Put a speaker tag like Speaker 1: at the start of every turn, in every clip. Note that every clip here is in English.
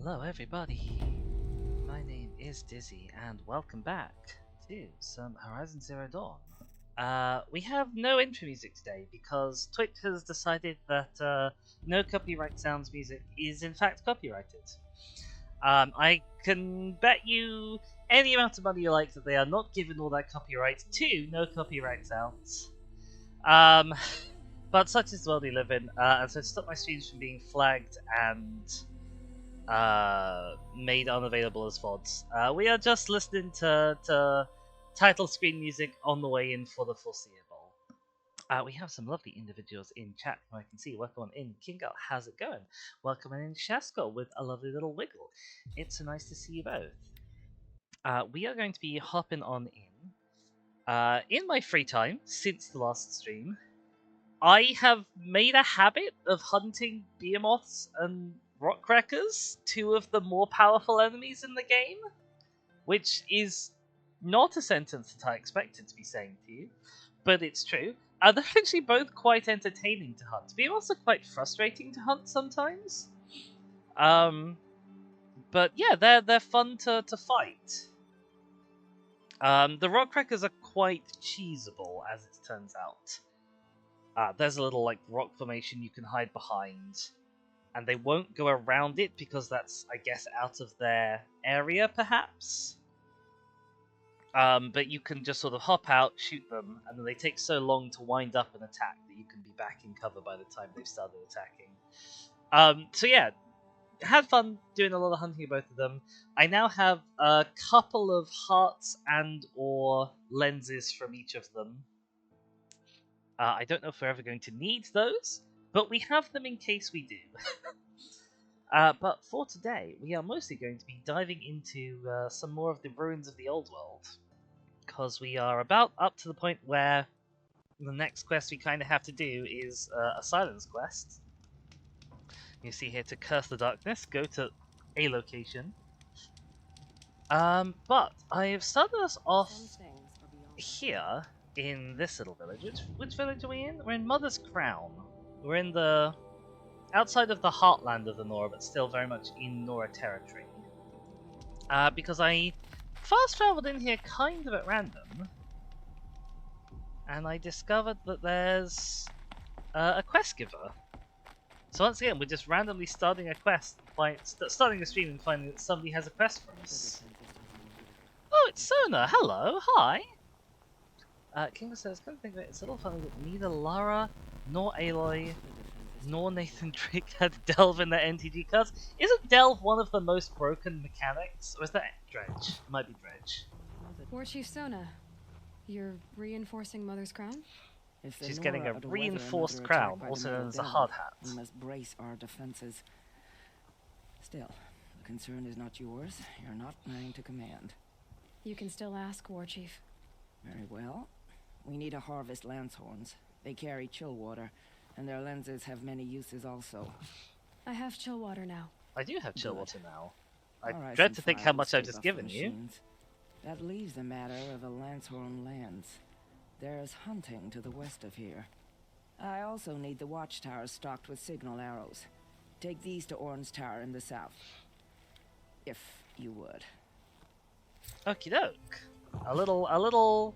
Speaker 1: Hello everybody, my name is Dizzy and welcome back to some Horizon Zero Dawn. We have no intro music today because Twitch has decided that no copyright sounds music is in fact copyrighted. I can bet you any amount of money you like that they are not giving all that copyright to no copyright sounds. But such is the world we live in, and so to stop my streams from being flagged and made unavailable as VODs, we are just listening to title screen music on the way in for the foreseeable. We have some lovely individuals in chat who I can see. Welcome on in, Kingo. How's it going? Welcome on in, Shasko, with a lovely little wiggle. It's so nice to see you both. We are going to be hopping on in my free time since the last stream. I have made a habit of hunting behemoths and rockcrackers, two of the more powerful enemies in the game, which is not a sentence that I expected to be saying to you, but it's true. They're actually both quite entertaining to hunt. Behemoths are quite frustrating to hunt sometimes. But yeah, they're fun to fight. The rockcrackers are quite cheesable, as it turns out. There's a little rock formation you can hide behind, and they won't go around it because that's, I guess, out of their area, perhaps. But you can just sort of hop out, shoot them, and then they take so long to wind up and attack that you can be back in cover by the time they've started attacking. So yeah, had fun doing a lot of hunting of both of them. I now have a couple of hearts and or lenses from each of them. I don't know if we're ever going to need those, but we have them in case we do. But for today, we are mostly going to be diving into some more of the ruins of the old world, because we are about up to the point where the next quest we kind of have to do is a silence quest. You see here, to curse the darkness, go to a location. But I have started us off here in this little village. Which village are we in? We're in Mother's Crown. We're in the outside of the heartland of the Nora, but still very much in Nora territory. Because I fast traveled in here kind of at random, and I discovered that there's a quest giver. So once again, we're just randomly starting a quest, starting a stream and finding that somebody has a quest for us. Oh, it's Sona. Hello, hi. Kingo says, "Come think of it, it's a little funny that neither Lara nor Aloy nor Nathan Drake had Delve in their NTG cards." Isn't Delve one of the most broken mechanics? Or is that Dredge? It might be Dredge.
Speaker 2: War Chief Sona, you're reinforcing Mother's Crown?
Speaker 1: She's getting a reinforced crown, also known as a hard hat.
Speaker 3: We must brace our defenses. Still, the concern is not yours. You're not mine to command.
Speaker 2: You can still ask, War Chief.
Speaker 3: Very well. We need to harvest Lancehorns. They carry chill water, and their lenses have many uses also.
Speaker 2: I have chill water now.
Speaker 1: I do have chill water now. I
Speaker 3: Right,
Speaker 1: dread to think how much I've just given you.
Speaker 3: That leaves the matter of the Lancehorn lands. There's hunting to the west of here. I also need the watchtowers stocked with signal arrows. Take these to Orn's Tower in the south. If you would.
Speaker 1: Okie doke. A little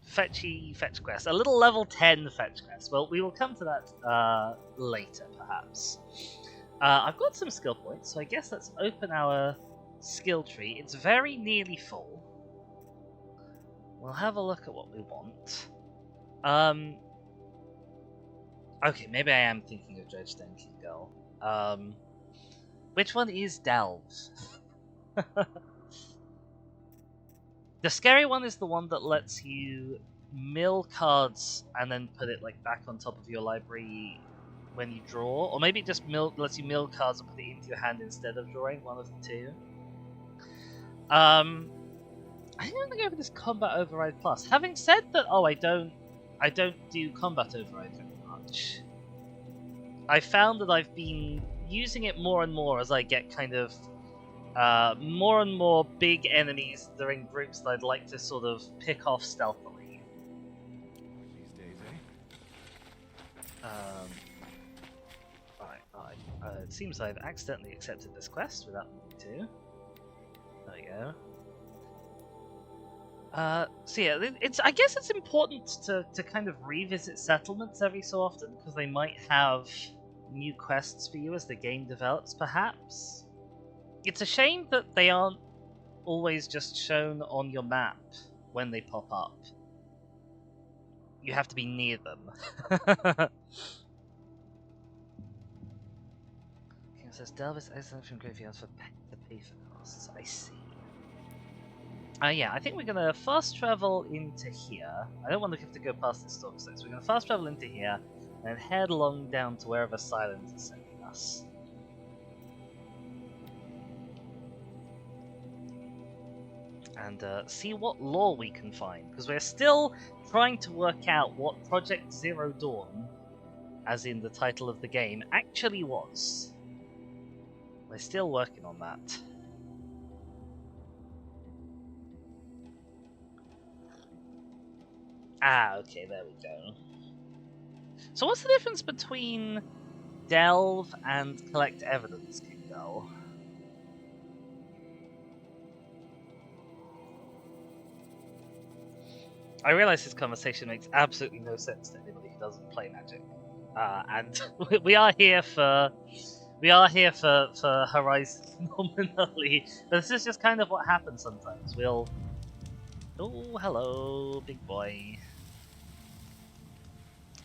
Speaker 1: fetch quest. A little level 10 fetch quest. Well, we will come to that later, perhaps. I've got some skill points, so I guess let's open our skill tree. It's very nearly full. We'll have a look at what we want. Okay, maybe I am thinking of Dredge Thinking Girl. Which one is Delve? The scary one is the one that lets you mill cards and then put it back on top of your library when you draw, or maybe it just lets you mill cards and put it into your hand instead of drawing. One of the two. I think I'm gonna go for this Combat Override Plus. Having said that, I don't do Combat Override very much. I found that I've been using it more and more as I get kind of more and more big enemies that are in groups that I'd like to sort of pick off stealthily.
Speaker 4: These days, eh?
Speaker 1: Right. it seems I've accidentally accepted this quest without meaning to. There we go. So yeah, I guess it's important to kind of revisit settlements every so often, because they might have new quests for you as the game develops, perhaps. It's a shame that they aren't always just shown on your map when they pop up. You have to be near them. King says, Delvis excellent from graveyards to pay for costs. I see. Yeah, I think we're going to fast travel into here. I don't want to have to go past this door, so we're going to fast travel into here and head along down to wherever Silence is sending us. And see what lore we can find, because we're still trying to work out what Project Zero Dawn, as in the title of the game, actually was. We're still working on that. Ah, okay, there we go. So what's the difference between delve and collect evidence, Kingo? I realize this conversation makes absolutely no sense to anybody who doesn't play Magic, and we are here for Horizon nominally. But this is just kind of what happens sometimes. We'll. Oh, hello, big boy.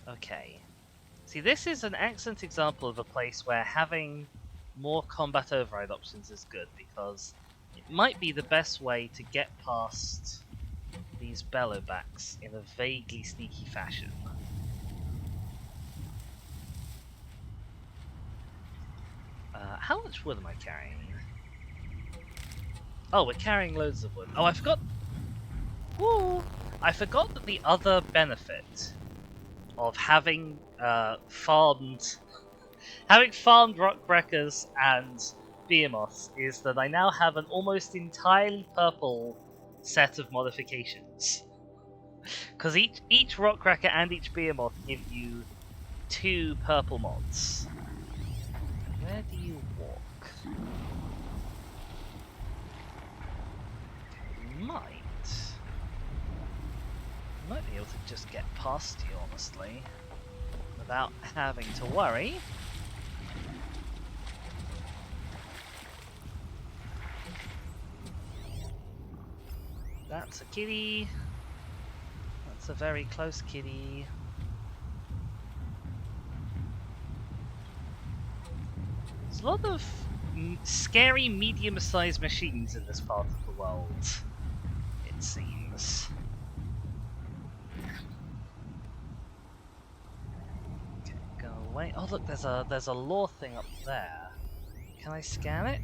Speaker 1: Okay. See, this is an excellent example of a place where having more combat override options is good, because it might be the best way to get past these bellowbacks in a vaguely sneaky fashion. How much wood am I carrying? Oh, we're carrying loads of wood. Oh, I forgot. Woo! I forgot that the other benefit of having farmed rockbreakers and behemoths is that I now have an almost entirely purple set of modifications. Because each rockcracker and each behemoth give you 2 purple mods. Where do you walk? Might be able to just get past you, honestly, without having to worry. That's a kitty. That's a very close kitty. There's a lot of scary medium-sized machines in this part of the world, it seems. Okay, go away. Oh look, there's a lore thing up there. Can I scan it?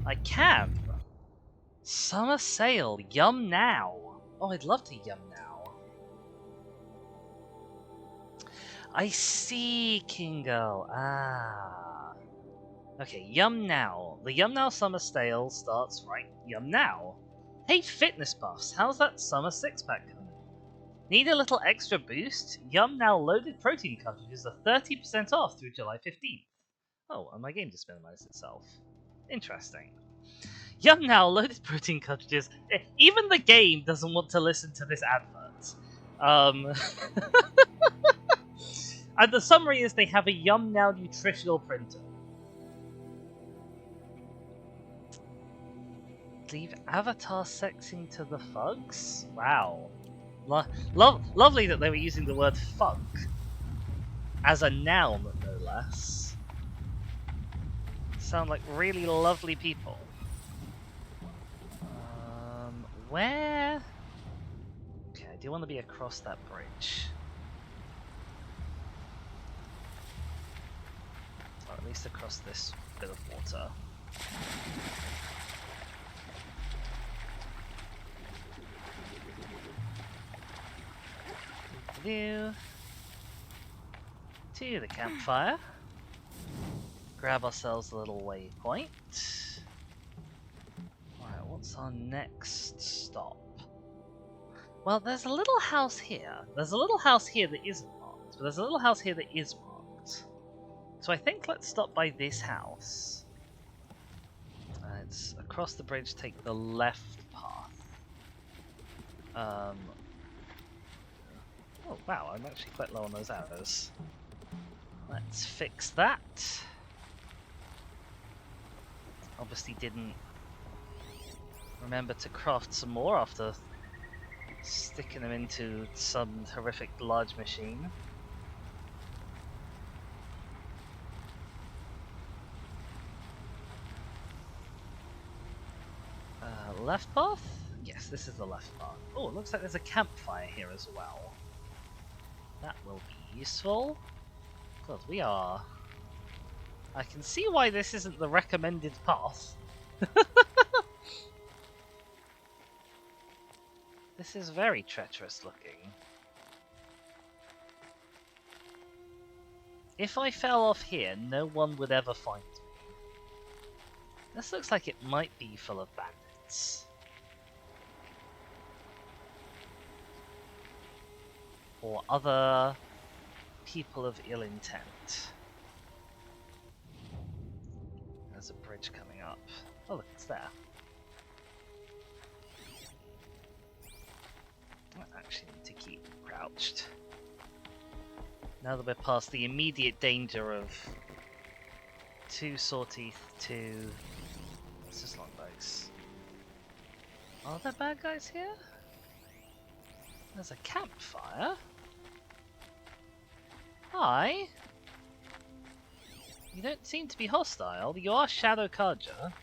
Speaker 1: I can! Summer sale, yum now! Oh, I'd love to yum now. I see, Kingo. Ah. Okay, yum now. The yum now summer sale starts right yum now. Hey, fitness buffs, how's that summer six-pack coming? Need a little extra boost? Yum now loaded protein cartridges are 30% off through July 15th. Oh, and my game just minimized itself. Interesting. Yum now loaded protein cartridges. Even the game doesn't want to listen to this advert. And the summary is they have a Yum now nutritional printer. Leave avatar sexing to the fugs? Wow. Lovely that they were using the word fuck as a noun, no less. Sound like really lovely people. Where? Okay, I do want to be across that bridge. Or at least across this bit of water. To the campfire. Grab ourselves a little waypoint. Alright, what's our next stop? Well, there's a little house here. There's a little house here that isn't marked, but there's a little house here that is marked. So I think let's stop by this house. It's across the bridge, take the left path. Oh wow, I'm actually quite low on those arrows. Let's fix that. Obviously didn't remember to craft some more after sticking them into some horrific large machine. Left path? Yes, this is the left path. Oh, it looks like there's a campfire here as well. That will be useful. Because we are... I can see why this isn't the recommended path. This is very treacherous looking. If I fell off here, no one would ever find me. This looks like it might be full of bandits. Or other people of ill intent. There's a bridge coming up. Oh look, it's there. I actually need to keep crouched. Now that we're past the immediate danger of 2 sawteeth, 2... What's this longlegs? Are there bad guys here? There's a campfire. Hi. You don't seem to be hostile. You are Shadow Karja.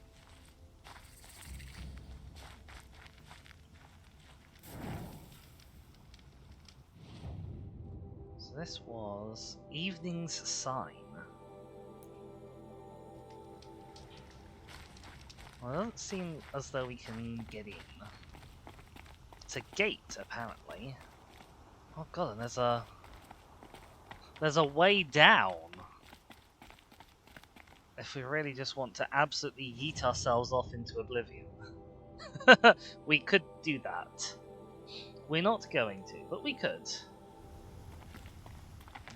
Speaker 1: So this was Evening's Sign. Well, it doesn't seem as though we can get in. It's a gate, apparently. Oh god, and there's a way down. If we really just want to absolutely yeet ourselves off into oblivion. We could do that. We're not going to, but we could.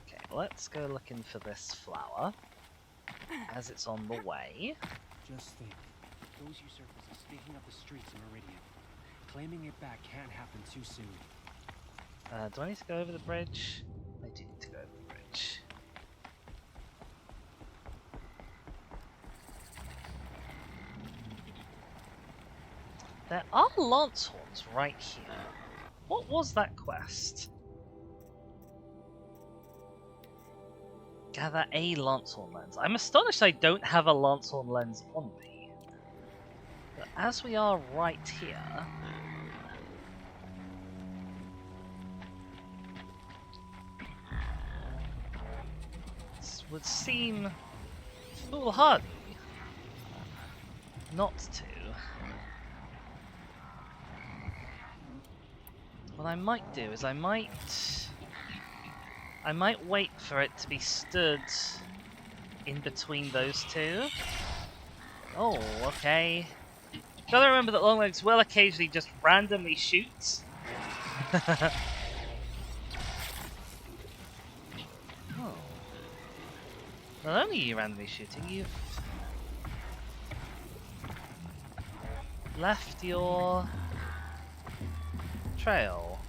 Speaker 1: Okay, let's go looking for this flower. As it's on the way.
Speaker 4: Just think, those usurpers are speaking up the streets in Meridian. Claiming it back can't happen too soon.
Speaker 1: Do I need to go over the bridge? I do need to go over the bridge. There are lance horns right here. What was that quest? Gather a Lancehorn lens. I'm astonished I don't have a Lancehorn lens on me. But as we are right here... This would seem foolhardy not to. What I might do is I might wait for it to be stood in between those two. Oh, okay. Gotta remember that Longlegs will occasionally just randomly shoot. Oh. Not only are you randomly shooting, you've left your trail.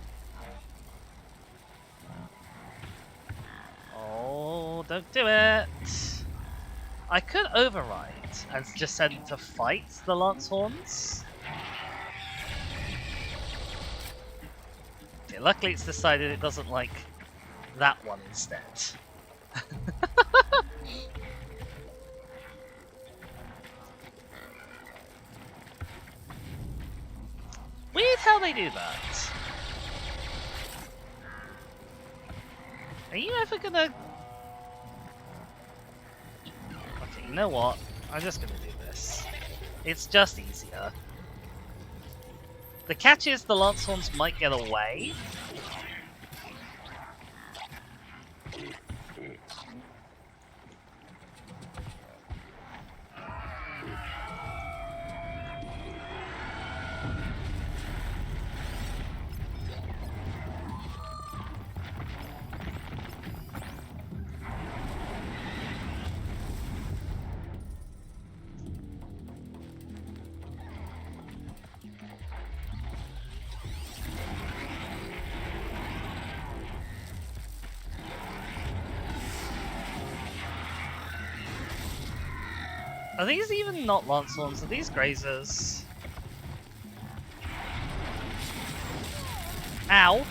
Speaker 1: Oh, don't do it! I could override and just send to fight the Lancehorns. Okay, luckily it's decided it doesn't like that one instead. Weird how they do that. Are you ever gonna... Okay, you know what? I'm just gonna do this. It's just easier. The catch is the Lancehorns might get away. Are these even not Lancehorns? Are these Grazers? Ow!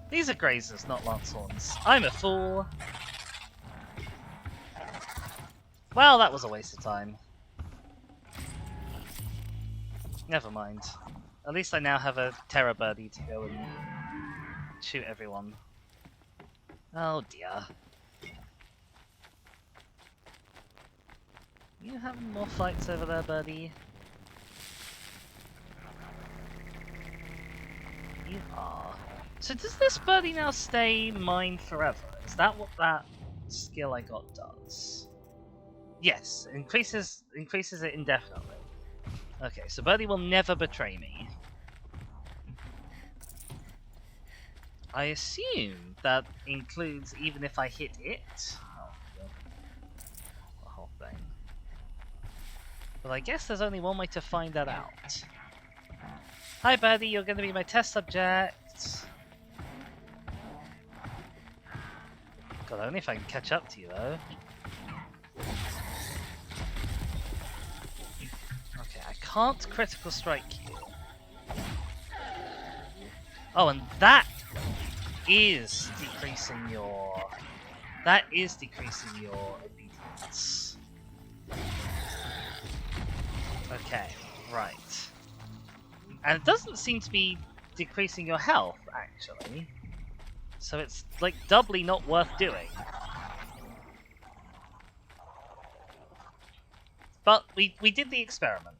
Speaker 1: These are Grazers, not Lancehorns. I'm a fool. Well, that was a waste of time. Never mind. At least I now have a Terror Birdie to go and shoot everyone. Oh dear. You having more fights over there, Birdie? You are. So does this Birdie now stay mine forever? Is that what that skill I got does? Yes, increases it indefinitely. Okay, so Birdie will never betray me. I assume that includes even if I hit it. Oh, God. The whole thing. But I guess there's only one way to find that out. Hi, Birdie, you're going to be my test subject. God, only if I can catch up to you, though. Okay, I can't critical strike you. Oh, and that is decreasing your... That is decreasing your obedience. Okay, right. And it doesn't seem to be decreasing your health, actually. So it's, like, doubly not worth doing. But we did the experiment.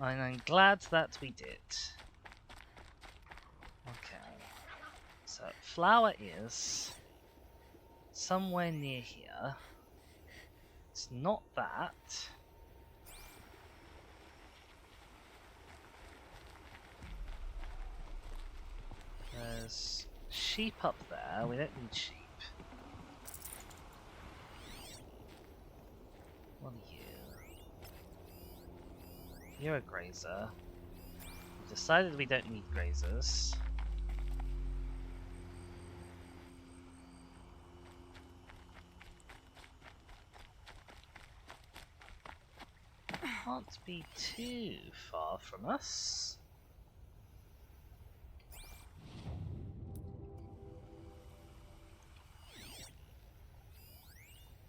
Speaker 1: And I'm glad that we did. Okay. So, flower is somewhere near here. It's not that. There's sheep up there. We don't need sheep. What are you? You're a grazer. We've decided we don't need grazers. Can't be too far from us.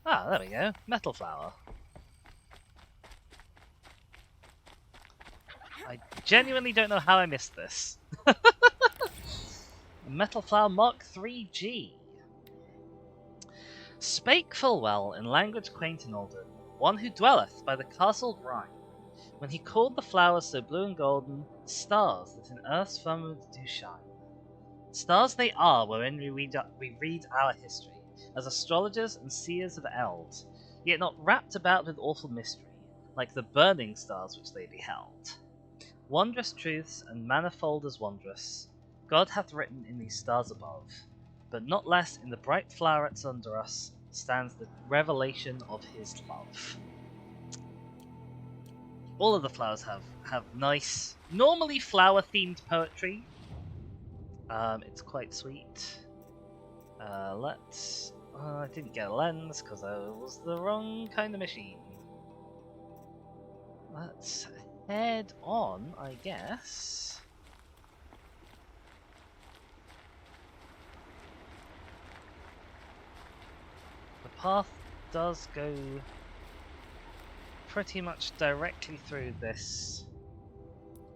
Speaker 1: Ah, there we go. Metal flower. I genuinely don't know how I missed this. Metal flower Mark 3G. Spake full well in language quaint and olden, one who dwelleth by the castled Rhine, when he called the flowers so blue and golden, stars that in earth's firmament do shine. Stars they are wherein we read our history, as astrologers and seers of eld, yet not wrapped about with awful mystery, like the burning stars which they beheld. Wondrous truths and manifold as wondrous, God hath written in these stars above, but not less in the bright flowerets under us stands the revelation of his love. All of the flowers have nice, normally flower-themed poetry. It's quite sweet. Let's... I didn't get a lens because I was the wrong kind of machine. Let's head on, I guess. The path does go pretty much directly through this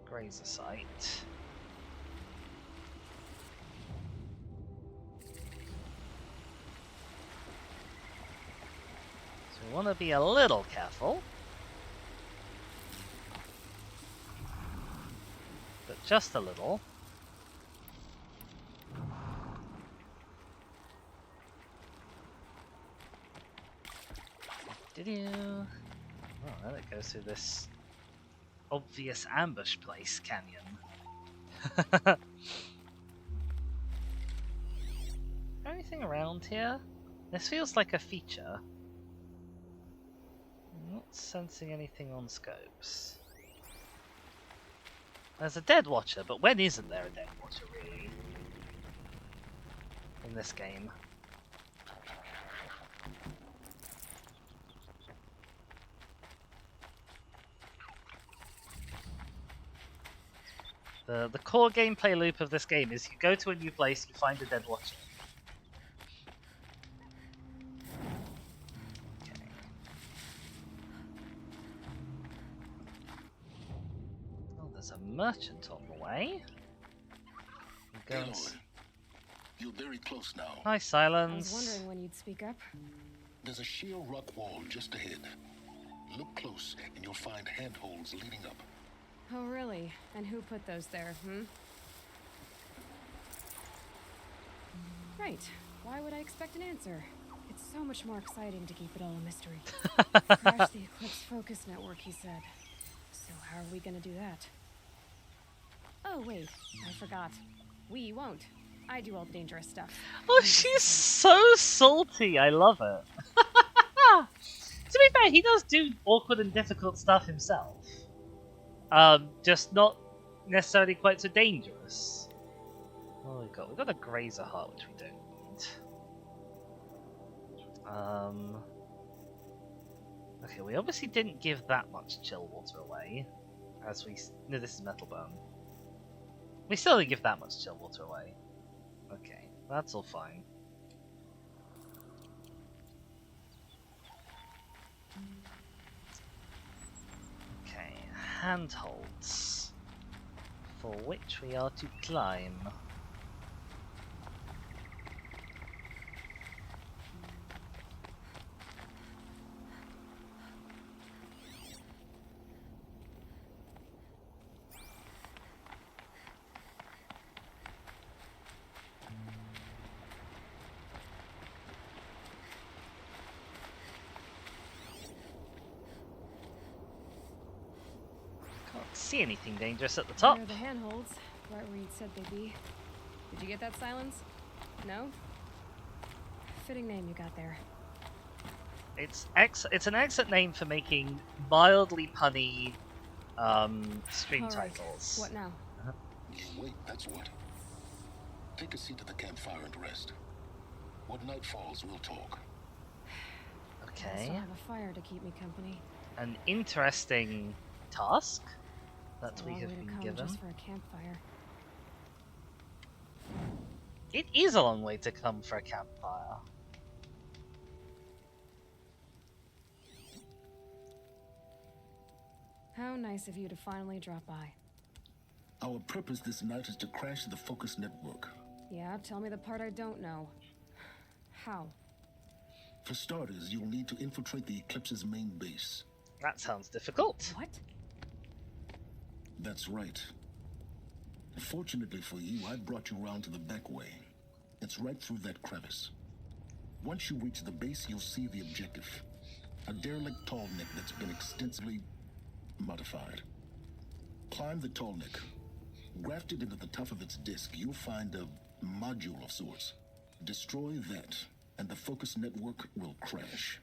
Speaker 1: grazer site. So we want to be a little careful. But just a little. Oh, then it goes through this obvious ambush place canyon. Anything around here? This feels like a feature. I'm not sensing anything on scopes. There's a dead watcher, but when isn't there a dead watcher really? In this game. The core gameplay loop of this game is you go to a new place, you find a dead watcher. Okay. Oh, there's a merchant on the way. Go and
Speaker 5: Aloy, you're very close now.
Speaker 1: Hi,
Speaker 2: I
Speaker 1: Silence.
Speaker 2: was wondering when you'd speak up.
Speaker 5: There's a sheer rock wall just ahead. Look close, and you'll find handholds leading up.
Speaker 2: Oh, really? And who put those there, Right. Why would I expect an answer? It's so much more exciting to keep it all a mystery. Crash the Eclipse Focus Network, he said. So how are we gonna do that? Oh, wait. I forgot. We won't. I do all the dangerous stuff.
Speaker 1: Oh, she's so salty. I love it. To be fair, he does do awkward and difficult stuff himself. Just not necessarily quite so dangerous. Oh, we've got a grazer heart, which we don't need. Okay, we obviously didn't give that much chill water away. No, this is metal bone. We still didn't give that much chill water away. Okay, that's all fine. Okay, handholds, for which we are to climb. See anything dangerous at the top?
Speaker 2: There are the handholds, right where you'd said they'd be. Did you get that, Silence? No? Fitting name you got there.
Speaker 1: It's an excellent name for making mildly punny stream
Speaker 2: All right.
Speaker 1: titles.
Speaker 2: What now?
Speaker 5: You wait, that's what. Take a seat at the campfire and rest. When night falls, we'll talk.
Speaker 2: I
Speaker 1: Okay,
Speaker 2: still have a fire to keep me company.
Speaker 1: an interesting task that
Speaker 2: It's a
Speaker 1: we
Speaker 2: long
Speaker 1: have
Speaker 2: way to
Speaker 1: been
Speaker 2: come
Speaker 1: given.
Speaker 2: just for a campfire.
Speaker 1: It is a long way to come for a campfire.
Speaker 2: How nice of you to finally drop by.
Speaker 5: Our purpose this night is to crash the focus network.
Speaker 2: Yeah, tell me the part I don't know. How?
Speaker 5: For starters, you'll need to infiltrate the Eclipse's main base.
Speaker 1: That sounds difficult.
Speaker 2: What?
Speaker 5: That's right. Fortunately for you, I brought you round to the back way. It's right through that crevice. Once you reach the base, you'll see the objective. A derelict tall neck that's been extensively modified. Climb the tall neck. Grafted into the top of its disc, you'll find a module of sorts. Destroy that, and the focus network will crash.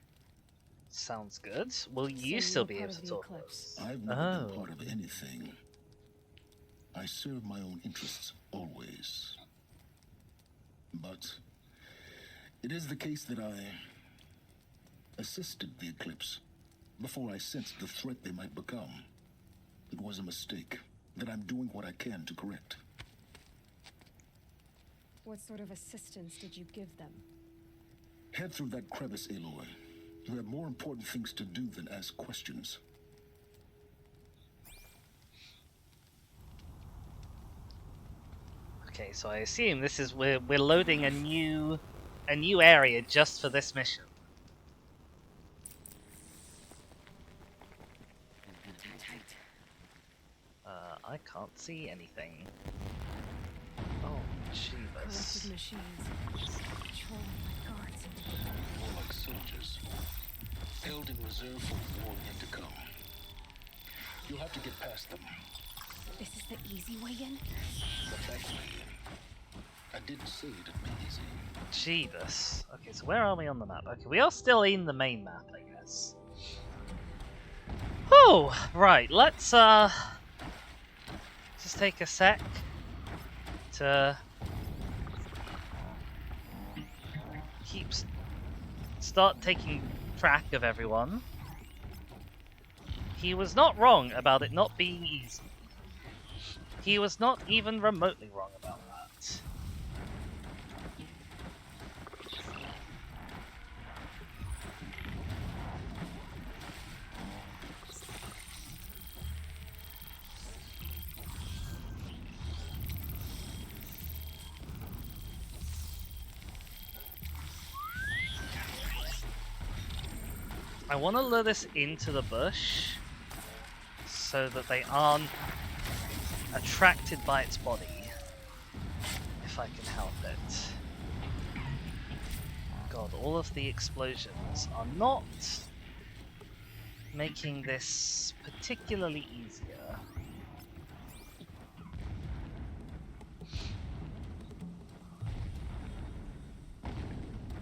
Speaker 1: Sounds good. Will you
Speaker 2: you're
Speaker 1: still be
Speaker 2: part
Speaker 1: able
Speaker 2: of
Speaker 1: to
Speaker 2: the
Speaker 1: talk?
Speaker 2: Eclipse.
Speaker 5: I've never been
Speaker 1: Oh.
Speaker 5: part of anything. I serve my own interests, always. But it is the case that I assisted the Eclipse before I sensed the threat they might become. It was a mistake that I'm doing what I can to correct.
Speaker 2: What sort of assistance did you give them?
Speaker 5: Head through that crevice, Aloy. You have more important things to do than ask questions.
Speaker 1: Okay, so I assume this is we're loading a new area just for this mission. I can't see anything. Oh,
Speaker 2: Corrupted
Speaker 1: Jeebus.
Speaker 2: machines. Controlled by guards.
Speaker 5: More like soldiers, held in reserve for war yet to come. You'll have to get past them.
Speaker 2: This is the easy way in?
Speaker 5: But thankfully, I didn't say it'd be easy.
Speaker 1: Jeebus. Okay, so where are we on the map? Okay, we are still in the main map, I guess. Oh, right, let's just take a sec to start taking track of everyone. He was not wrong about it not being easy. He was not even remotely wrong about that. I want to lure this into the bush so that they aren't attracted by its body, if I can help it. God, all of the explosions are not making this particularly easier.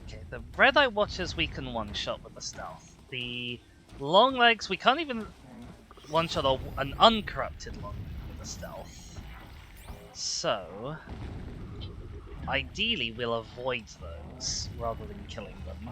Speaker 1: Okay, the Red Eye Watchers we can one-shot with the stealth. The long legs we can't even one-shot an uncorrupted long leg with the stealth. So, ideally we'll avoid those rather than killing them.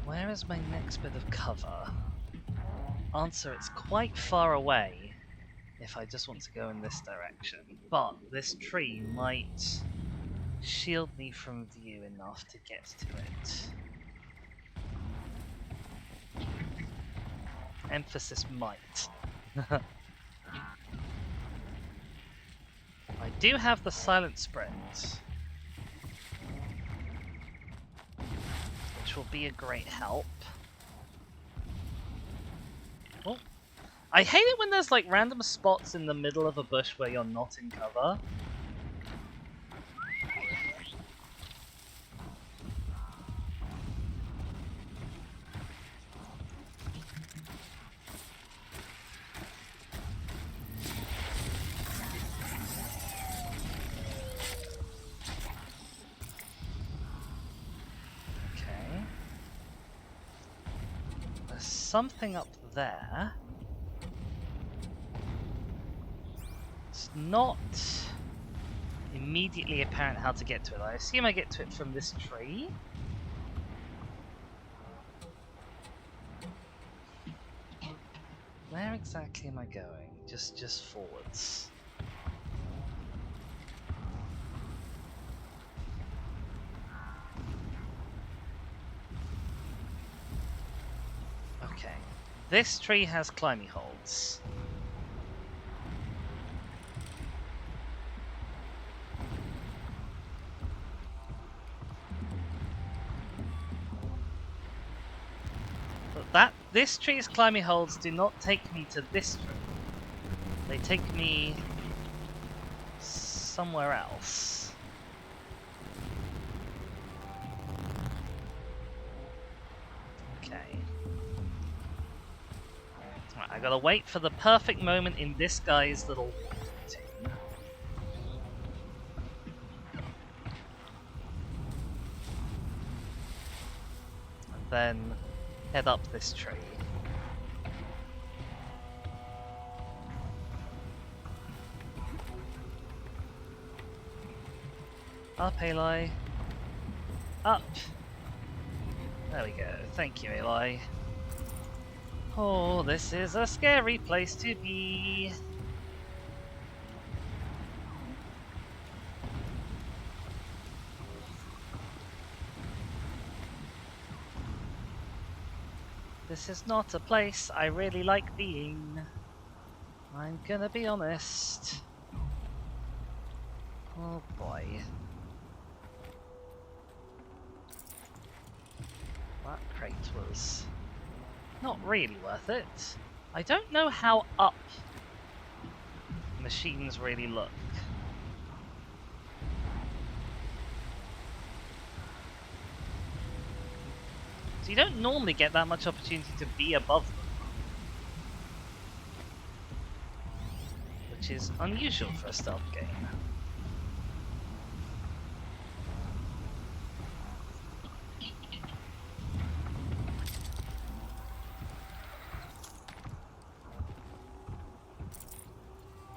Speaker 1: Where is my next bit of cover? Answer, it's quite far away if I just want to go in this direction. But this tree might shield me from view enough to get to it. Emphasis might. I do have the silent sprint, which will be a great help. Oh. I hate it when there's like random spots in the middle of a bush where you're not in cover. Something up there. It's not immediately apparent how to get to it. I assume I get to it from this tree. Where exactly am I going? Just forwards. Okay. This tree has climbing holds. But this tree's climbing holds do not take me to this tree. They take me somewhere else. Okay. Right, I gotta wait for the perfect moment in this guy's little routine. And then head up this tree. Up, Aloy. Up. There we go. Thank you, Aloy. Oh, this is a scary place to be. This is not a place I really like being. I'm gonna be honest. Oh boy. That crate was not really worth it. I don't know how up machines really look. So you don't normally get that much opportunity to be above them. which is unusual for a stealth game.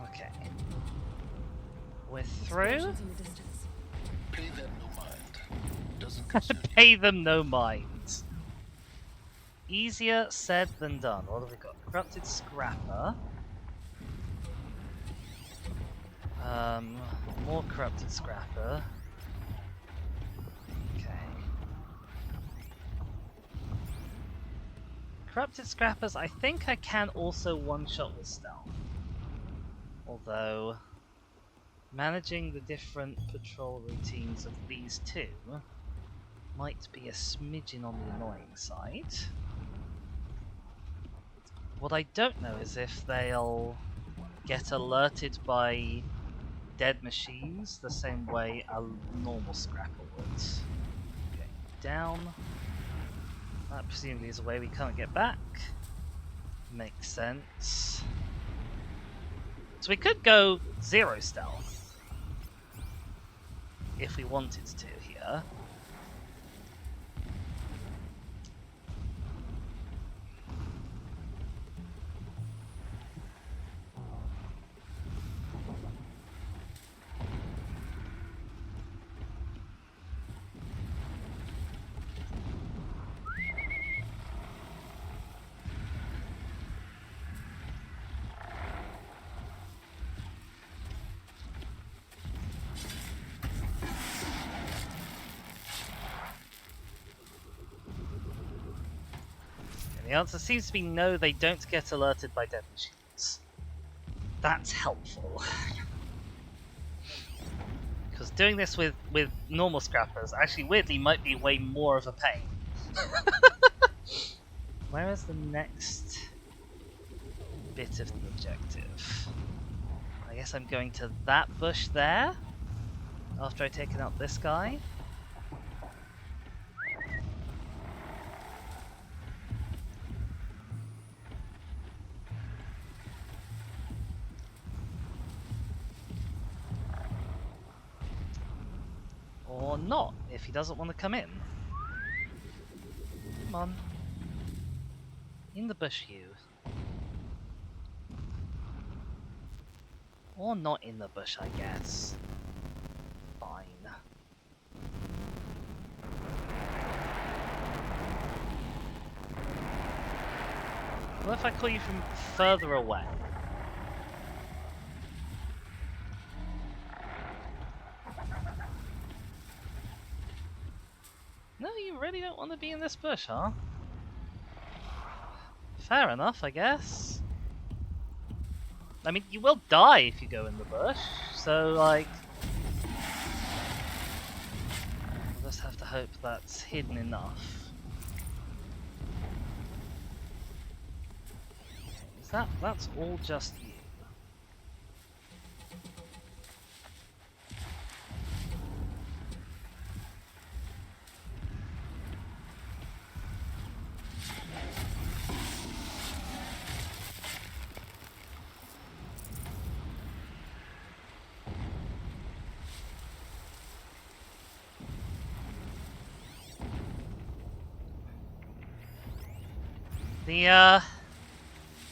Speaker 1: Okay. We're through.
Speaker 2: Explosions in the distance.
Speaker 5: Pay them no mind. Doesn't concern you.
Speaker 1: Pay them no mind. Easier said than done. What have we got? Corrupted Scrapper. More Corrupted Scrapper. Okay. Corrupted Scrappers, I think I can also one-shot with stealth. Although, managing the different patrol routines of these two might be a smidgen on the annoying side. What I don't know is if they'll get alerted by dead machines the same way a normal scrapper would. Okay, down. That presumably is a way we can't get back. Makes sense. So we could go 0 stealth if we wanted to here. The answer seems to be no, they don't get alerted by dead machines. That's helpful. Because doing this with normal scrappers actually weirdly might be way more of a pain. Where is the next bit of the objective? I guess I'm going to that bush there after I've taken out this guy. Or not, if he doesn't want to come in. Come on. In the bush, you. Or not in the bush, I guess. Fine. What if I call you from further away? No, you really don't want to be in this bush, huh? Fair enough, I guess. I mean, you will die if you go in the bush, so, like... we'll just have to hope that's hidden enough. Is that's all just you?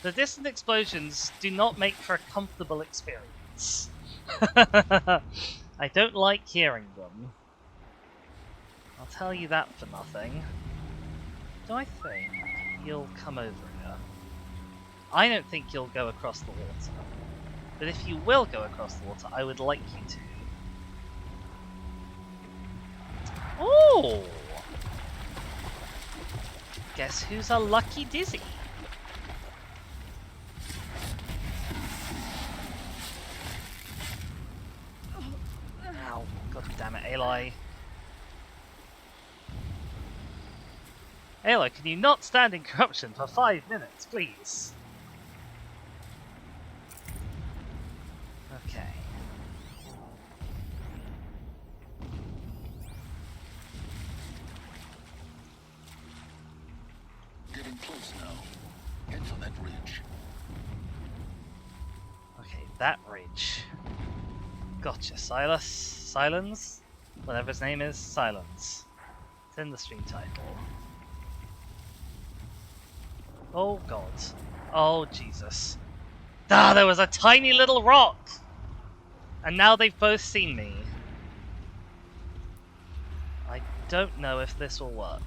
Speaker 1: The distant explosions do not make for a comfortable experience. I don't like hearing them. I'll tell you that for nothing. Do I think you'll come over here? I don't think you'll go across the water. But if you will go across the water, I would like you to. Oh! Guess who's a lucky dizzy? Ow, god damn it, Aloy. Aloy, can you not stand in corruption for 5 minutes, please? Okay.
Speaker 5: Getting close now. Head for that ridge.
Speaker 1: Okay, that ridge. Gotcha, Silas. Silence? Whatever his name is, Silence. It's in the stream title. Oh god. Oh Jesus. Ah, there was a tiny little rock! And now they've both seen me. I don't know if this will work.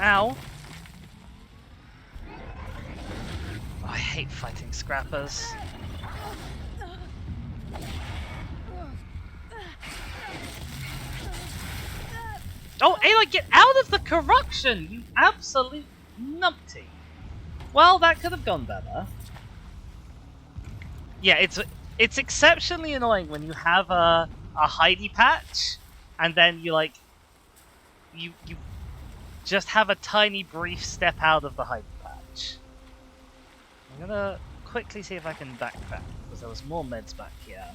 Speaker 1: Ow! Oh, I hate fighting scrappers. Oh, Aloy, get out of the corruption! You absolute numpty! Well, that could have gone better. Yeah, it's exceptionally annoying when you have a hidey patch, and then you you just have a tiny brief step out of the hidey patch. I'm gonna quickly see if I can backtrack, because there was more meds back here.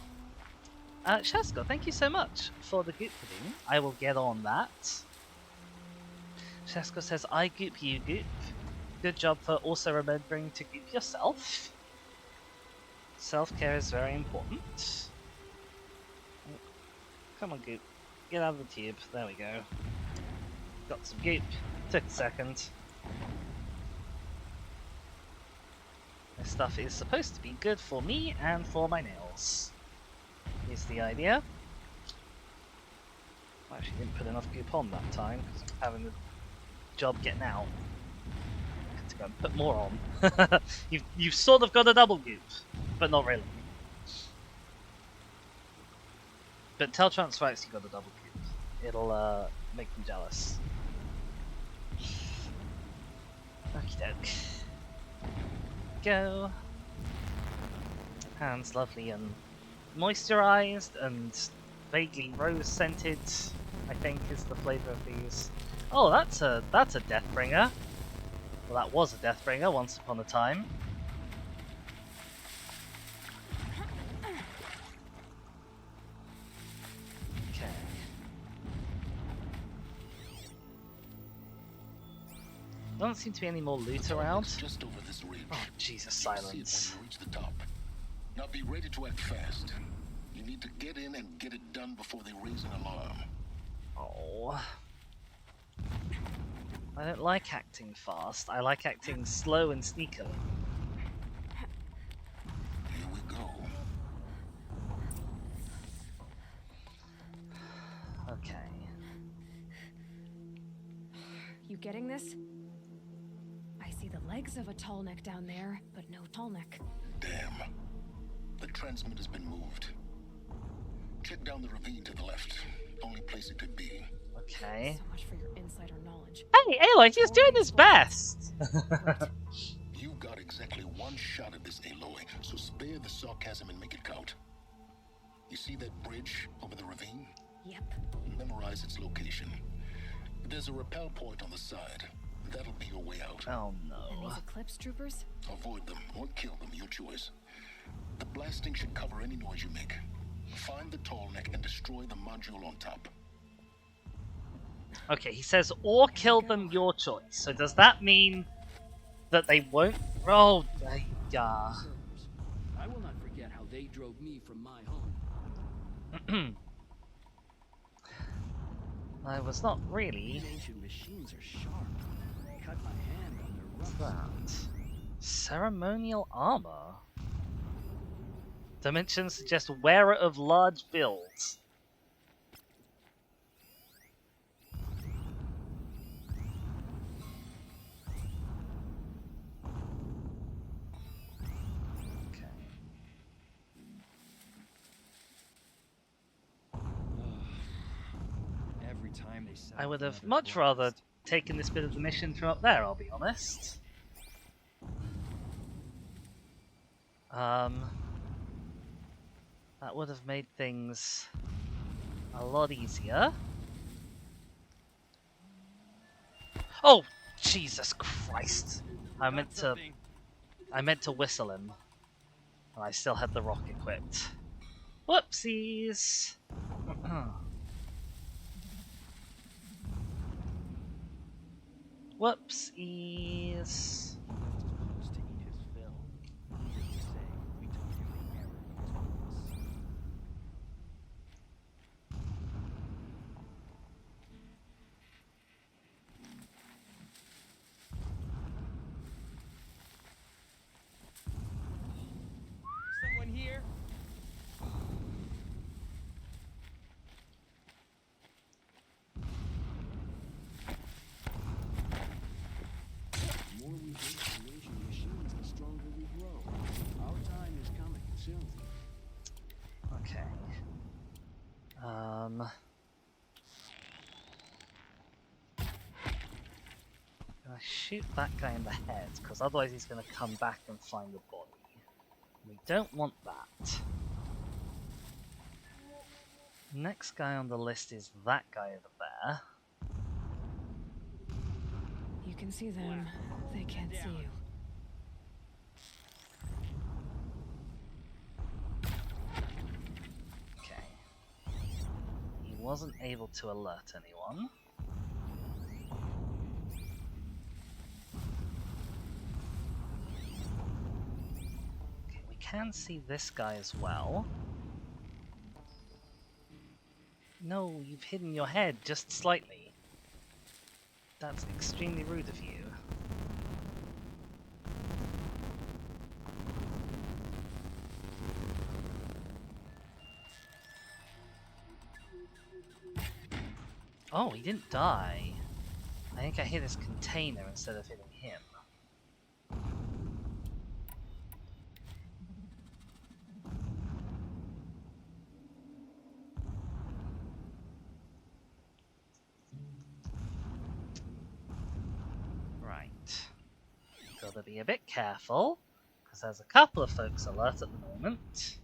Speaker 1: Shasko, thank you so much for the goop pudding. I will get on that. Shasko says, I goop you goop. Good job for also remembering to goop yourself. Self-care is very important. Come on, goop. Get out of the tube. There we go. Got some goop. Took a second. This stuff is supposed to be good for me and for my nails. Is the idea. I actually didn't put enough goop on that time because I'm having a job getting out. I had to go and put more on. you've sort of got a double goop, but not really. But tell Transfights you got a double goop. It'll make them jealous. Okie doke. Go. Hands lovely and moisturized and vaguely rose scented, I think is the flavor of these. Oh, that's a Deathbringer. Well, that was a Deathbringer once upon a time. Okay. Doesn't seem to be any more loot around.
Speaker 5: Just over this ridge.
Speaker 1: Oh, Jesus,
Speaker 5: You'll see it
Speaker 1: silence.
Speaker 5: when you reach the top. Now be ready to act fast. You need to get in and get it done before they raise an alarm.
Speaker 1: Oh. I don't like acting fast. I like acting slow and sneakily.
Speaker 5: Here we go.
Speaker 1: Okay.
Speaker 2: You getting this? I see the legs of a tall neck down there, but no tall neck.
Speaker 5: Damn. The transmitter's been moved. Check down the ravine to the left. Only place it could be.
Speaker 1: Okay.
Speaker 2: So much for your insider knowledge.
Speaker 1: Hey, Aloy, he's doing his best!
Speaker 5: You got exactly one shot at this, Aloy, so spare the sarcasm and make it count. You see that bridge over the ravine?
Speaker 2: Yep.
Speaker 5: Memorize its location. There's a rappel point on the side. That'll be your way out.
Speaker 1: Oh
Speaker 2: And
Speaker 1: no.
Speaker 2: these Eclipse troopers?
Speaker 5: Avoid them or kill them, your choice. The blasting should cover any noise you make. Find the tall neck and destroy the module on top.
Speaker 1: Okay, he says, or kill them, your choice. So does that mean that they won't? Oh, yeah.
Speaker 6: I will not forget how they drove me from my home.
Speaker 1: I was not really.
Speaker 6: These ancient machines are sharp. Cut my hand on their
Speaker 1: What's
Speaker 6: roughs.
Speaker 1: that? Ceremonial armor. Dimensions suggest wearer of large builds. Okay.
Speaker 4: Every time they set
Speaker 1: I
Speaker 4: off
Speaker 1: would have
Speaker 4: another
Speaker 1: much rather
Speaker 4: blast.
Speaker 1: taken this bit of the mission from up there, I'll be honest. That would have made things a lot easier. Oh, Jesus Christ! I meant to whistle him, and I still had the rock equipped. Whoopsies! Whoopsies.
Speaker 4: Left his nose to eat his fill. Needless to say, we took every error he told us. Someone here?
Speaker 6: The more we build creation machines, the stronger we grow. Our time is coming soon.
Speaker 1: Okay. Gonna shoot that guy in the head, because otherwise he's gonna come back and find the body. We don't want that. Next guy on the list is that guy over there.
Speaker 2: You can see them. They can't see you.
Speaker 1: Okay. He wasn't able to alert anyone. Okay, we can see this guy as well. No, you've hidden your head just slightly. That's extremely rude of you. Oh, he didn't die. I think I hit his container instead of hitting him. Right. Gotta be a bit careful, because there's a couple of folks alert at the moment.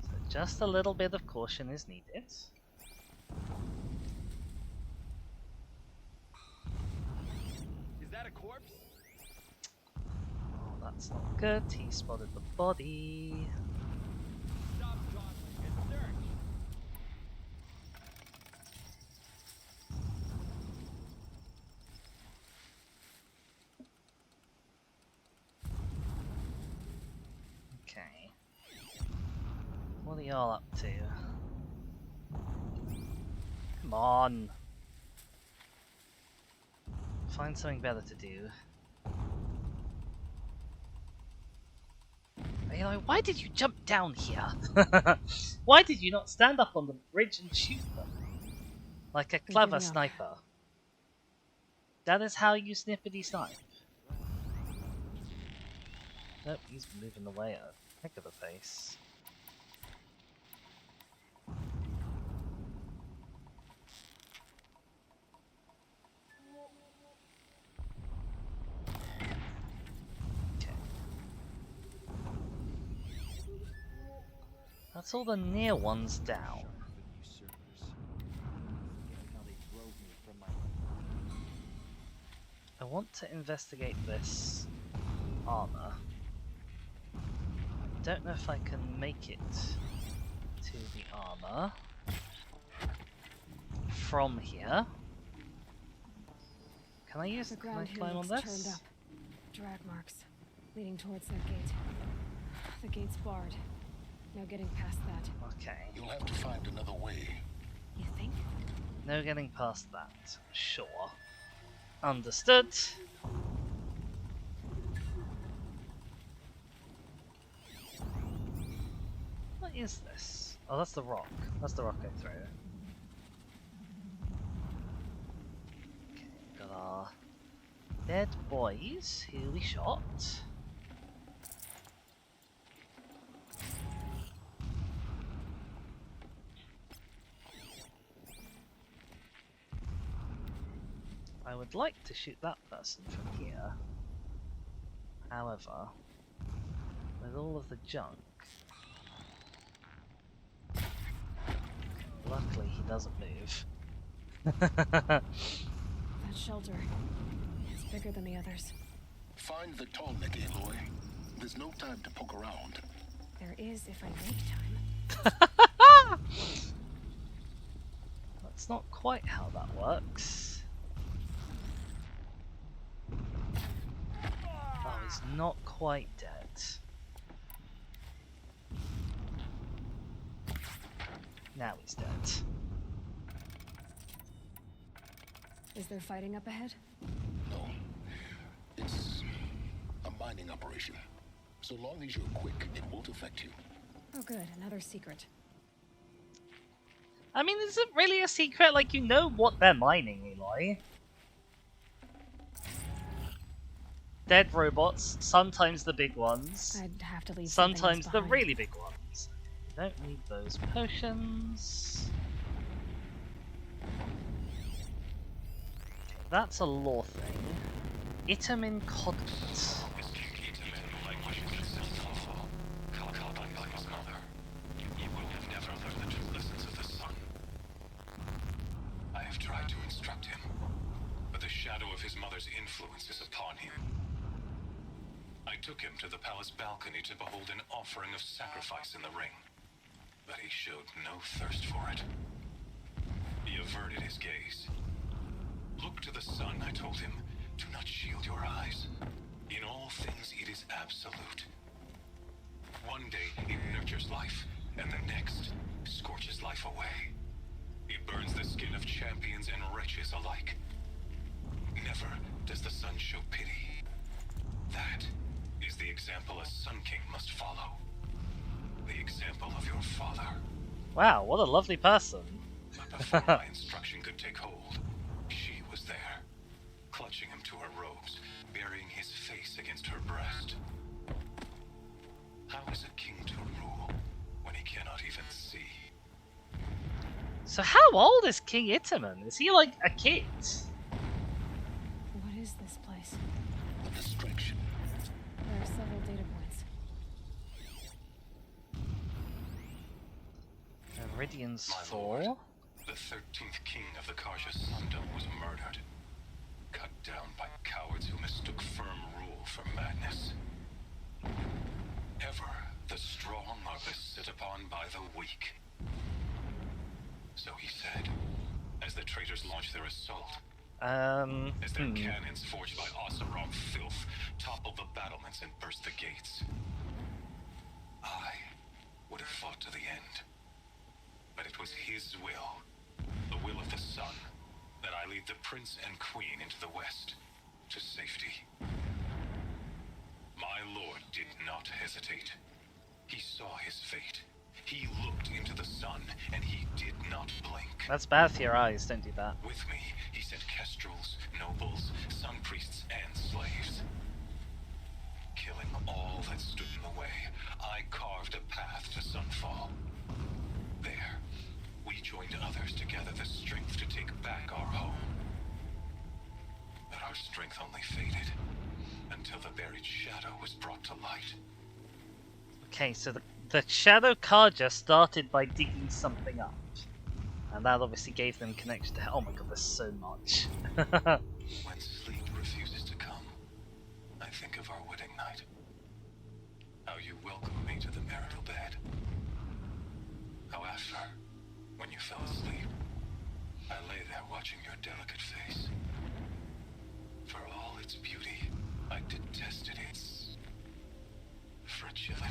Speaker 1: So just a little bit of caution is needed.
Speaker 4: Is that a corpse?
Speaker 1: Oh, that's not good. He spotted the body.
Speaker 4: Stop dawdling and search!
Speaker 1: Okay. What are y'all up to? Come on. Find something better to do. Aloy, why did you jump down here? Why did you not stand up on the bridge and shoot them? Like a clever
Speaker 2: giving up.
Speaker 1: sniper. That is how you snippety snipe. Nope, he's moving away at a heck of a pace. Okay. That's all the near ones down.
Speaker 4: The usurpers. Forgetting how they drove me from my home.
Speaker 1: I want to investigate this armor. I don't know if I can make it to the armor from here. Can I use?
Speaker 2: The
Speaker 1: Can I
Speaker 2: ground here
Speaker 1: climb on
Speaker 2: looks
Speaker 1: this?
Speaker 2: turned up. Drag marks leading towards that gate. The gate's barred. No getting past that.
Speaker 1: Okay.
Speaker 5: You'll have to find another way.
Speaker 2: You think?
Speaker 1: No getting past that. Sure. Understood. What is this? Oh, that's the rock. That's the rock I threw. Okay, got our dead boys who we shot. I would like to shoot that person from here. However, with all of the junk, luckily he doesn't move.
Speaker 2: That shelter. It's bigger than the others.
Speaker 5: Find the tall neck, Aloy. There's no time to poke around.
Speaker 2: There is if I make time.
Speaker 1: Let's That's not quite how that works. Oh, he's not quite dead. Now he's dead.
Speaker 2: Is there fighting up ahead?
Speaker 5: No. It's a mining operation. So long as you're quick, it won't affect you.
Speaker 2: Oh good, another secret.
Speaker 1: I mean, is it really a secret? Like, you know what they're mining, Eloy. Dead robots, sometimes the big ones,
Speaker 2: I'd have to leave
Speaker 1: sometimes
Speaker 2: something
Speaker 1: the
Speaker 2: else behind.
Speaker 1: really big ones. Don't need those potions. That's a lore thing. Itamin cognate.
Speaker 7: I have tried to instruct him, but the shadow of his mother's influence is upon him. I took him to the palace balcony to behold an offering of sacrifice in the ring, but he showed no thirst for it. He averted his gaze. Look to the sun, I told him. Do not shield your eyes. In all things it is absolute. One day it nurtures life, and the next scorches life away. It burns the skin of champions and wretches alike. Never does the sun show pity. That is the example a Sun King must follow. The example of your father.
Speaker 1: Wow, what a lovely person.
Speaker 7: But before my instruction could take hold, she was there, clutching him to her robes, burying his face against her breast. How is a king to rule when he cannot even see?
Speaker 1: So how old is King Itaman? Is he like a kid?
Speaker 2: What is this place?
Speaker 5: A distraction.
Speaker 2: There are several data points.
Speaker 1: Meridian's
Speaker 7: My
Speaker 1: 4.
Speaker 7: lord, the 13th king of the Karja Sundom was murdered, cut down by cowards who mistook firm rule for madness. Ever the strong are beset upon by the weak. So he said, as the traitors launched their assault, as their cannons forged by Oseram filth toppled the battlements and burst the gates. I would have fought to the end. But it was his will, the will of the sun, that I lead the prince and queen into the west, to safety. My lord did not hesitate. He saw his fate. He looked into the sun, and he did not blink.
Speaker 1: That's bad for your eyes, don't do that.
Speaker 7: With me, he sent kestrels, nobles, sun priests, and slaves. Killing all that stood in the way, I carved a path to sunfall. There, we joined others to gather the strength to take back our home. But our strength only faded, until the buried shadow was brought to light.
Speaker 1: Okay, so the Shadow Karja started by digging something up. And that obviously gave them connection to... Oh my god, there's so much.
Speaker 7: When sleep refuses to come, I think of our wedding night. How you welcomed me to the marital bed. How after, when you fell asleep, I lay there watching your delicate face. For all its beauty, I detested its fragility.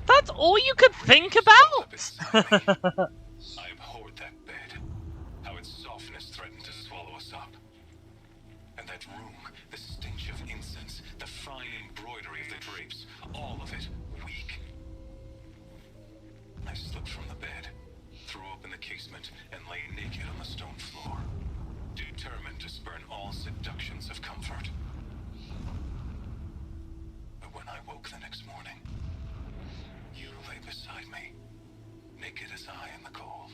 Speaker 1: That's all you could think about?
Speaker 7: I abhorred that bed. How its softness threatened to swallow us up. And that room, the stench of incense, the fine embroidery of the drapes, all of it weak. I slipped from the bed, threw open the casement, and lay naked on the stone floor, determined to spurn all seductions of comfort. But when I woke the next morning, you lay beside me, naked as I in the cold.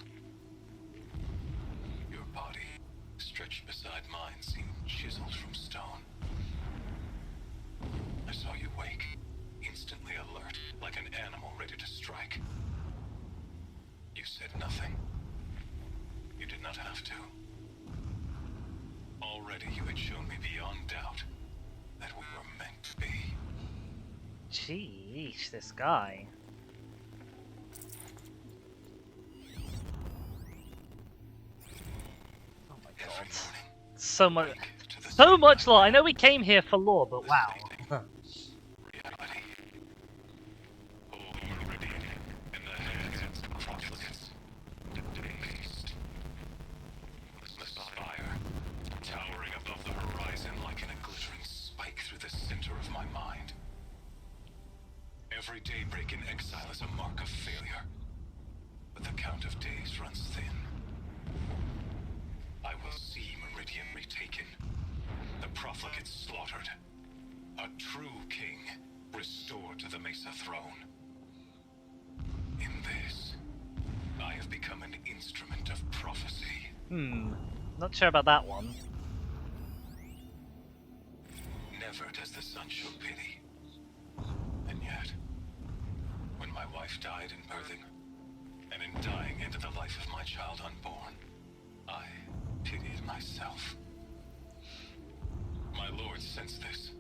Speaker 7: Your body, stretched beside mine, seemed chiseled from stone. I saw you wake, instantly alert, like an animal ready to strike. You said nothing. You did not have to. Already you had shown me beyond doubt that we were meant to be.
Speaker 1: Jeez, this guy. god.
Speaker 7: morning,
Speaker 1: So much,
Speaker 7: awake to the
Speaker 1: so
Speaker 7: same
Speaker 1: much lore. I
Speaker 7: nightmare.
Speaker 1: know we came here for lore, but wow.
Speaker 7: Reality. All Meridian in the hands of profligates. Debased. The spire, towering above the horizon like a glittering spike through the center of my mind. Every daybreak in exile is a mark of failure, but the count of days runs thin. I will see Meridian retaken, the profligates slaughtered, a true king restored to the Mesa throne. In this, I have become an instrument of prophecy.
Speaker 1: Not sure about that one.
Speaker 7: Never does the sun show pity. And yet, when my wife died in birthing, and in dying into the life of my child unborn, I pitied myself. My lord sensed this,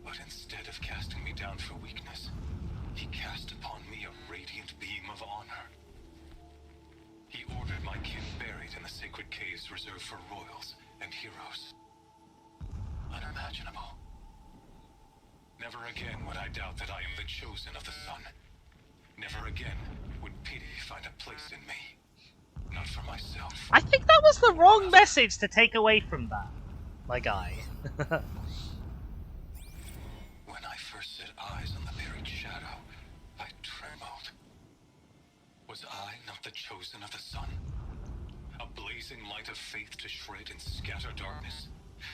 Speaker 7: but instead of casting me down for weakness, he cast upon me a radiant beam of honor. He ordered my kin buried in the sacred caves reserved for royals and heroes. Unimaginable. Never again would I doubt that I am the chosen of the sun. Never again would pity find a place in me. Not for myself.
Speaker 1: I think that was the wrong message to take away from that, my guy.
Speaker 7: When I first set eyes on the buried shadow, I trembled. Was I not the chosen of the sun? A blazing light of faith to shred and scatter darkness?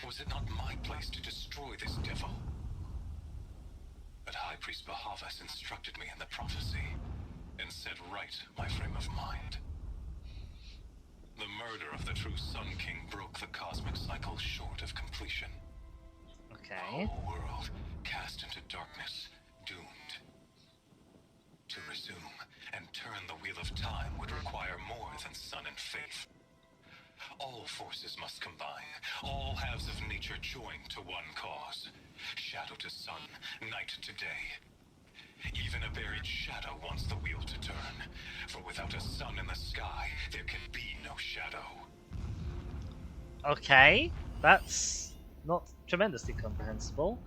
Speaker 7: Was it not my place to destroy this devil? But High Priest Bahavas instructed me in the prophecy, and set right my frame of mind. The murder of the true Sun King broke the cosmic cycle short of completion.
Speaker 1: Okay.
Speaker 7: The whole world cast into darkness, doomed. To resume and turn the wheel of time would require more than sun and faith. All forces must combine, all halves of nature join to one cause. Shadow to sun, night to day. Even a buried shadow wants the wheel to turn, for without a sun in the sky, there can be no shadow.
Speaker 1: Okay, that's not tremendously comprehensible.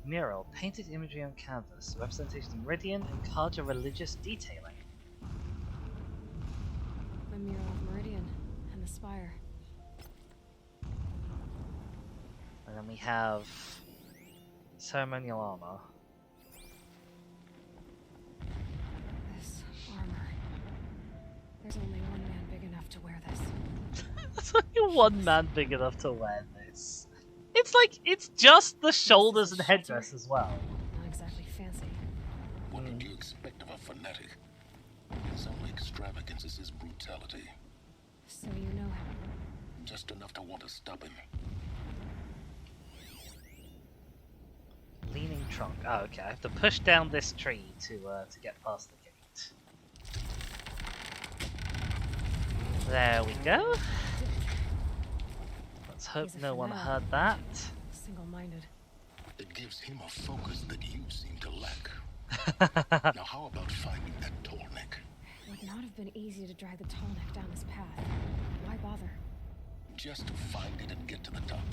Speaker 1: Mural, painted imagery on canvas, representation of Meridian, and Kaja religious detailing.
Speaker 2: A mural of Meridian and the spire.
Speaker 1: And then we have ceremonial armor.
Speaker 2: This armor. There's only one man big enough to wear this.
Speaker 1: There's only one man big enough to wear this. It's like, it's just the shoulders and headdress as well.
Speaker 2: Not exactly fancy.
Speaker 5: What would you expect of a fanatic? His only extravagance is his brutality.
Speaker 2: So you know him.
Speaker 5: Just enough to want to stop him.
Speaker 1: Leaning trunk. Oh, okay. I have to push down this tree to get past the gate. There we go. Let's hope no one heard that.
Speaker 2: Single-minded.
Speaker 5: It gives him a focus that you seem to lack. Now how about finding that tall neck?
Speaker 2: It would not have been easy to drag the tall neck down this path. Why bother?
Speaker 5: Just find it and get to the top.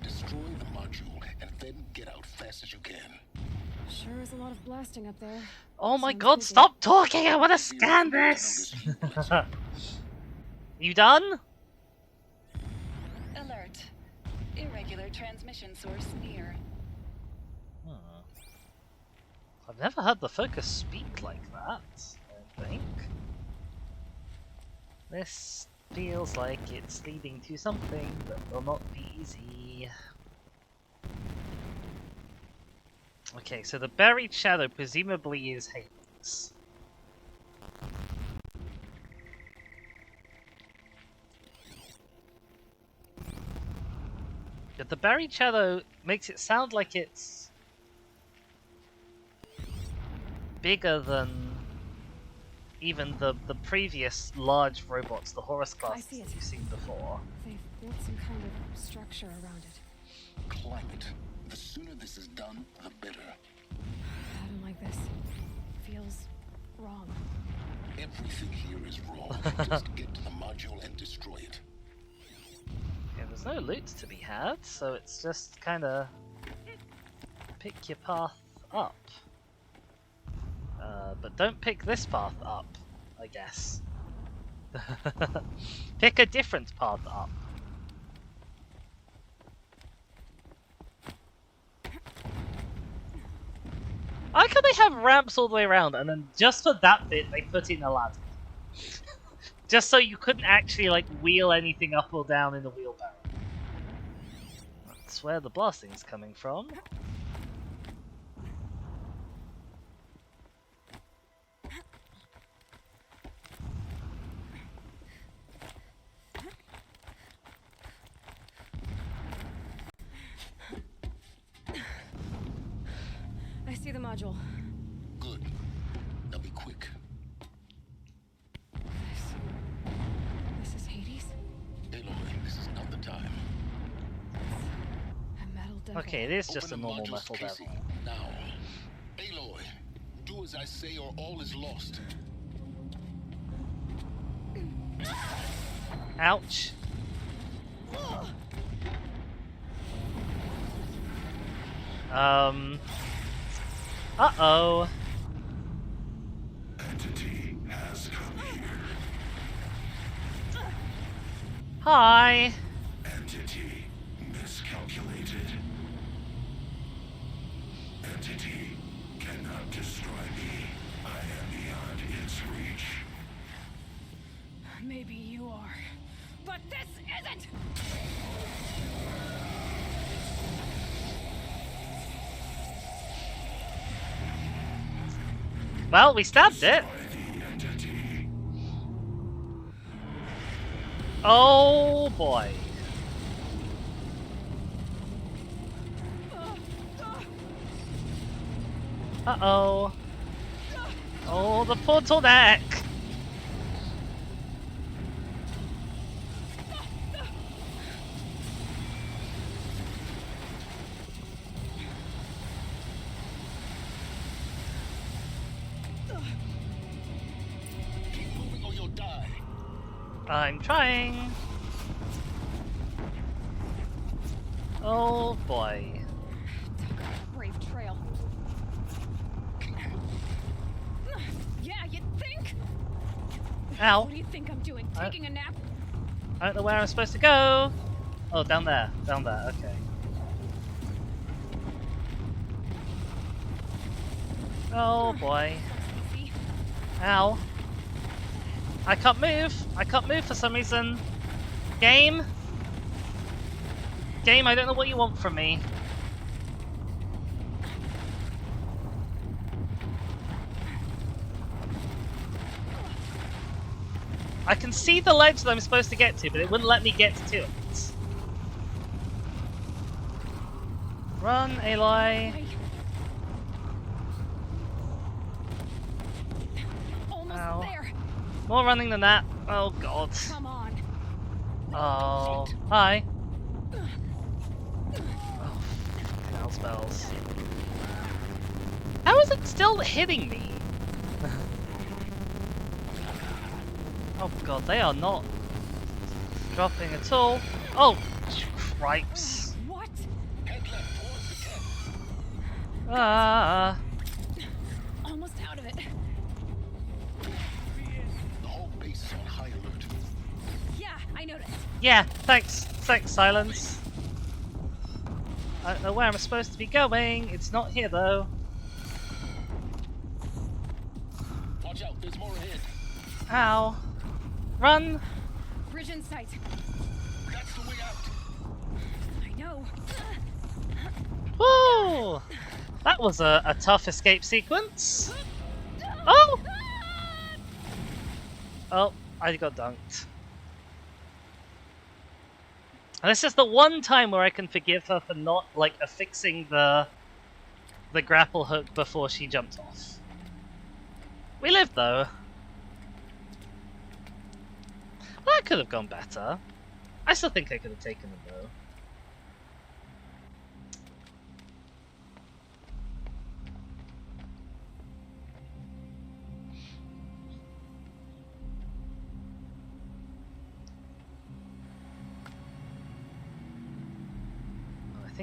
Speaker 5: Destroy the module and then get out fast as you can.
Speaker 2: Sure is a lot of blasting up there.
Speaker 1: Oh my
Speaker 2: Sounds
Speaker 1: god,
Speaker 2: creepy.
Speaker 1: stop talking! I want to scan this! You done?
Speaker 8: Alert. Irregular transmission source near.
Speaker 1: I've never heard the focus speak like that, I think. This feels like it's leading to something that will not be easy. Okay, so the buried shadow presumably is Hades. But the buried shadow makes it sound like it's bigger than even the previous large robots, the Horus classes
Speaker 2: see it.
Speaker 1: that you've seen before.
Speaker 2: They've built some kind of structure around it.
Speaker 5: Climb it. The sooner this is done, the better.
Speaker 2: I don't like this. Feels wrong.
Speaker 5: Everything here is wrong. Just get to the module and destroy it.
Speaker 1: There's no loot to be had, so it's just kind of pick your path up. But don't pick this path up, I guess. Pick a different path up. I like how they have ramps all the way around, and then just for that bit, they put in a ladder. Just so you couldn't actually, like, wheel anything up or down in the wheelbarrow. That's where the blasting's coming from.
Speaker 2: I see the module.
Speaker 5: Good. Now be quick.
Speaker 2: This is Hades?
Speaker 5: Aloy, this is not the time.
Speaker 2: A metal devil.
Speaker 1: Okay, it is just a
Speaker 5: Open the
Speaker 1: normal
Speaker 5: module's
Speaker 1: metal
Speaker 5: casing.
Speaker 1: devil.
Speaker 5: Now. Aloy, do as I say or all is lost.
Speaker 1: Ouch. Uh-oh.
Speaker 5: Entity has come here.
Speaker 1: Hi.
Speaker 5: Entity miscalculated. Entity cannot destroy me. I am beyond its reach.
Speaker 2: Maybe you are. But this isn't!
Speaker 1: Well, we stabbed it. Oh boy. Uh-oh. Oh, the portal neck.
Speaker 5: Keep moving or you'll die.
Speaker 1: I'm trying. Oh boy.
Speaker 2: Brave trail. Yeah, you think?
Speaker 1: Ow.
Speaker 2: What do you think I'm doing? Taking a nap?
Speaker 1: I don't know where I'm supposed to go. Oh, down there. Down there. Okay. Oh boy.
Speaker 2: Easy.
Speaker 1: Ow. I can't move. I can't move for some reason. Game? Game, I don't know what you want from me. I can see the ledge that I'm supposed to get to, but it wouldn't let me get to it. Run, Aloy.
Speaker 2: Wait. Almost
Speaker 1: Ow.
Speaker 2: there.
Speaker 1: More running than that. Oh god.
Speaker 2: Come on.
Speaker 1: Oh. Hi. Oh, hell spells. How is it still hitting me? Oh god, they are not dropping at all. Oh, cripes.
Speaker 2: What?
Speaker 5: Head left towards the tent.
Speaker 1: Ah.
Speaker 2: Almost out of it.
Speaker 5: The whole base is on high alert.
Speaker 2: Yeah, I noticed.
Speaker 1: Yeah, thanks. Thanks, Silence. I don't know where I'm supposed to be going. It's not here though.
Speaker 5: Watch out, there's more ahead.
Speaker 1: Ow. Run.
Speaker 2: Bridge in sight.
Speaker 5: That's the way out.
Speaker 2: I know.
Speaker 1: Woo! That was a tough escape sequence. Oh! Oh, I got dunked. And this is the one time where I can forgive her for not, like, affixing the grapple hook before she jumped off. We lived, though. That could have gone better. I still think I could have taken it, though.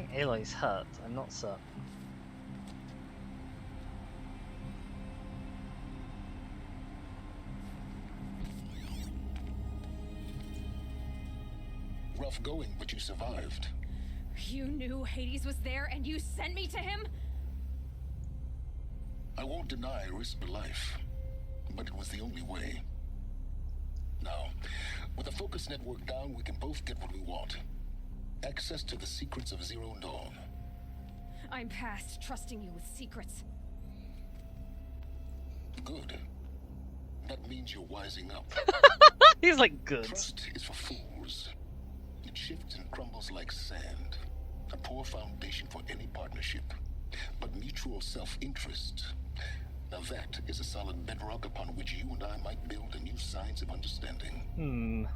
Speaker 1: think Aloy's hurt. I'm not certain.
Speaker 5: Rough going, but you survived.
Speaker 2: You knew Hades was there and you sent me to him?
Speaker 5: I won't deny I risked my life, but it was the only way. Now, with the focus network down, we can both get what we want. Access to the secrets of Zero Dawn.
Speaker 2: I'm past trusting you with secrets.
Speaker 5: Good. That means you're wising up.
Speaker 1: He's like, good.
Speaker 5: Trust is for fools. It shifts and crumbles like sand. A poor foundation for any partnership. But mutual self-interest, now that is a solid bedrock upon which you and I might build a new science of understanding.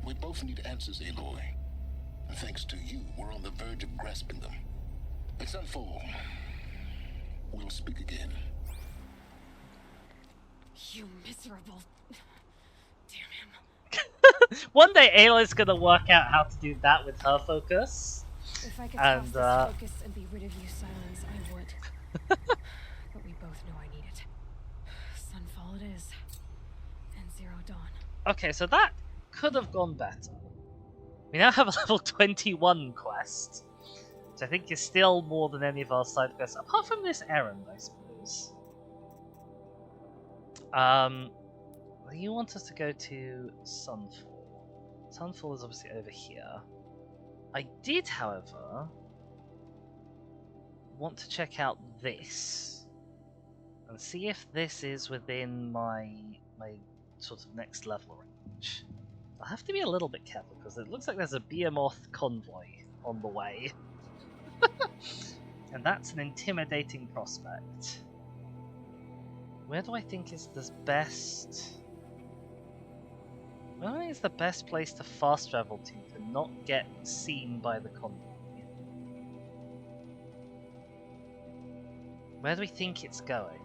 Speaker 5: We both need answers, Aloy. And thanks to you, we're on the verge of grasping them. It's unfold. We'll speak again.
Speaker 2: You miserable... Damn him.
Speaker 1: One day Aloy's gonna work out how to do that with her focus.
Speaker 2: If I could
Speaker 1: And,
Speaker 2: toss this focus and be rid of you, Silence, I would. But we both know I need it. Sunfall it is. And Zero Dawn.
Speaker 1: Okay, so that could have gone better. We now have a level 21 quest, which I think is still more than any of our side quests, apart from this errand, I suppose. You want us to go to Sunfall. Sunfall is obviously over here. I did, however, want to check out this and see if this is within my sort of next level range. I have to be a little bit careful because it looks like there's a behemoth convoy on the way. And that's an intimidating prospect. Where do I think is the best... Where do I think is the best place to fast travel to not get seen by the convoy? Where do we think it's going?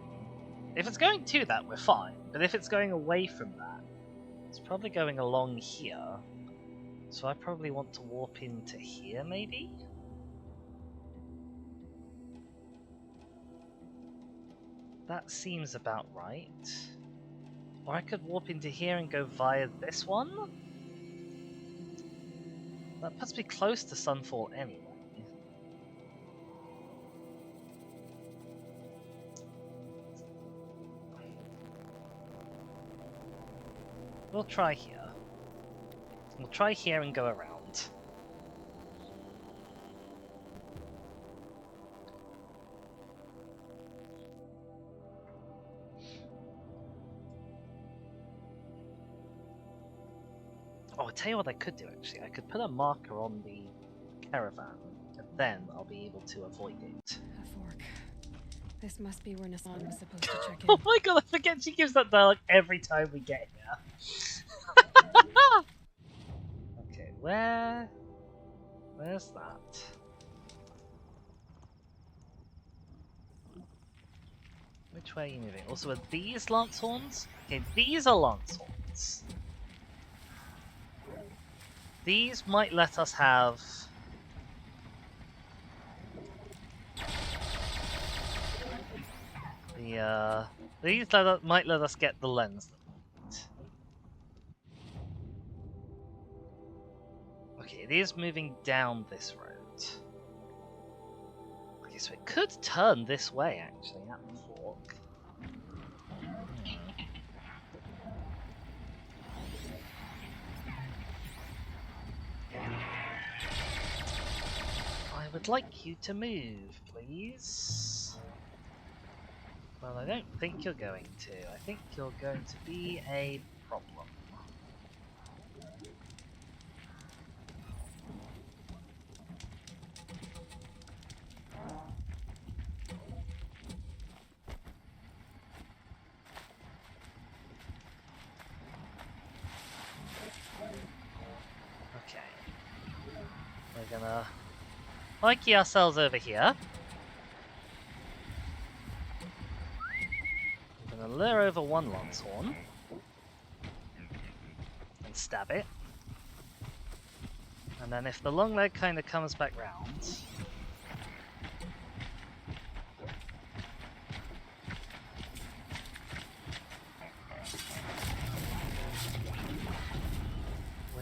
Speaker 1: If it's going to that, we're fine. But if it's going away from that, it's probably going along here. So I probably want to warp into here, maybe? That seems about right. Or I could warp into here and go via this one? That puts me close to Sunfall anyway. We'll try here. We'll try here and go around. Oh, I'll tell you what I could do actually. I could put a marker on the caravan, and then I'll be able to avoid it.
Speaker 2: A fork. This must be where Nassan was supposed to check in.
Speaker 1: Oh my god, I forget she gives that dialogue every time we get here. Okay, where's that? Which way are you moving? Also, are these Lancehorns? Okay, these are Lancehorns. These might let us have... These might let us get the lens. Okay, it is moving down this road. Okay, so it could turn this way actually at the fork. I would like you to move, please. Well, I don't think you're going to. I think you're going to be a problem. Okay. We're gonna likey ourselves over here. We're gonna lure over one Lancehorn and stab it. And then if the long leg kind of comes back round,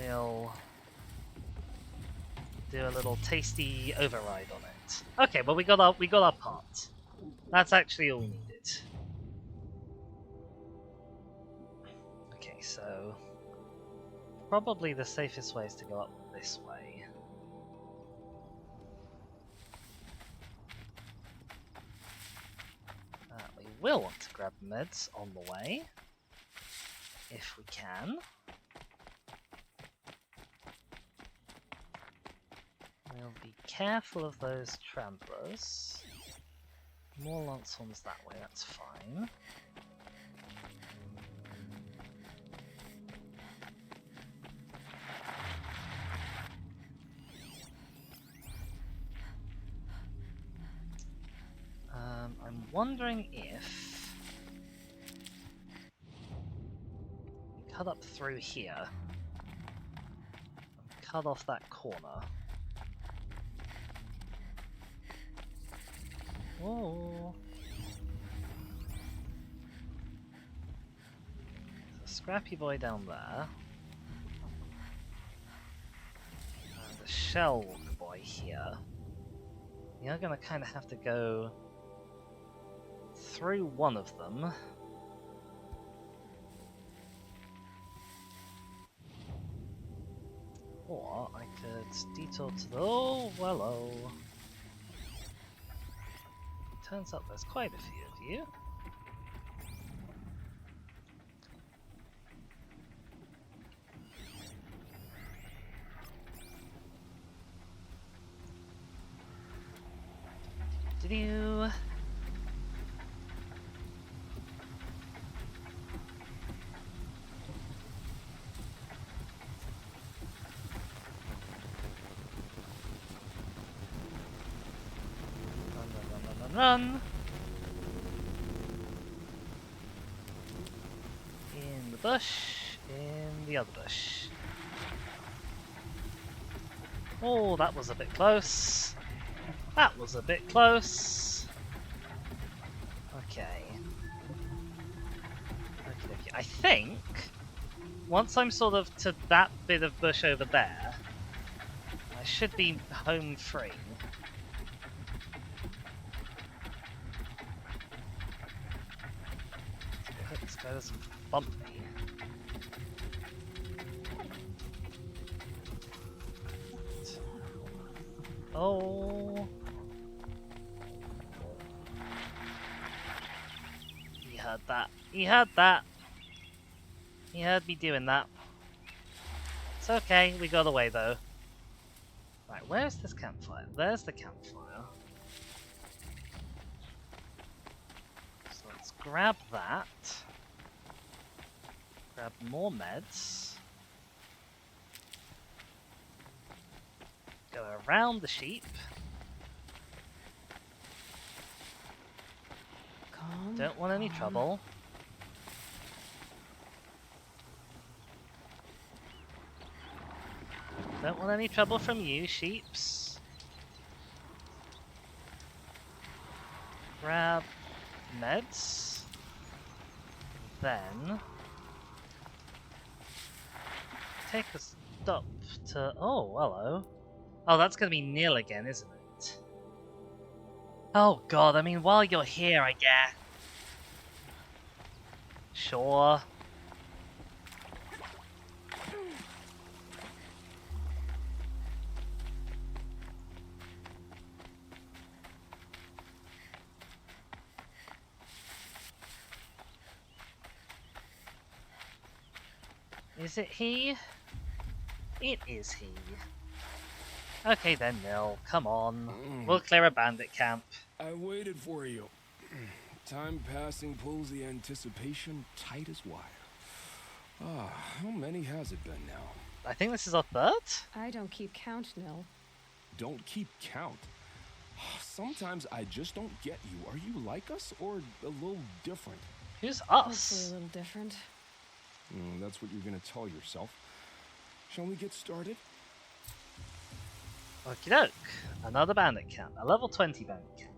Speaker 1: we'll do a little tasty override on it. Okay, well we got our part. That's actually all we needed. Okay, so probably the safest way is to go up this way. We will want to grab meds on the way, if we can. We'll be careful of those tramplers. More landstorms that way, that's fine. I'm wondering if we cut up through here and cut off that corner. Whoa! There's a scrappy boy down there. And a shell boy here. You're gonna kind of have to go through one of them. Or I could detour to the... Oh, hello. Turns out there's quite a few of you. Did-do. Run! In the bush, in the other bush. Oh, that was a bit close. That was a bit close. Okay. Okay. I think once I'm sort of to that bit of bush over there, I should be home free. This guy doesn't bump me. Oh. He heard that. He heard that. He heard me doing that. It's okay, we got away though. Right, where's this campfire? There's the campfire. So let's grab that. Grab more meds. Go around the sheep.
Speaker 2: Calm.
Speaker 1: Don't want any trouble. Don't want any trouble from you, sheeps. Grab meds. Then take a stop to... Oh, hello. Oh, that's gonna be Neil again, isn't it? Oh god, I mean, while you're here, I guess. Sure. Is it he? It is he. Okay then, Nil, come on. We'll clear a bandit camp.
Speaker 6: I waited for you. Time passing pulls the anticipation tight as wire. Ah, how many has it been now?
Speaker 1: I think this is our third?
Speaker 2: I don't keep count, Nil.
Speaker 6: Don't keep count. Sometimes I just don't get you. Are you like us or a little different?
Speaker 1: Who's
Speaker 2: Hopefully
Speaker 1: us?
Speaker 2: a little different.
Speaker 6: That's what you're gonna tell yourself. Shall we get started?
Speaker 1: Okie doke. Another bandit camp. A level 20 bandit camp.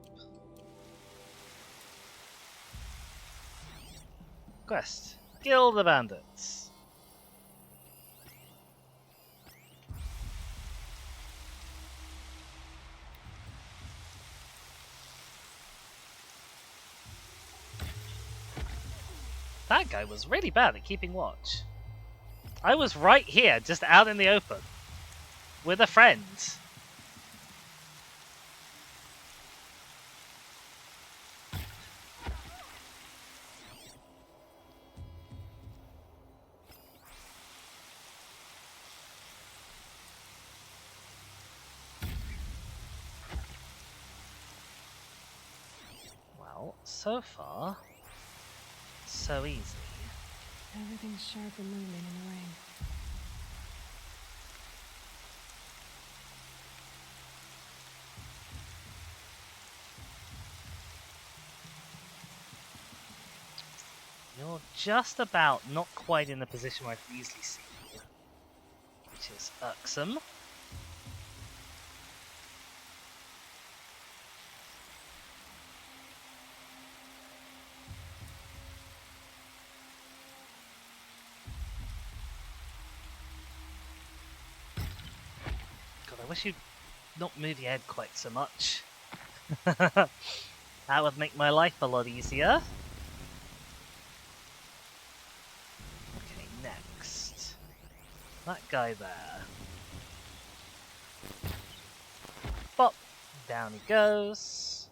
Speaker 1: Quest. Kill the bandits. That guy was really bad at keeping watch. I was right here, just out in the open, with a friend. Well, so far, so easy.
Speaker 2: Everything's sharp and looming in the rain.
Speaker 1: You're just about not quite in the position where I can easily see you, which is irksome. God, I wish you'd not move your head quite so much. That would make my life a lot easier. Okay, next. That guy there. Bop! Down he goes.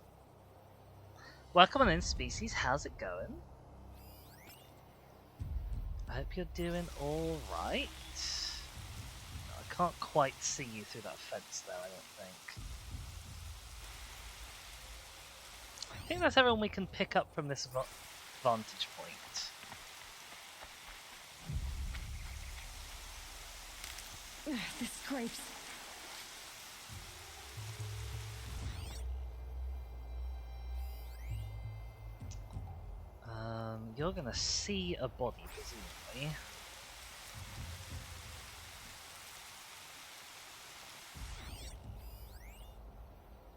Speaker 1: Welcome on in, species. How's it going? I hope you're doing alright. I can't quite see you through that fence there, I don't think. I think that's everyone we can pick up from this vantage point.
Speaker 2: This scrapes.
Speaker 1: You're gonna see a body, presumably.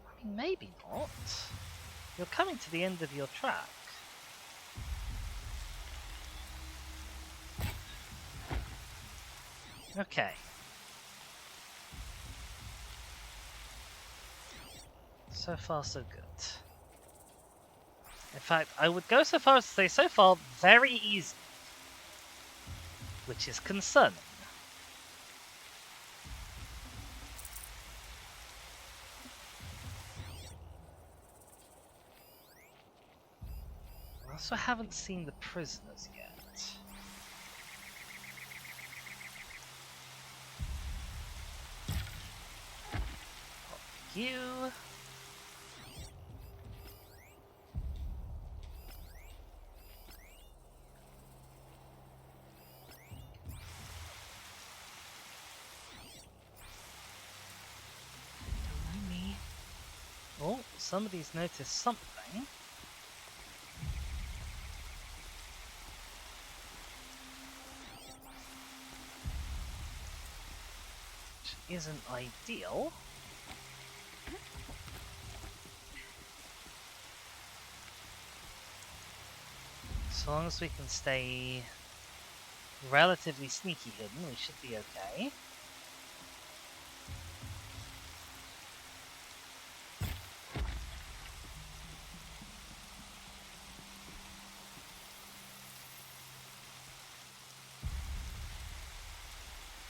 Speaker 1: I mean, maybe not. You're coming to the end of your track. Okay. So far, so good. In fact, I would go so far as to say, so far, very easy. Which is concerning. I also haven't seen the prisoners yet. Pop you. Oh, somebody's noticed something. Which isn't ideal. So long as we can stay relatively sneaky hidden, we should be okay.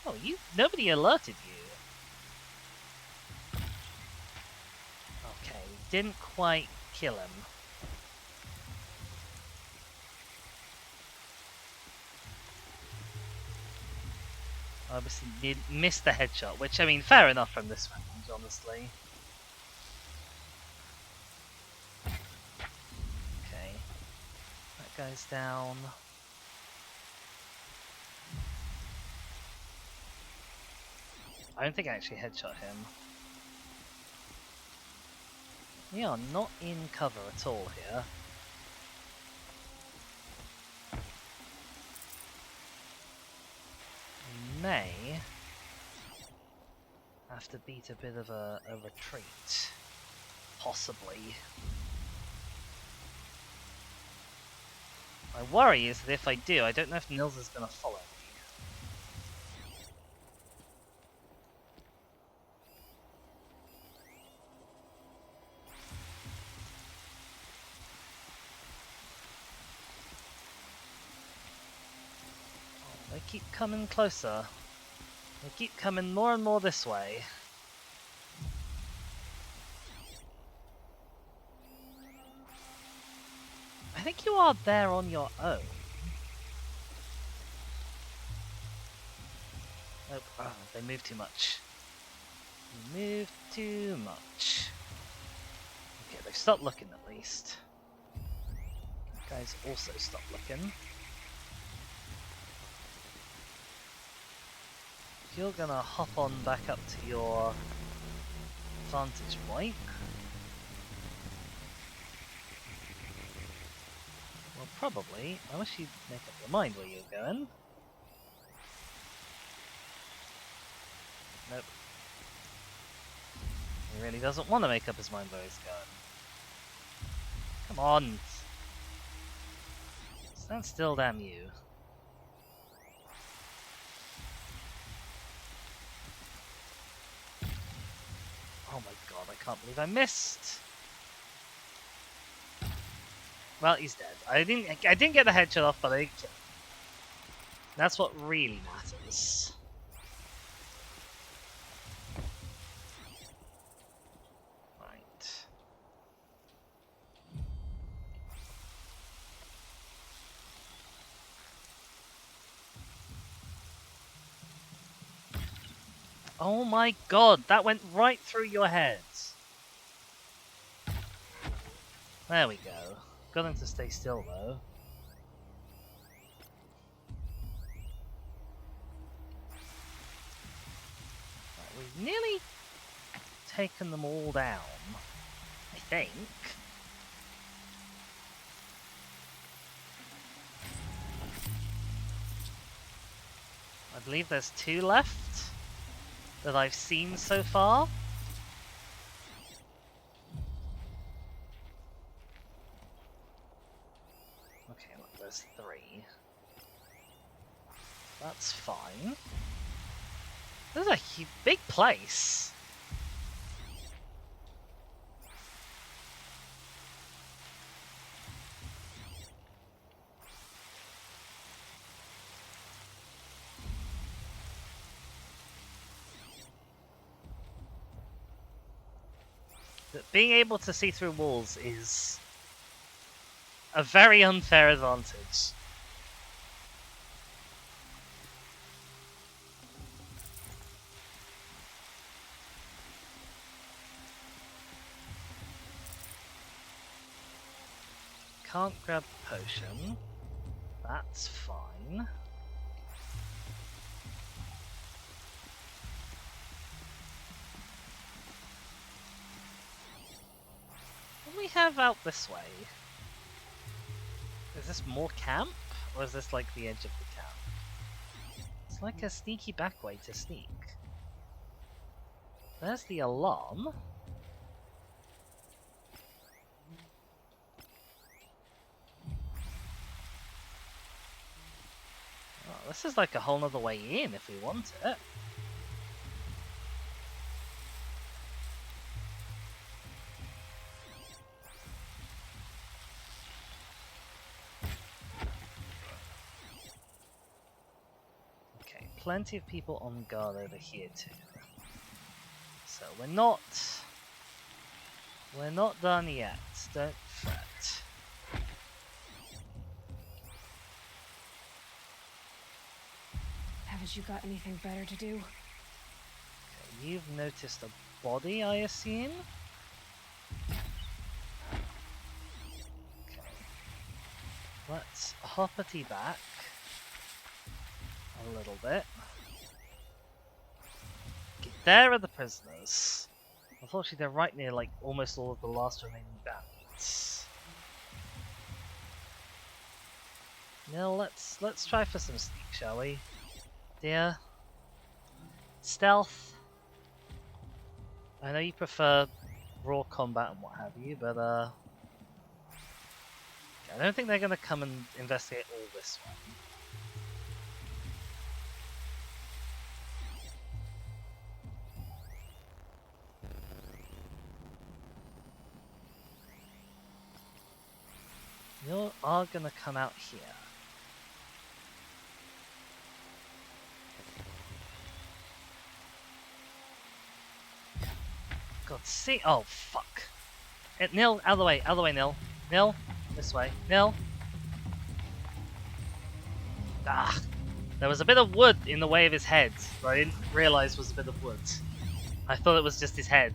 Speaker 1: Oh, nobody alerted you. Okay, didn't quite kill him. Obviously missed the headshot, which, I mean, fair enough from this range, honestly. Okay, that guy's down. I don't think I actually headshot him. We are not in cover at all here. We may have to beat a bit of a retreat. Possibly. My worry is that if I do, I don't know if Nils is going to follow me. keep coming closer. They keep coming more and more this way. I think you are there on your own. Nope. Oh, they move too much. They move too much. Okay, they've stopped looking at least. You guys also stop looking. You're gonna hop on back up to your vantage point. Well, probably. I wish you'd make up your mind where you're going. Nope. He really doesn't want to make up his mind where he's going. Come on! Stand still, damn you. Oh my god, I can't believe I missed! Well, he's dead. I didn't get the headshot off, but I didn't kill him. That's what really matters. Right. Oh my god, that went right through your head. There we go. Got him to stay still though. Right, we've nearly taken them all down, I think. I believe there's 2 left that I've seen so far. Okay, look, there's 3. That's fine. This is a big place. But being able to see through walls is a very unfair advantage. Can't grab the potion. That's fine. What do we have out this way? Is this more camp? Or is this like the edge of the camp? It's like a sneaky back way to sneak. There's the alarm. Oh, this is like a whole nother way in if we want it. Okay, plenty of people on guard over here too. So we're not done yet. Don't fret.
Speaker 2: Haven't you got anything better to do?
Speaker 1: Okay, you've noticed a body, I assume? Okay. Let's hoppity back a little bit. Okay, there are the prisoners. Unfortunately, they're right near like almost all of the last remaining bandits. Now let's try for some sneak, shall we? Dear. Stealth. I know you prefer raw combat and what have you, but I don't think they're gonna come and investigate all this one. You are gonna come out here. God, see. Oh, fuck. Nil, out of the way, Nil. Nil, this way. Nil. Ah. There was a bit of wood in the way of his head that I didn't realise was a bit of wood. I thought it was just his head.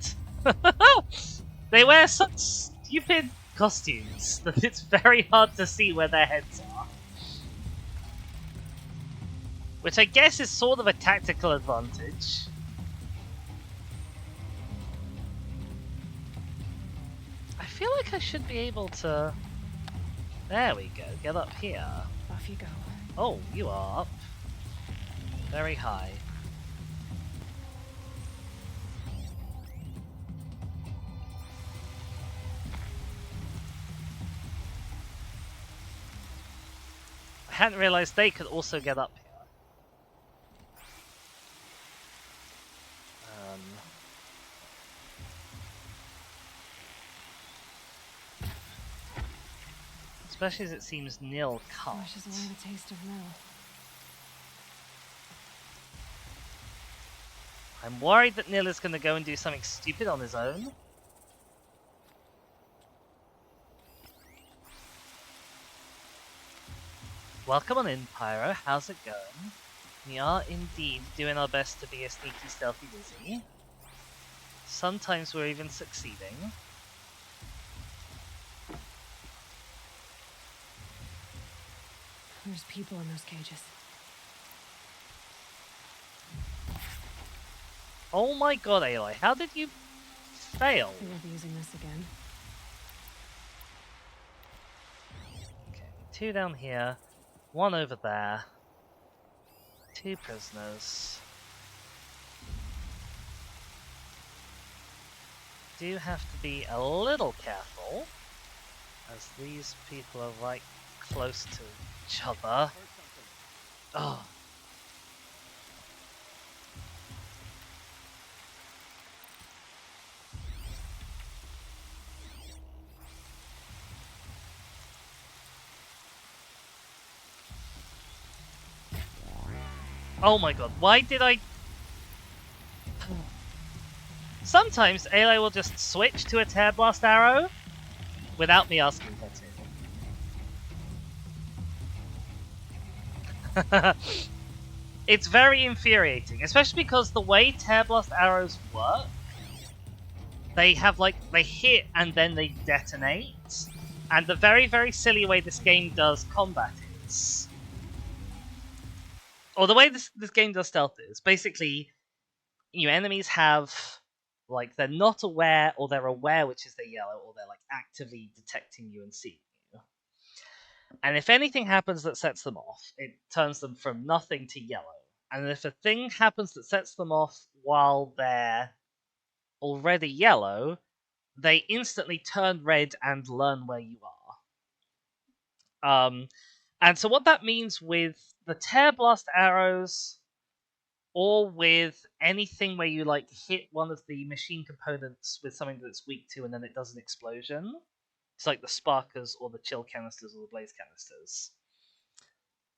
Speaker 1: They wear such stupid costumes that it's very hard to see where their heads are. Which I guess is sort of a tactical advantage. I feel like I should be able to... There we go, get up here.
Speaker 2: Off you go.
Speaker 1: Oh, you are up. Very high. I hadn't realised they could also get up here. Especially as it seems Nil can't.
Speaker 2: Washes away the taste of metal.
Speaker 1: I'm worried that Nil is going to go and do something stupid on his own. Welcome on in, Pyro. How's it going? We are indeed doing our best to be a sneaky, stealthy Lizzie. Sometimes we're even succeeding.
Speaker 2: There's people in those cages.
Speaker 1: Oh my god, Aloy, how did you fail?
Speaker 2: They won't be using this again.
Speaker 1: Okay, 2 down here, 1 over there, 2 prisoners. Do have to be a little careful, as these people are right close to each other. Oh. Oh my god, why did I... Sometimes Aloy will just switch to a Tear Blast arrow without me asking her to. It's very infuriating, especially because the way Tear Blast arrows work, they have they hit and then they detonate. And the very, very silly way this game does combat is, or the way this game does stealth is, basically, enemies have, they're not aware, or they're aware, which is the yellow, or they're actively detecting you and seeing you. And if anything happens that sets them off, it turns them from nothing to yellow. And if a thing happens that sets them off while they're already yellow, they instantly turn red and learn where you are. And so what that means with the Tear Blast arrows, or with anything where you hit one of the machine components with something that's weak to and then it does an explosion, it's like the sparkers or the chill canisters or the blaze canisters,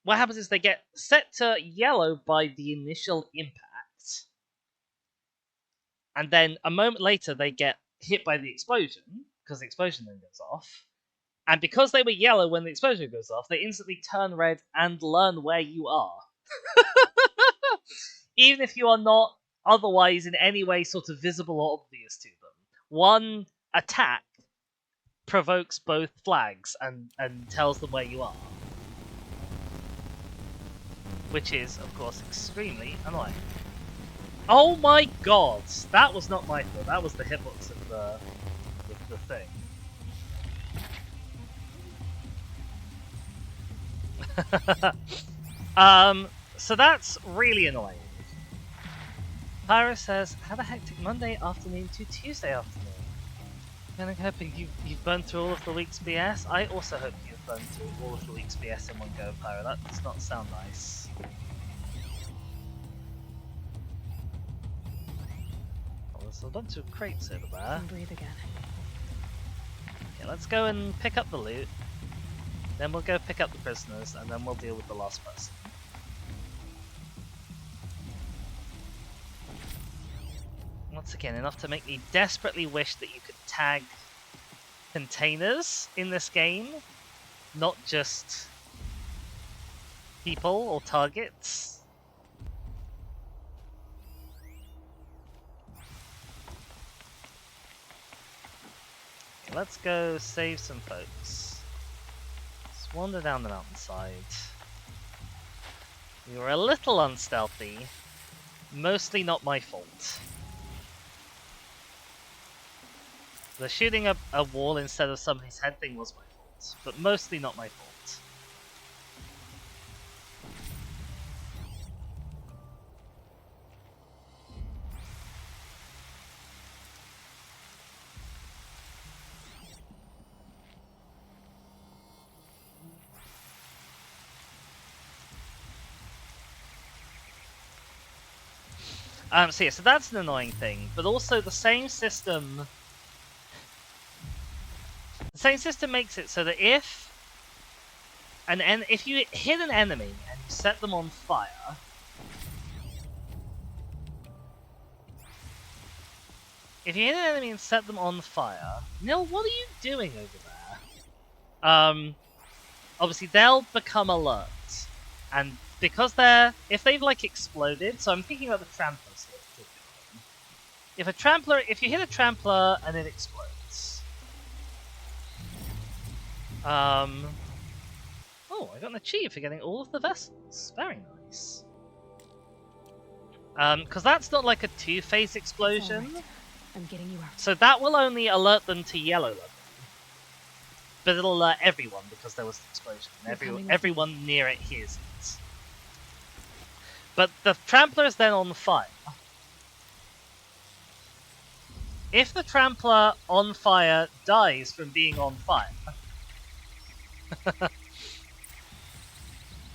Speaker 1: what happens is they get set to yellow by the initial impact, and then a moment later they get hit by the explosion, because the explosion then goes off, and because they were yellow when the explosion goes off, they instantly turn red and learn where you are. Even if you are not otherwise in any way sort of visible or obvious to them. One attack provokes both flags and tells them where you are. Which is, of course, extremely annoying. Oh my god! That was not my fault, that was the hitbox of the thing. So that's really annoying. Pyro says, have a hectic Monday afternoon to Tuesday afternoon. I'm hoping you've burned through all of the week's BS. I also hope you've burned through all of the week's BS in one go, Pyro. That does not sound nice. Oh, there's a bunch of crates over there.
Speaker 2: I can breathe again.
Speaker 1: Okay, let's go and pick up the loot. Then we'll go pick up the prisoners, and then we'll deal with the last person. Once again, enough to make me desperately wish that you could tag containers in this game, not just people or targets. Okay, let's go save some folks. Let's wander down the mountainside. We were a little unstealthy, mostly not my fault. The shooting a wall instead of somebody's head thing was my fault, but mostly not my fault. So that's an annoying thing, but also the same system makes it so that if you hit an enemy and you set them on fire, Nil, what are you doing over there? Obviously they'll become alert, and because if they've like exploded, so I'm thinking about the tramplers here. If you hit a trampler and it explodes, oh, I got an achieve for getting all of the vessels. Very nice. Because that's not like a two-phase explosion.
Speaker 2: Right. I'm getting you out.
Speaker 1: So that will only alert them to yellow level. But it'll alert everyone because there was an explosion. Everyone near it hears it. But the trampler is then on fire. If the trampler on fire dies from being on fire,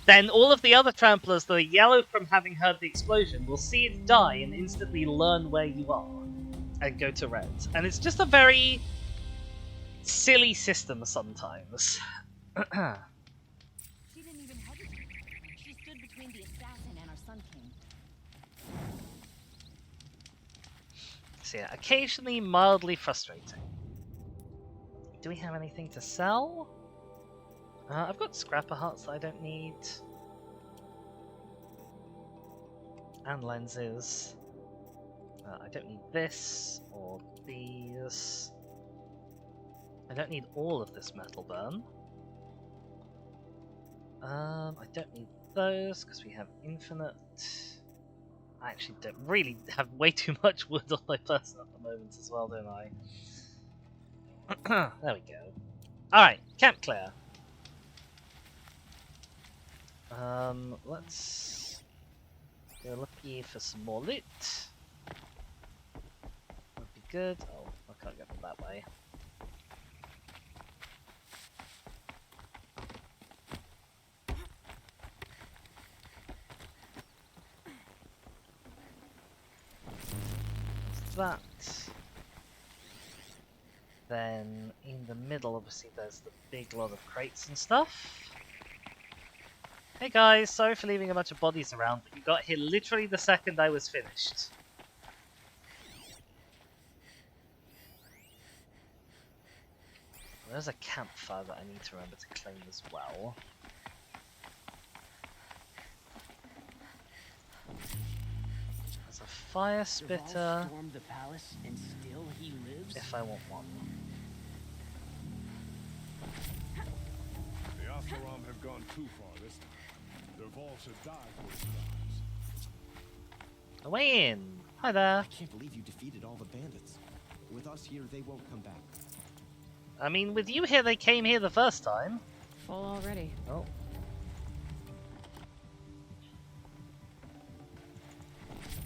Speaker 1: then all of the other tramplers that are yellow from having heard the explosion will see it die and instantly learn where you are and go to red. And it's just a very silly system sometimes.
Speaker 9: She didn't even hesitate. She stood between the assassin and our Sun King.
Speaker 1: So yeah, occasionally mildly frustrating. Do we have anything to sell? I've got scrapper hearts that I don't need. And lenses. I don't need this or these. I don't need all of this metal burn. I don't need those because we have infinite. I actually don't really have way too much wood on my person at the moment as well, don't I? There we go. Alright, camp clear. Let's go look here for some more loot. Would be good. Oh, I can't get them that way. That. Then in the middle, obviously, there's the big lot of crates and stuff. Hey guys, sorry for leaving a bunch of bodies around, but you got here literally the second I was finished. There's a campfire that I need to remember to claim as well. There's a fire spitter.
Speaker 4: Stormed the palace and still he lives?
Speaker 1: If I want one.
Speaker 6: The Asaram have gone too far this time. Derval should die for his crimes.
Speaker 1: Away in! Hi there!
Speaker 10: I can't believe you defeated all the bandits. With us here, they won't come back.
Speaker 1: I mean, with you here, they came here the first time.
Speaker 2: Full already.
Speaker 1: Oh.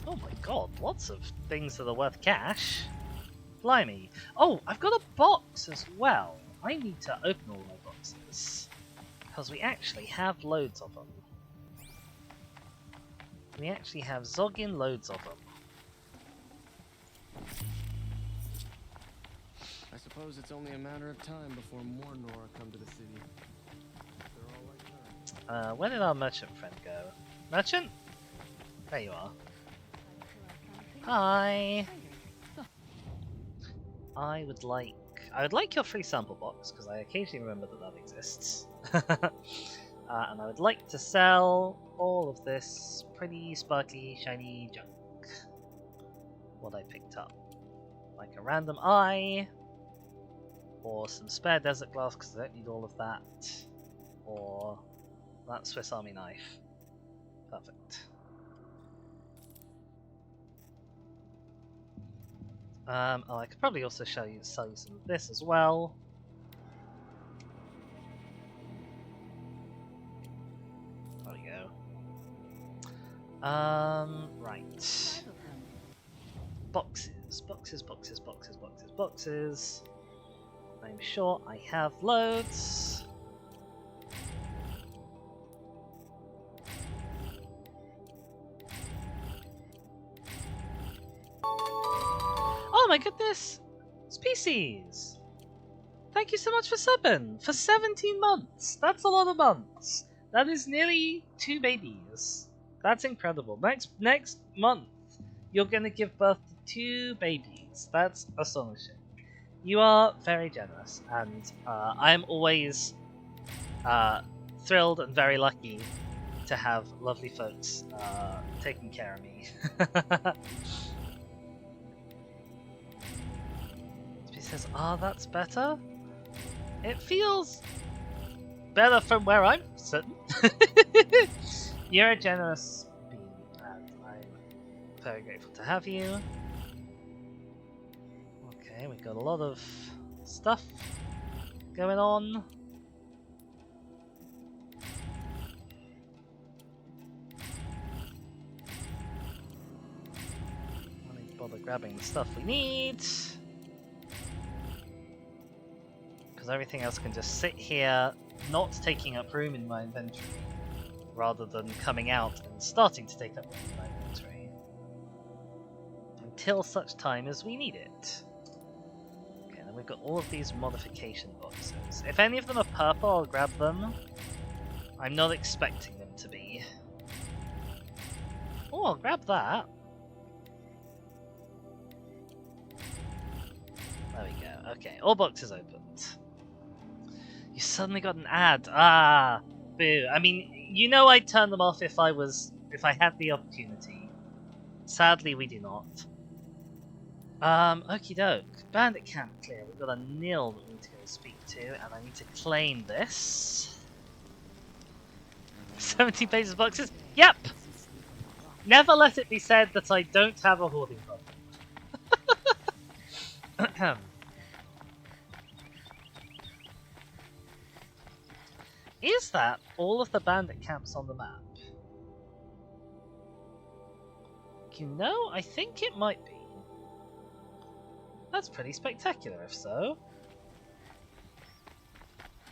Speaker 1: Oh my god, lots of things that are worth cash. Blimey. Oh, I've got a box as well. I need to open all my boxes. Because we actually have loads of them. We actually have zoggin loads of them.
Speaker 10: I suppose it's only a matter of time before more Nora come to the city. They're all like her.
Speaker 1: Where did our merchant friend go? Merchant? There you are. Hi! I would like your free sample box, because I occasionally remember that exists. And I would like to sell all of this pretty sparkly shiny junk. What I picked up. Like a random eye, or some spare desert glass because I don't need all of that, or that Swiss Army knife. Perfect. Oh, I could probably also sell you some of this as well. There we go. Right. Boxes. I'm sure I have loads. Oh my goodness! Species! Thank you so much for subbing! For 17 months! That's a lot of months! That is nearly 2 babies. That's incredible. Next month, you're gonna give birth to 2 babies. That's astonishing. You are very generous, and I am always thrilled and very lucky to have lovely folks taking care of me. He says, that's better? It feels better from where I'm sitting. You're a generous being, and I'm very grateful to have you. Okay, we've got a lot of stuff going on. I need to bother grabbing the stuff we need. Because everything else can just sit here, not taking up room in my inventory, rather than coming out and starting to take up room in my inventory. Until such time as we need it. Okay, then we've got all of these modification boxes. If any of them are purple, I'll grab them. I'm not expecting them to be. Oh, I'll grab that. There we go. Okay, all boxes opened. You suddenly got an ad. Ah, boo. I mean, you know I'd turn them off if I had the opportunity. Sadly, we do not. Okie doke. Bandit camp clear. We've got a nil that we need to go speak to, and I need to claim this. 70 pages of boxes? Yep! Never let it be said that I don't have a hoarding problem. Is that all of the bandit camps on the map? You know, I think it might be. That's pretty spectacular, if so.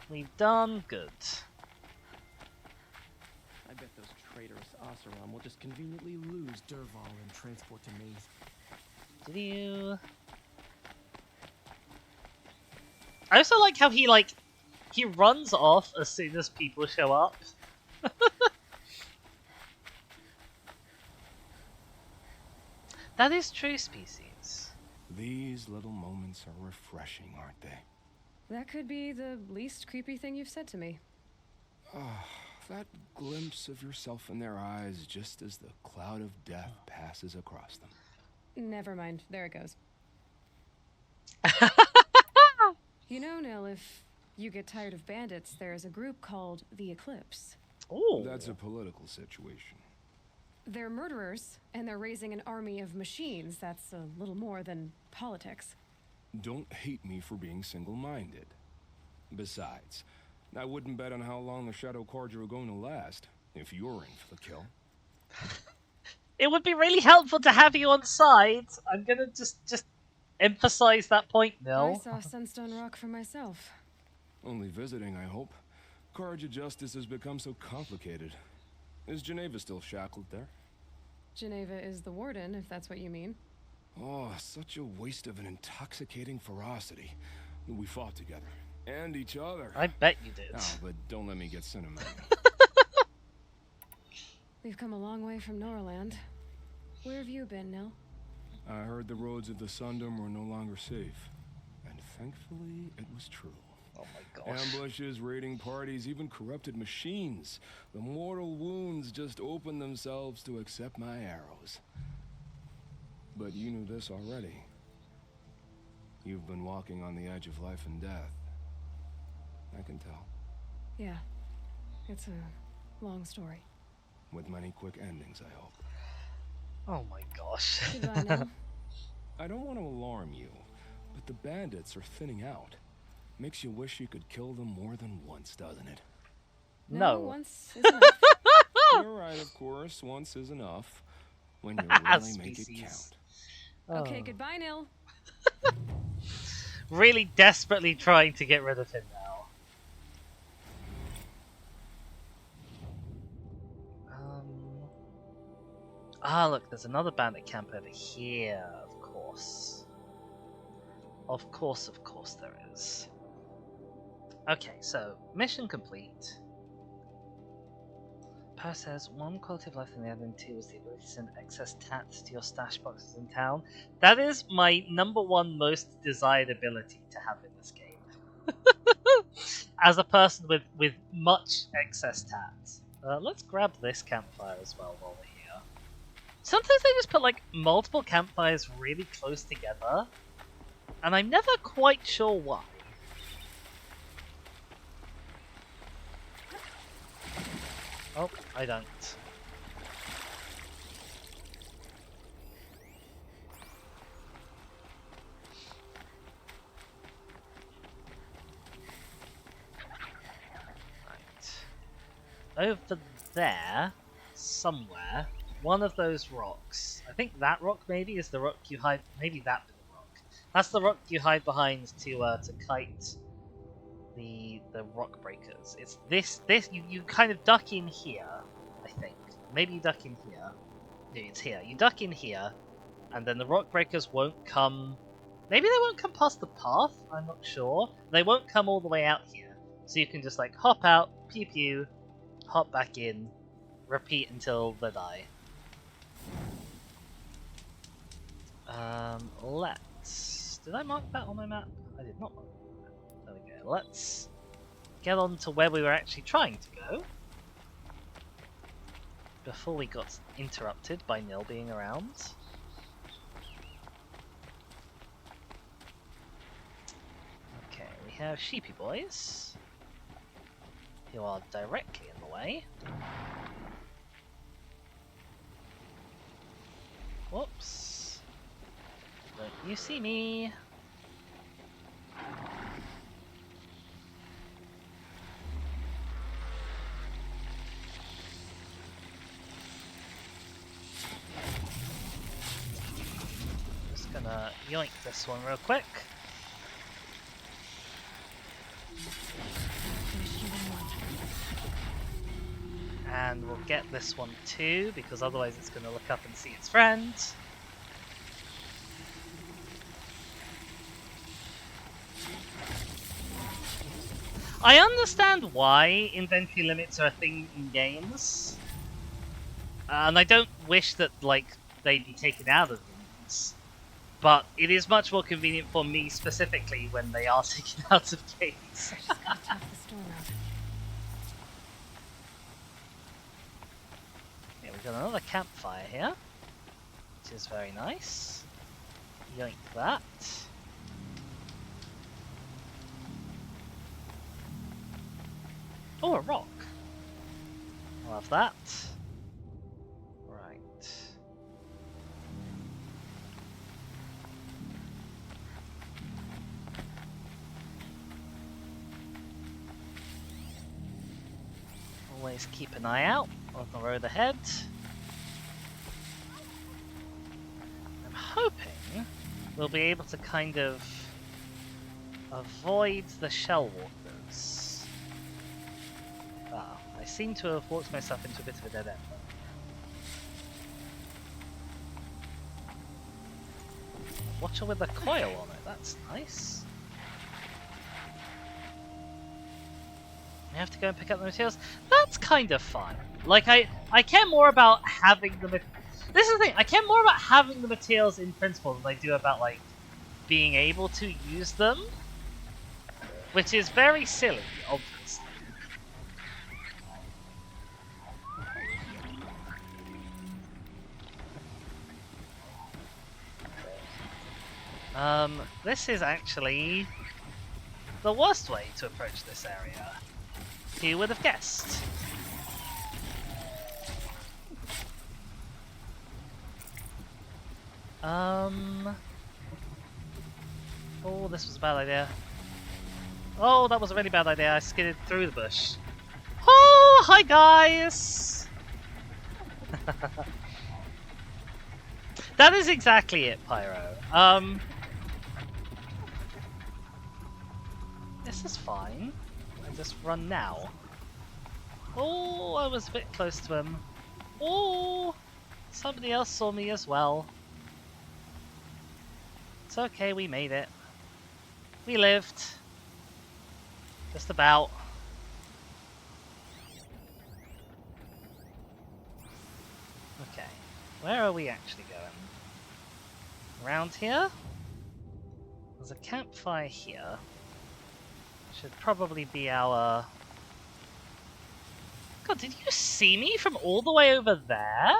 Speaker 1: We've done good.
Speaker 10: I bet those traitorous Oseram will just conveniently lose Derval and transport to Maze.
Speaker 1: Did you? I also like how he runs off as soon as people show up. That is true, species.
Speaker 6: These little moments are refreshing, aren't they?
Speaker 2: That could be the least creepy thing you've said to me.
Speaker 6: That glimpse of yourself in their eyes just as the cloud of death passes across them.
Speaker 2: Never mind. There it goes. You know, Nil, if you get tired of bandits, there's a group called the Eclipse.
Speaker 1: Oh,
Speaker 6: that's a political situation.
Speaker 2: They're murderers, and they're raising an army of machines. That's a little more than politics.
Speaker 6: Don't hate me for being single-minded. Besides, I wouldn't bet on how long the Shadow Cards are going to last, if you're in for the kill.
Speaker 1: It would be really helpful to have you on side. I'm gonna just emphasize that point, Nil.
Speaker 2: I saw Sunstone Rock for myself.
Speaker 6: Only visiting, I hope. Carja justice has become so complicated. Is Geneva still shackled there?
Speaker 2: Geneva is the warden, if that's what you mean.
Speaker 6: Oh, such a waste of an intoxicating ferocity. We fought together. And each other.
Speaker 1: I bet you did.
Speaker 6: Oh, but don't let me get sentimental.
Speaker 2: We've come a long way from Norland. Where have you been, Nil?
Speaker 6: I heard the roads of the Sundom were no longer safe. Thankfully, it was true.
Speaker 1: Oh my gosh.
Speaker 6: Ambushes, raiding parties, even corrupted machines. The mortal wounds just opened themselves to accept my arrows. But you knew this already. You've been walking on the edge of life and death. I can tell.
Speaker 2: Yeah. It's a long story.
Speaker 6: With many quick endings, I hope.
Speaker 1: Oh my gosh.
Speaker 2: Goodbye now.
Speaker 6: I don't want to alarm you, but the bandits are thinning out. Makes you wish you could kill them more than once, doesn't it?
Speaker 1: No.
Speaker 2: Once is enough.
Speaker 6: You're right, of course. Once is enough. When you really make it count.
Speaker 2: Okay, goodbye, Nil.
Speaker 1: Really desperately trying to get rid of him now. Look, there's another bandit camp over here, of course. Of course there is. Okay, so, mission complete. Power says, 1 quality of life in the add-in 2 is the ability to send excess tats to your stash boxes in town. That is my #1 most desired ability to have in this game. As a person with much excess tats. Let's grab this campfire as well while we're here. Sometimes they just put like multiple campfires really close together, and I'm never quite sure why. Oh, I don't. Right. Over there, somewhere, one of those rocks. I think that rock maybe is the rock you hide. Maybe that bit of rock. That's the rock you hide behind to kite the rock breakers. It's this you kind of duck in here, I think. Maybe you duck in here. No, it's here. You duck in here, and then the rock breakers won't come. Maybe they won't come past the path. I'm not sure. They won't come all the way out here, so you can just like hop out, pew pew, hop back in, repeat until they die. Let's. Did I mark that on my map? I did not mark that. There we go. Let's get on to where we were actually trying to go before we got interrupted by Nil being around. Okay, we have sheepy boys who are directly in the way. Whoops. Don't you see me? Just gonna yoink this one real quick. And we'll get this one too, because otherwise it's gonna look up and see its friend. I understand why inventory limits are a thing in games, and I don't wish that like they'd be taken out of games, but it is much more convenient for me specifically when they are taken out of games.
Speaker 2: Just gotta tough the storm out.
Speaker 1: Yeah, we've got another campfire here, which is very nice. Yoink that. Oh, a rock. I'll have that. Right. Always keep an eye out on the road ahead. I'm hoping we'll be able to kind of avoid the shell walkers. Ah, I seem to have walked myself into a bit of a dead end. Watcher with a coil on it, that's nice. You have to go and pick up the materials. That's kind of fun. Like, I care more about having the... This is the thing, I care more about having the materials in principle than I do about, like, being able to use them. Which is very silly, obviously. This is actually the worst way to approach this area. Who would have guessed? Oh, this was a bad idea. Oh, that was a really bad idea. I skidded through the bush. Oh, hi guys! That is exactly it, Pyro. This is fine. I just run now. Oh, I was a bit close to him. Oh, somebody else saw me as well. It's okay, we made it. We lived. Just about. Okay, where are we actually going? Around here? There's a campfire here. Should probably be our... God, did you see me from all the way over there?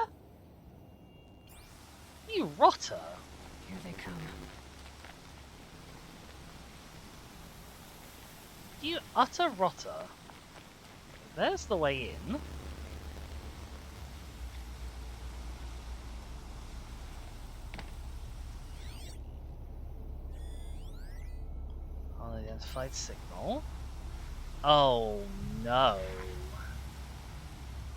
Speaker 1: You rotter.
Speaker 2: Here they come.
Speaker 1: You utter rotter. There's the way in. Unidentified signal. Oh no.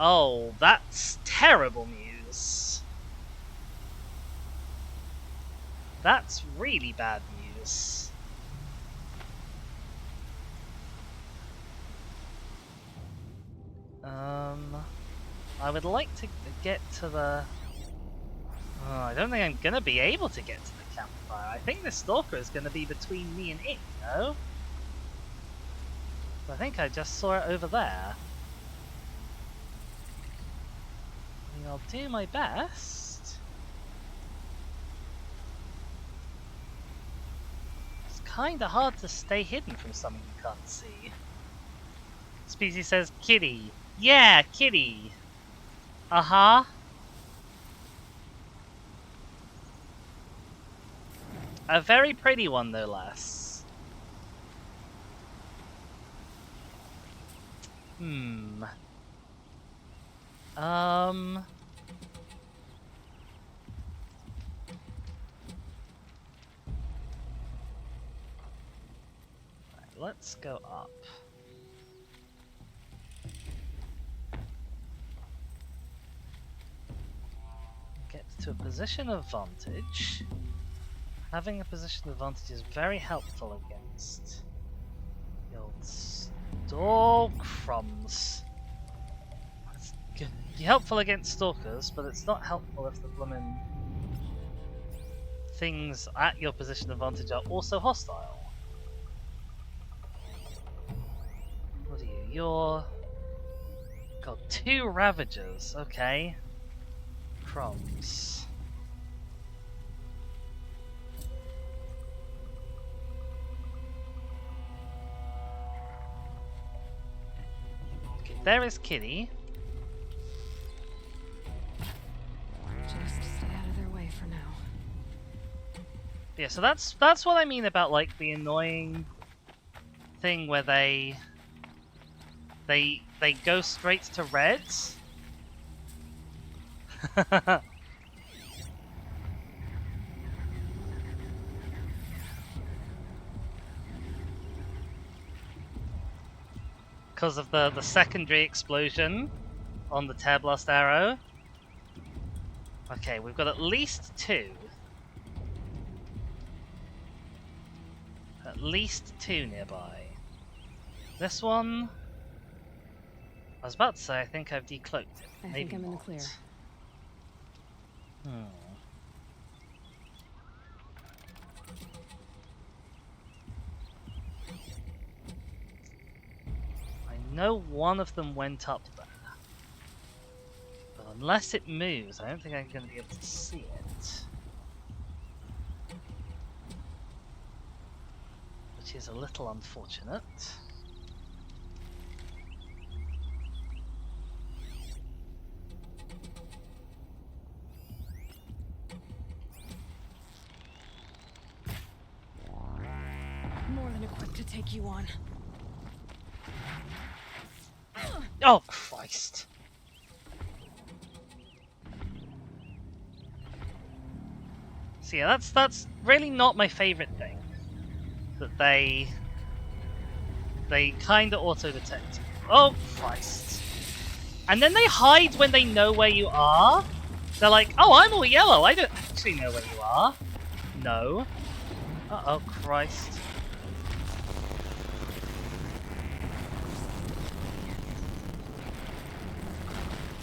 Speaker 1: Oh, that's terrible news. That's really bad news. I would like to get to the... Oh, I don't think I'm gonna be able to get to the campfire. I think the stalker is gonna be between me and it, you know? I think I just saw it over there. I mean, I'll do my best. It's kinda hard to stay hidden from someone you can't see. Species says kitty. Yeah, kitty. Uh-huh. A very pretty one, no less. Let's go up. Get to a position of vantage. Having a position of vantage is very helpful against the old crumbs. It's helpful against stalkers, but it's not helpful if the bloomin' things at your position of vantage are also hostile. What are you? You're... Got 2 Ravagers, okay. Crumbs. Okay, there is Kitty.
Speaker 2: Just stay out of their way for now.
Speaker 1: Yeah, so that's what I mean about like the annoying thing where they go straight to reds. Because of the secondary explosion on the tear blast arrow. Okay, we've got at least 2. At least 2 nearby. This one... I was about to say I think I've decloaked it.
Speaker 2: I
Speaker 1: Maybe
Speaker 2: think I'm in the
Speaker 1: not.
Speaker 2: clear. I know one of them went up there. But unless it moves, I don't think I'm going to be able to see it.
Speaker 1: which is a little unfortunate.
Speaker 2: More than equipped to take you on.
Speaker 1: Oh, Christ. So yeah, that's really not my favorite thing. That they kind of auto-detect. Oh, Christ. And then they hide when they know where you are. They're like, oh, I'm all yellow. I don't actually know where you are. No. Uh-oh, Christ.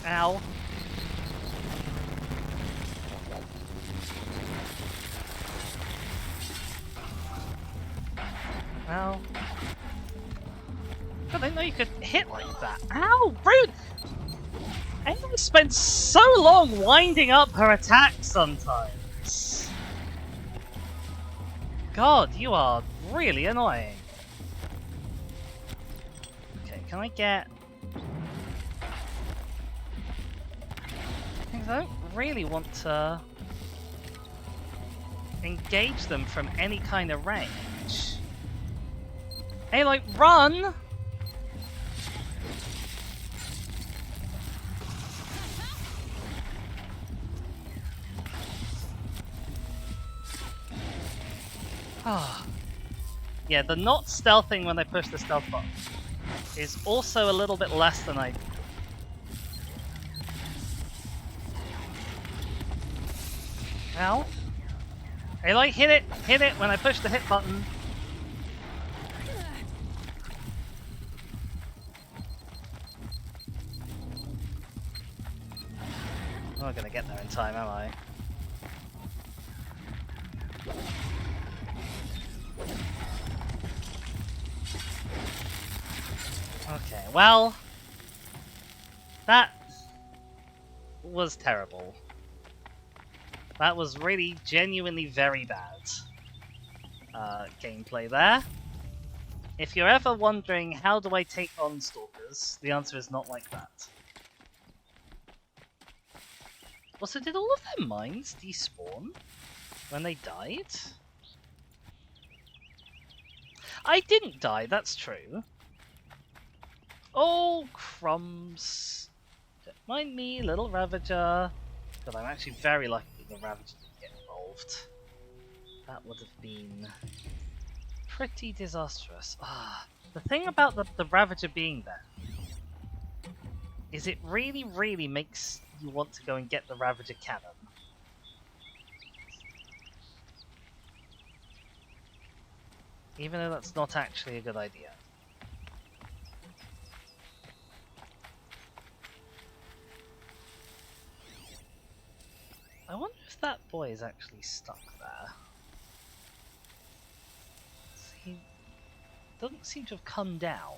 Speaker 1: Ow. Ow. I didn't know you could hit like that. Ow, rude! Emily spends so long winding up her attacks sometimes. God, you are really annoying. Okay, can I get... I don't really want to engage them from any kind of range. Hey, like, run! Ah. Yeah, the not stealthing when I push the stealth button is also a little bit less than I... Ow. Hey, like, hit it when I push the hit button. I'm not gonna get there in time, am I? Okay, well... That... was terrible. That was really, genuinely very bad gameplay there. If you're ever wondering, how do I take on stalkers, the answer is not like that. Also, did all of their mines despawn when they died? I didn't die, that's true. Oh, crumbs. Don't mind me, little Ravager. But I'm actually very lucky that the Ravager didn't get involved. That would have been pretty disastrous. The thing about the Ravager being there is it really, really makes you want to go and get the Ravager cannon. Even though that's not actually a good idea. I wonder if that boy is actually stuck there. He doesn't seem to have come down.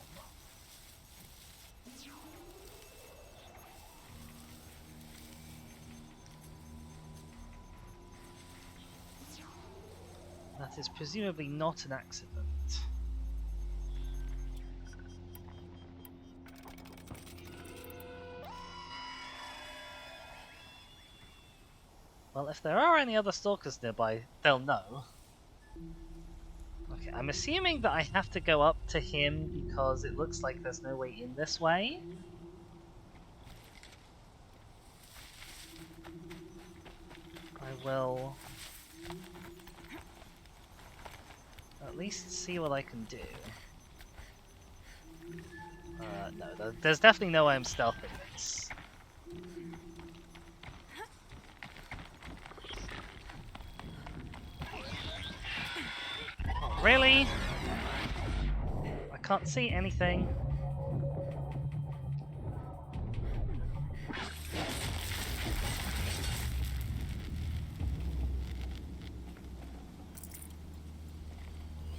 Speaker 1: That is presumably not an accident. Well, if there are any other stalkers nearby, they'll know. Okay, I'm assuming that I have to go up to him because it looks like there's no way in this way. I will at least see what I can do. No, there's definitely no way I'm stealthing this. Oh, really? I can't see anything.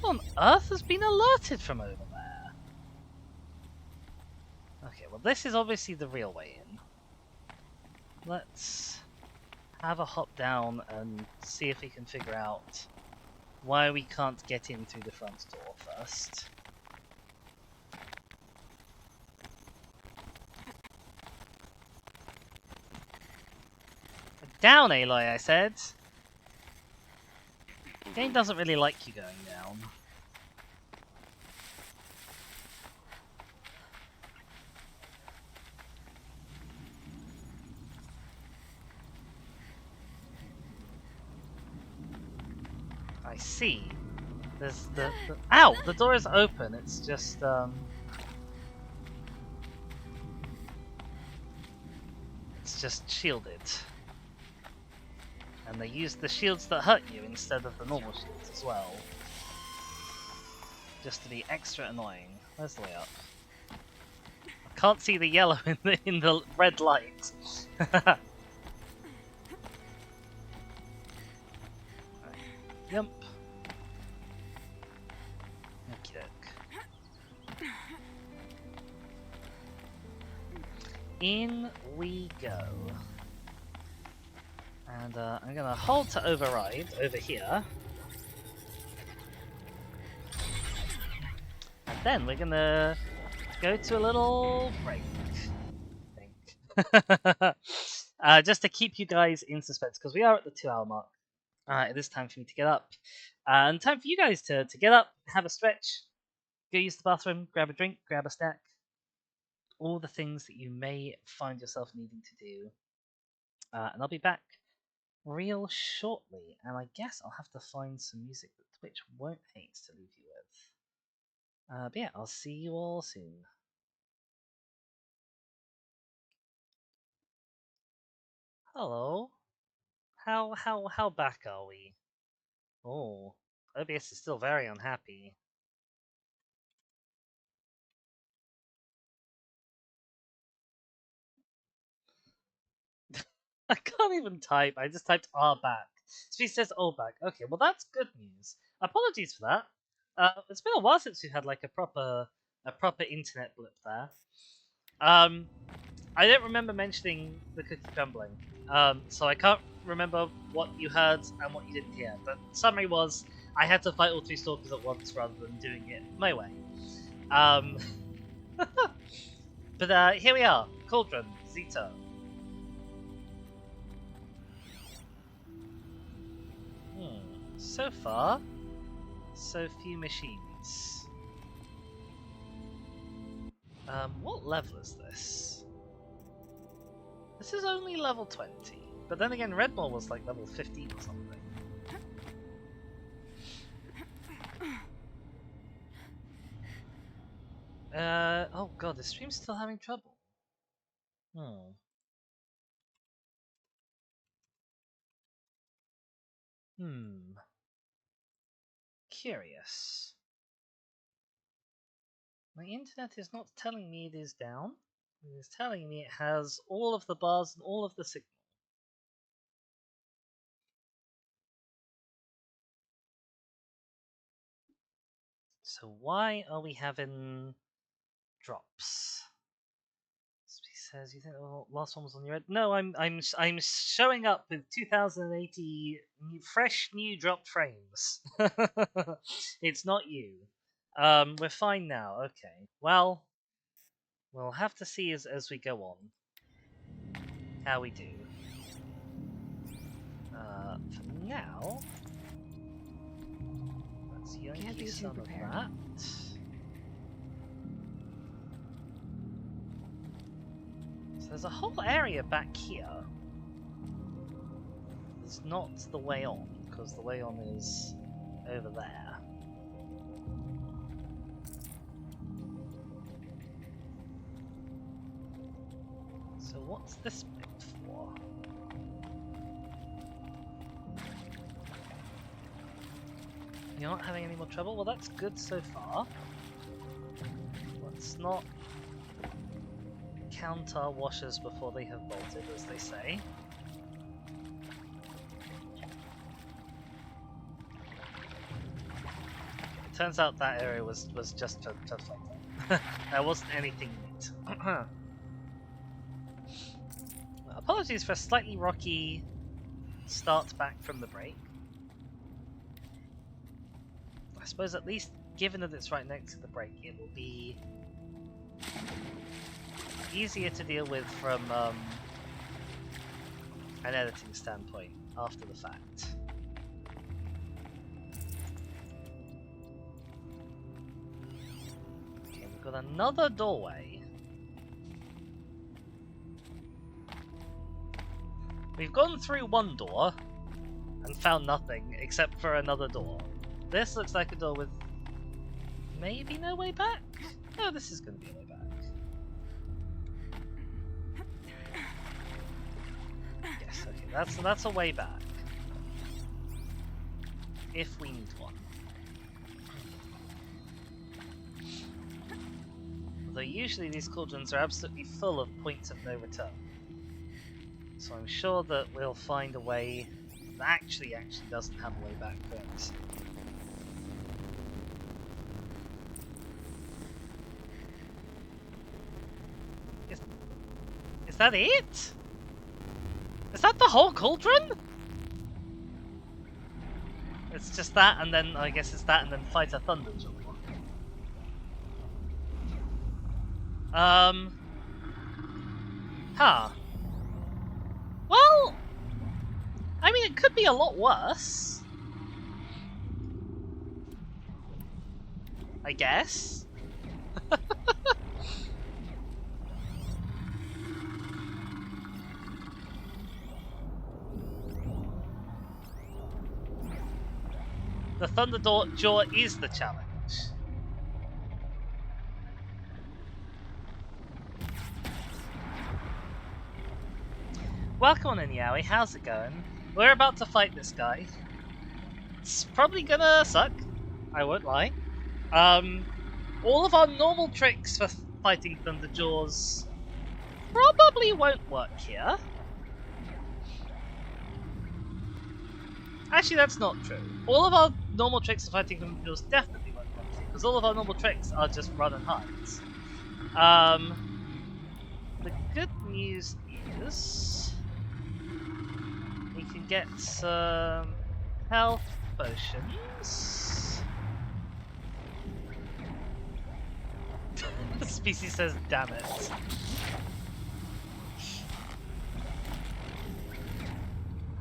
Speaker 1: What on earth has been alerted from over there? Okay, well this is obviously the real way in. Let's have a hop down and see if we can figure out why we can't get in through the front door first. Down, Aloy, I said! The game doesn't really like you going down. I see. There's the ow! The door is open, it's just it's just shielded. And they use the shields that hurt you instead of the normal shields as well. Just to be extra annoying. Where's the way up? I can't see the yellow in the red light. Yep. In we go. And I'm gonna hold to override over here. And then we're gonna go to a little break, I think. Just to keep you guys in suspense, because we are at the 2-hour mark. It is time for me to get up. And time for you guys to get up, have a stretch, go use the bathroom, grab a drink, grab a snack. All the things that you may find yourself needing to do. And I'll be back real shortly. And I guess I'll have to find some music that Twitch won't hate to leave you with. But yeah, I'll see you all soon. Hello. How back are we? Oh, OBS is still very unhappy. I can't even type. I just typed R back. She says O back. Okay, well that's good news. Apologies for that. It's been a while since we had like a proper internet blip there. I don't remember mentioning the cookie crumbling. So I can't remember what you heard and what you didn't hear. But summary was I had to fight all 3 stalkers at once rather than doing it my way. But here we are. Cauldron, Zeta. So far, so few machines. What level is this? This is only level 20, but then again, Redmore was like level 15 or something. Oh god, the stream's still having trouble. Curious. My internet is not telling me it is down. It is telling me it has all of the bars and all of the signal. So why are we having drops? He says, "You think the last one was on your head?" No, I'm showing up with 2080 fresh new dropped frames. It's not you. We're fine now. Okay. Well, we'll have to see as we go on how we do. For now, let's yank you some of that. So there's a whole area back here. It's not the way on, because the way on is over there. So what's this bit for? You're not having any more trouble? Well, that's good so far. Let's not count our washers before they have bolted, as they say. It turns out that area was just for fun. There wasn't anything neat. Apologies for a slightly rocky start back from the break. suppose at least given that it's right next to the break, it will be easier to deal with from an editing standpoint after the fact. Okay, we've got another doorway. We've gone through one door and found nothing except for another door. This looks like a door with maybe no way back? No, this is going to be a way back. Yes, okay, that's a way back. If we need one. Although usually these cauldrons are absolutely full of points of no return. So I'm sure that we'll find a way that actually doesn't have a way back first. Is that it? Is that the whole cauldron? It's just that, and then I guess it's that, and then fight a thunderjaw. Huh. Well, I mean, it could be a lot worse. I guess. The Thunderjaw is the challenge. Welcome on in, Yowie. How's it going? We're about to fight this guy. It's probably gonna suck. I won't lie. All of our normal tricks for fighting Thunderjaws probably won't work here. Actually, that's not true. All of our normal tricks for fighting Thunderjaws definitely won't work here, because all of our normal tricks are just run and hide. The good news is we can get some health potions. The species says, damn it.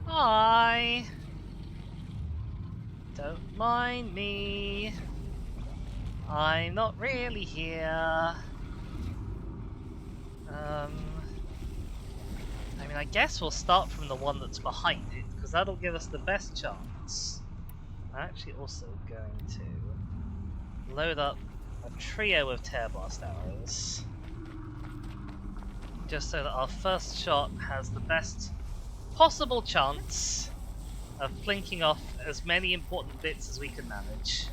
Speaker 1: Hi. Don't mind me. I'm not really here. I mean, I guess we'll start from the one that's behind it, because that'll give us the best chance. I'm actually also going to load up a trio of Tear Blast arrows, just so that our first shot has the best possible chance of flinking off as many important bits as we can manage.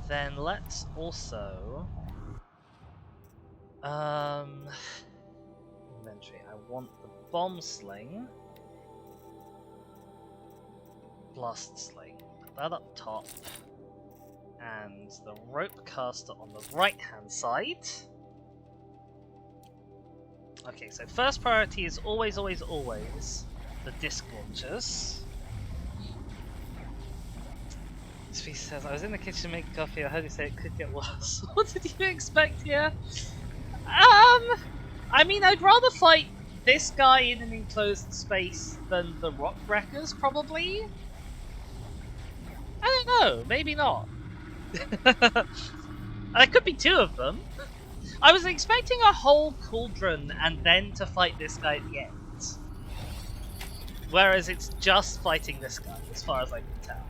Speaker 1: Then let's also inventory. I want the bomb sling, blast sling. Put that up top, and the rope caster on the right hand side. Okay, so first priority is always the disc launchers. Species says, I was in the kitchen making coffee, I heard you say it could get worse. What did you expect here? I mean, I'd rather fight this guy in an enclosed space than the rock wreckers, probably? I don't know, maybe not. There could be two of them. I was expecting a whole cauldron and then to fight this guy at the end. Whereas it's just fighting this guy, as far as I can tell.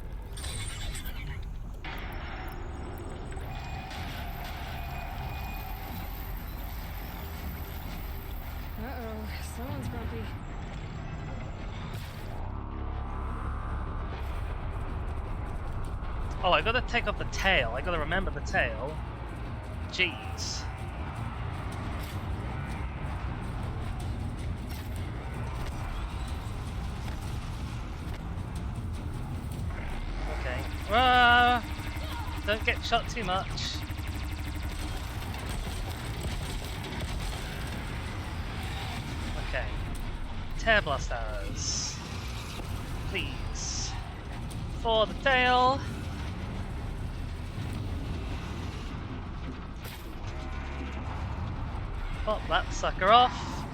Speaker 2: Uh-oh, someone's grumpy.
Speaker 1: Oh, I gotta take off the tail. I gotta remember the tail. Jeez. Okay. Don't get shot too much. Okay. Tear blast arrows. Please. for the tail. Pop that sucker off.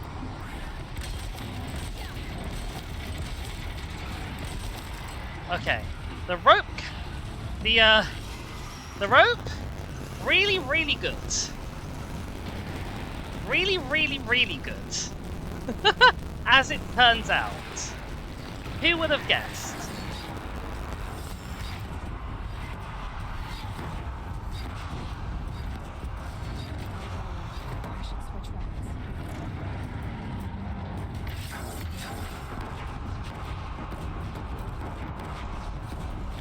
Speaker 1: Okay, the rope, the rope, really, really good. Really, really, really good. As it turns out. Who would have guessed?
Speaker 2: I should switch weapons.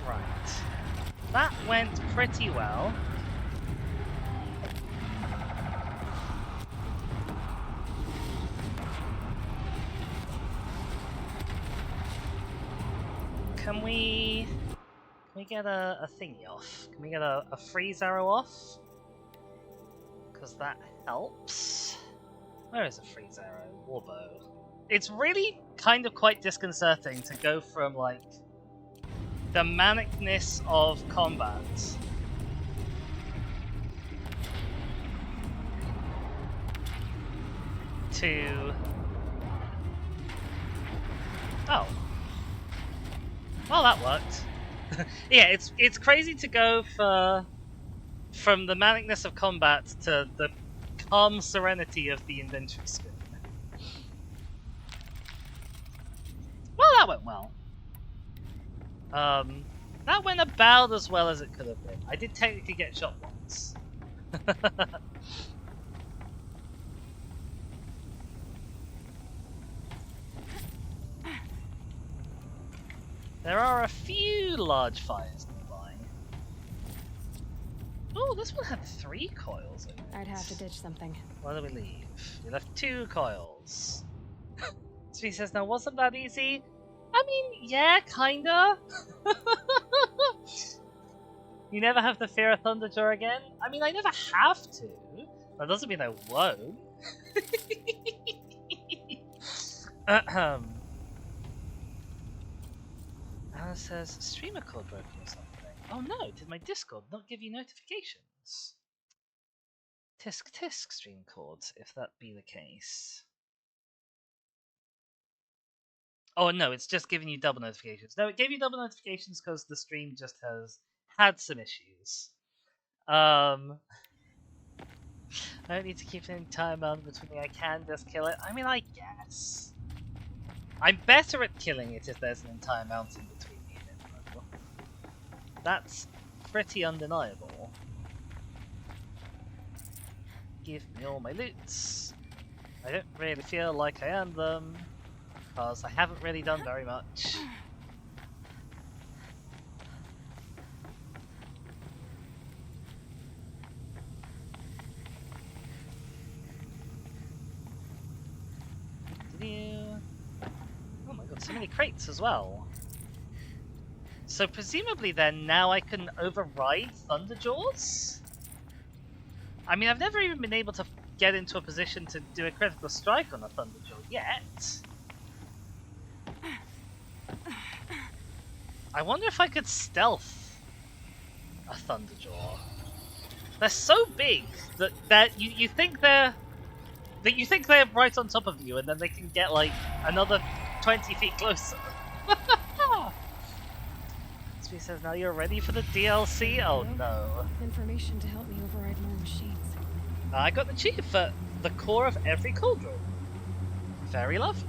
Speaker 1: Right. That went pretty well. Can we get a thingy off? Can we get a freeze arrow off? Because that helps. Where is a freeze arrow? Warbow. It's really kind of quite disconcerting to go from like the manicness of combat to oh. Well, that worked. Yeah, it's crazy to go from the manicness of combat to the calm serenity of the inventory screen. Well, that went well. That went about as well as it could have been. I did technically get shot once. There are a few large fires nearby. Oh, this one had 3 coils in it.
Speaker 2: I'd have to ditch something.
Speaker 1: What do we leave? We left 2 coils. Sweet says, now wasn't that easy? I mean, yeah, kinda. You never have to fear a Thunderjaw again? I mean, I never have to. That doesn't mean I won't. Anna says, streamer code broken or something. Oh no, did my Discord not give you notifications? Tisk tisk stream chords, if that be the case. Oh no, it's just giving you double notifications. No, it gave you double notifications because the stream just has had some issues. I don't need to keep any time on between me. I can just kill it. I mean, I guess. I'm better at killing it if there's an entire mountain between me and it, though. That's pretty undeniable. Give me all my loots. I don't really feel like I earned them, because I haven't really done very much. Oh my god, so many crates as well. So presumably then, now I can override Thunderjaws? I mean, I've never even been able to get into a position to do a critical strike on a Thunderjaw yet. I wonder if I could stealth a Thunderjaw. They're so big that you think they're right on top of you, and then they can get like another 20 feet closer. Sweet says, now you're ready for the DLC? Oh no.
Speaker 2: Information to help me override more machines.
Speaker 1: I got the chief for the core of every cauldron. Very lovely.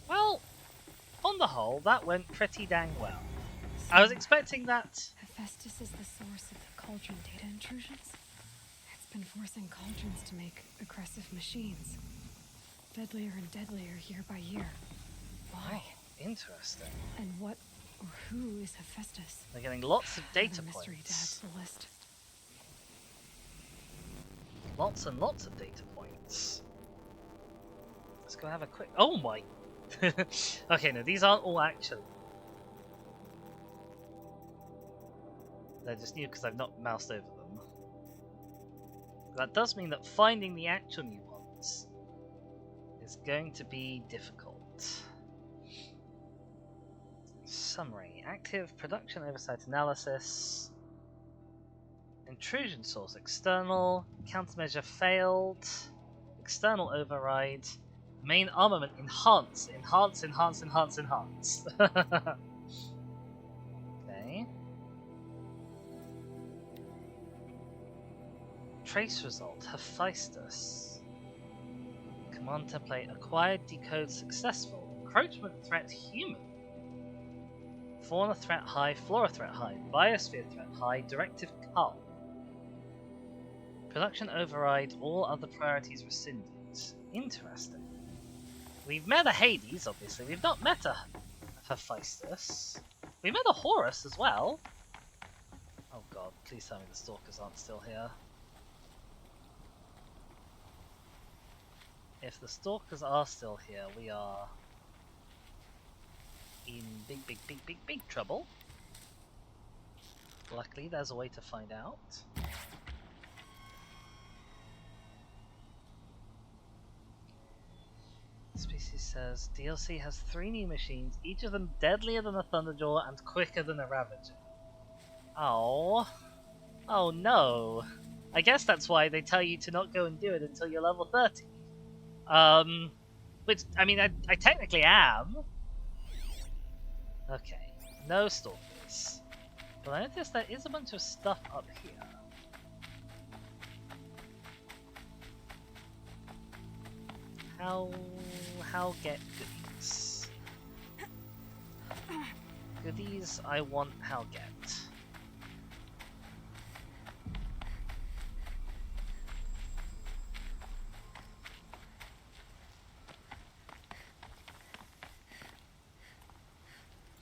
Speaker 1: Well, on the whole, that went pretty dang well. I was expecting that.
Speaker 2: Hephaestus is the source of the cauldron data intrusions. It's been forcing cauldrons to make aggressive machines. Deadlier and deadlier year by year. Why?
Speaker 1: Oh, interesting.
Speaker 2: And what or who is Hephaestus?
Speaker 1: They're getting lots of data
Speaker 2: mystery to add
Speaker 1: points.
Speaker 2: to the list.
Speaker 1: Lots and lots of data points. Let's go have a quick. Oh my! Okay, no, these aren't all actually. They're just new because I've not moused over them. That does mean that finding the actual new ones is going to be difficult. Summary. Active production oversight analysis. Intrusion source external. Countermeasure failed. External override. Main armament enhance. Enhance. Okay. Trace result. Hephaestus. Command template acquired. Decode successful. Encroachment threat human. Fauna threat high. Flora threat high. Biosphere threat high. Directive cull. Production override. All other priorities rescinded. Interesting. We've met a Hades, obviously. We've not met a Hephaestus. We met a Horus as well. Oh god, please tell me the Stalkers aren't still here. If the Stalkers are still here, we are in big trouble. Luckily, there's a way to find out. Species says DLC has 3 new machines, each of them deadlier than a Thunderjaw and quicker than a Ravager. Oh. Oh no. I guess that's why they tell you to not go and do it until you're level 30. Which, I mean, I technically am. Okay, no Stalkers. But I noticed there is a bunch of stuff up here. How get goodies? Goodies I want, how get?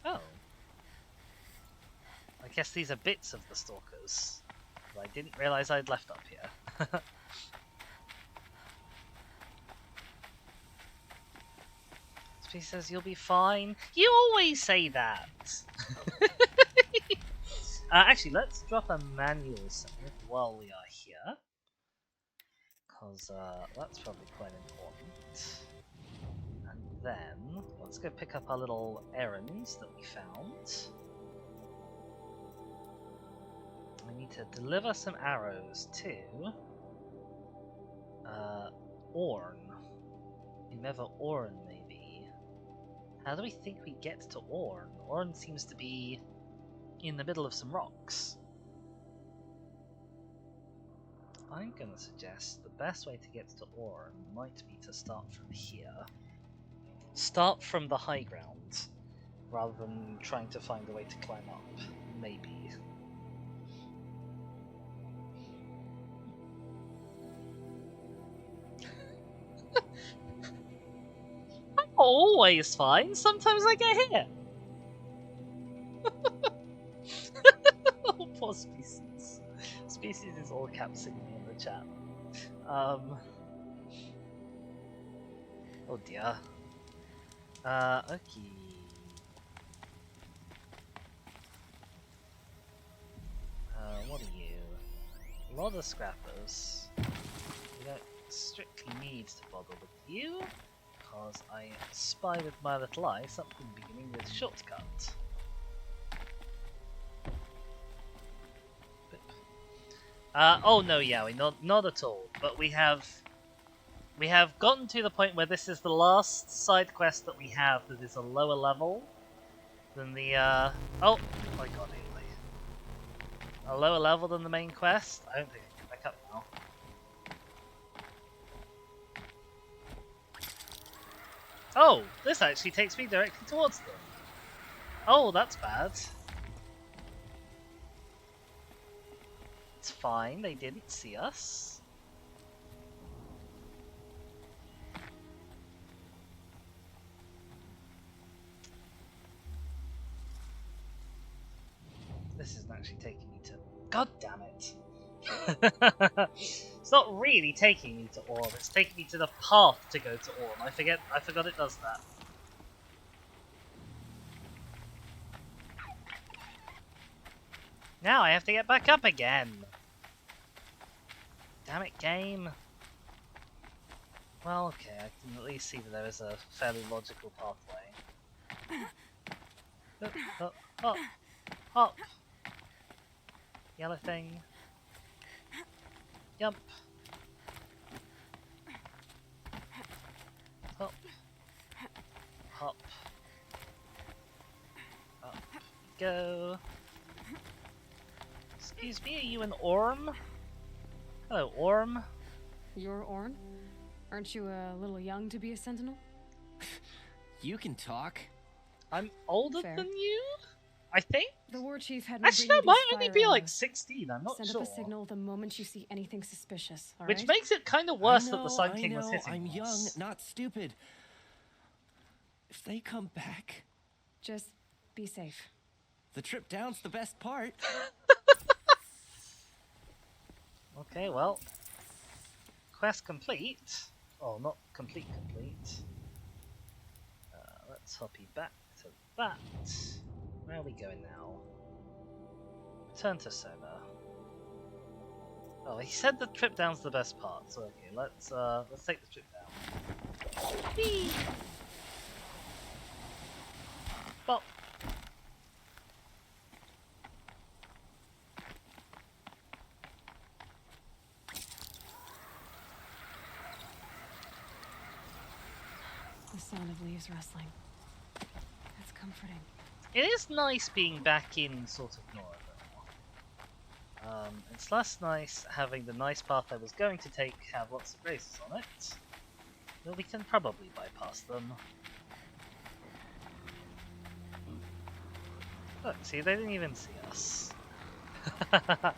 Speaker 1: Oh. I guess these are bits of the Stalkers. But I didn't realize I'd left up here. He says you'll be fine. You always say that. Actually, let's drop a manual save while we are here, because that's probably quite important. And then let's go pick up our little errands that we found. We need to deliver some arrows to Orn. Never Orn, maybe. How do we think we get to Orn? Orn seems to be in the middle of some rocks. I'm gonna suggest the best way to get to Orn might be to start from here. Start from the high ground, rather than trying to find a way to climb up. Maybe. Always fine. Sometimes I get hit. Oh, poor Species. Species is all capsing me in the chat. Oh dear. Okay. What are you? A lot of scrappers. We don't strictly need to bother with you. Because I spy with my little eye something beginning with shortcut. Oh no, Yowie, not at all. But we have gotten to the point where this is the last side quest that we have that is a lower level than the oh my god, Haley. A lower level than the main quest. I don't think I can get back up now. Oh, this actually takes me directly towards them. Oh, that's bad. It's fine, they didn't see us. This isn't actually taking me to... God damn it! It's not really taking me to Orm, it's taking me to the path to go to Orm. I forgot it does that. Now I have to get back up again. Damn it, game. Well, okay, I can at least see that there is a fairly logical pathway. Up, up, up! Yellow thing. Jump. Hop. Hop. Up. Go. Excuse me, are you an Orm? Hello, Orm.
Speaker 2: You're Orn? Aren't you a little young to be a sentinel?
Speaker 10: You can talk.
Speaker 1: I'm older
Speaker 2: Fair.
Speaker 1: than you? I think?
Speaker 2: The war chief had me
Speaker 1: Actually,
Speaker 2: bring
Speaker 1: I
Speaker 2: you
Speaker 1: might
Speaker 2: these
Speaker 1: only
Speaker 2: fire
Speaker 1: be like
Speaker 2: arrows.
Speaker 1: 16, I'm not
Speaker 2: Send
Speaker 1: sure.
Speaker 2: up a signal the moment you see anything suspicious,
Speaker 1: Which
Speaker 2: alright?
Speaker 1: makes it kind of worse that the Sun King was
Speaker 10: I
Speaker 1: hitting
Speaker 10: I'm
Speaker 1: us.
Speaker 10: young, not stupid. If they come back,
Speaker 2: Just be safe.
Speaker 10: the trip down's the best part.
Speaker 1: Okay, well. Quest complete. Oh, not complete. Let's hoppy back to that. Where are we going now? Return to Sona. Oh, he said the trip down's the best part, so okay, let's take the trip down. Whee! Bop.
Speaker 2: The sound of leaves rustling. That's comforting.
Speaker 1: It is nice being back in sort of Nora, though. It's less nice having the nice path I was going to take have lots of races on it. Though we can probably bypass them. Look, see, they didn't even see us. Yeah,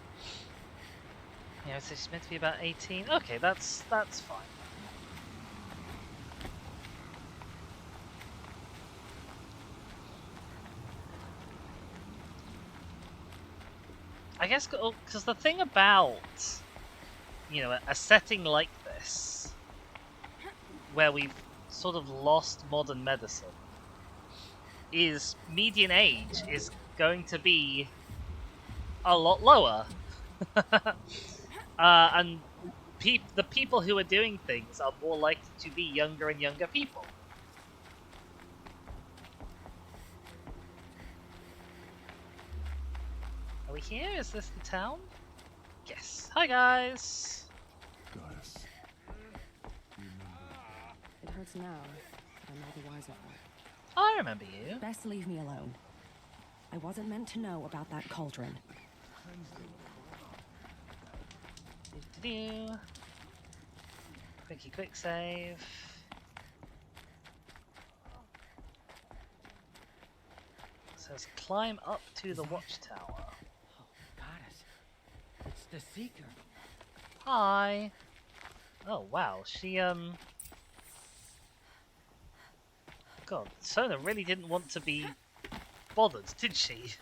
Speaker 1: so she's meant to be about 18. Okay, that's fine. I guess because the thing about, you know, a setting like this, where we've sort of lost modern medicine, is median age is going to be a lot lower. And the people who are doing things are more likely to be younger and younger people. Are we here? Is this the town? Yes. Hi, guys.
Speaker 6: Goddess.
Speaker 3: It hurts now, but I'm all the wiser.
Speaker 1: I remember you.
Speaker 3: Best leave me alone. I wasn't meant to know about that cauldron.
Speaker 1: Do-do-do. Quick save. It says climb up to the watchtower.
Speaker 10: Oh, goddess. It's the Seeker.
Speaker 1: Hi. Oh wow, she God, Sona really didn't want to be bothered, did she?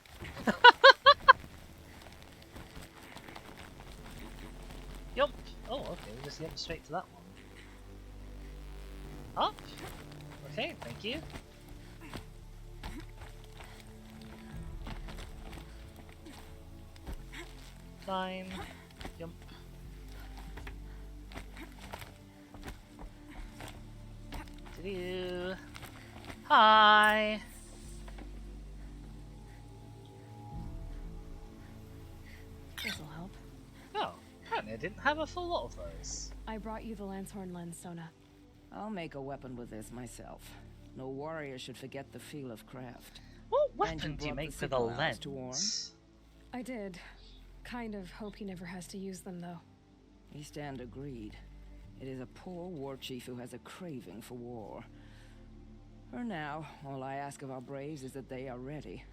Speaker 1: Yup. Oh, okay, we'll just jump straight to that one. Up. Okay, thank you. Climb. Jump. Do. Hi.
Speaker 2: This'll help.
Speaker 1: Oh, apparently I didn't have a full lot of those.
Speaker 2: I brought you the Lancehorn lens, Sona.
Speaker 3: I'll make a weapon with this myself. No warrior should forget the feel of craft.
Speaker 1: What
Speaker 3: And
Speaker 1: weapon
Speaker 3: you
Speaker 1: do you
Speaker 3: brought
Speaker 1: make
Speaker 3: the
Speaker 1: with a
Speaker 3: signal arrows to
Speaker 1: lens?
Speaker 2: I did. Kind of hope he never has to use them, though.
Speaker 3: We stand agreed. It is a poor war chief who has a craving for war. For now, all I ask of our braves is that they are ready.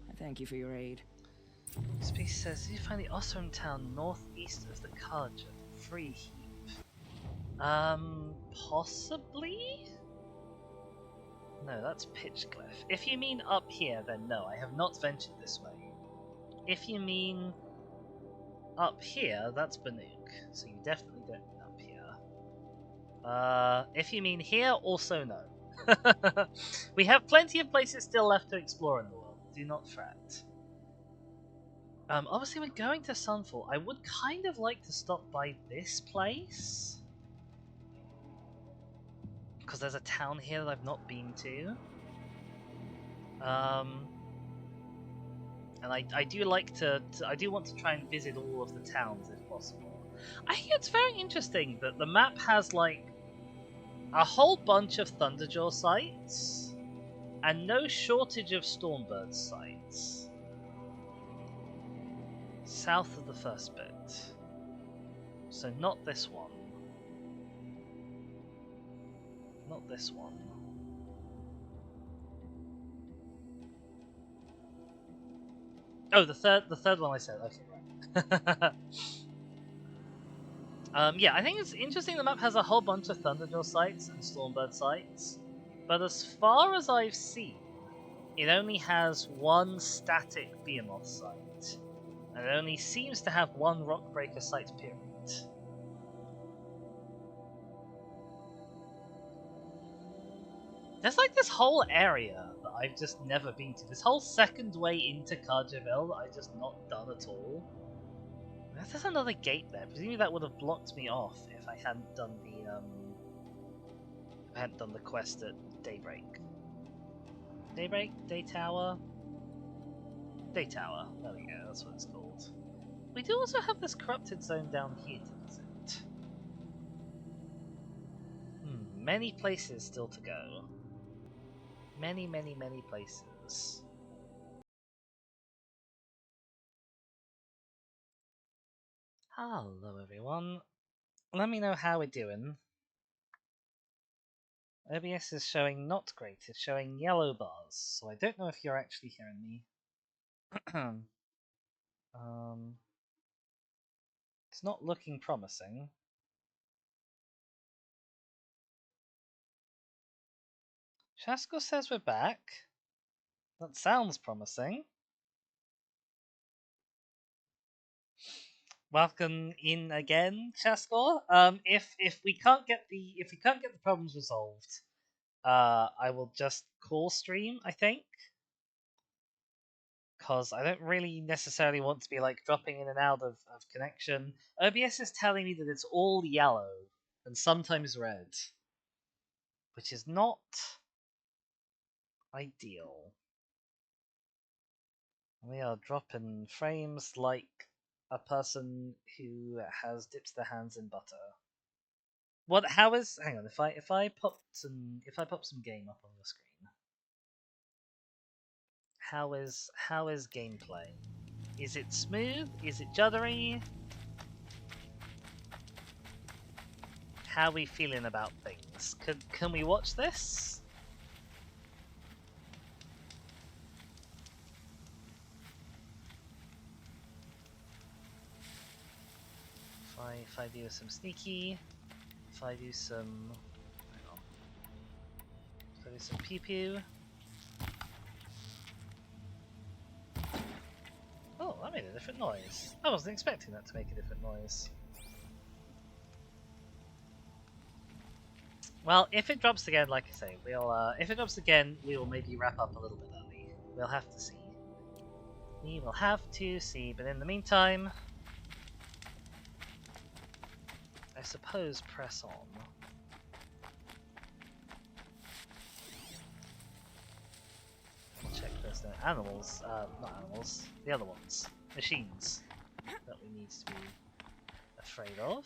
Speaker 3: I thank you for your aid.
Speaker 1: Species says, did you find the Osram town northeast of the Kharja? Free heap. Possibly? No, that's Pitchcliff. If you mean up here, then no, I have not ventured this way. If you mean up here, that's Banuk, so you definitely don't mean up here. If you mean here, also no. We have plenty of places still left to explore in the world, do not fret. Obviously we're going to Sunfall. I would kind of like to stop by this place. because there's a town here that I've not been to. And I do like I do want to try and visit all of the towns if possible. I think it's very interesting that the map has like a whole bunch of Thunderjaw sites and no shortage of Stormbird sites. South of the first bit. So not this one. Not this one. Oh, the third one I said. Okay, right. Yeah, I think it's interesting the map has a whole bunch of Thunderjaw sites and Stormbird sites, but as far as I've seen, it only has one static Behemoth site, and it only seems to have one Rockbreaker site, period. There's like this whole area that I've just never been to. This whole second way into Carjaville that I've just not done at all. There's another gate there. Presumably that would have blocked me off if I hadn't done the quest at Daybreak. Daybreak? Day Tower? Day Tower. There we go, that's what it's called. We do also have this corrupted zone down here to visit. Many places still to go. Many, many, many places. Hello everyone. Let me know how we're doing. OBS is showing not great, it's showing yellow bars, so I don't know if you're actually hearing me. It's not looking promising. Shasko says we're back. That sounds promising. Welcome in again, Shasko. If we can't get the problems resolved, I will just call stream, I think. Because I don't really necessarily want to be like dropping in and out of connection. OBS is telling me that it's all yellow and sometimes red, which is not ideal. We are dropping frames like a person who has dipped their hands in butter. What? How is? Hang on. If I pop some game up on the screen. How is gameplay? Is it smooth? Is it juddery? How are we feeling about things? Can we watch this? If I do some sneaky, if I do some, hang on, if I do some pew pew. Oh, that made a different noise. I wasn't expecting that to make a different noise. Well, if it drops again, like I say, if it drops again, we will maybe wrap up a little bit early. We'll have to see. We will have to see, but in the meantime, I suppose press on. Check there's no animals, not animals, the other ones. Machines that we need to be afraid of.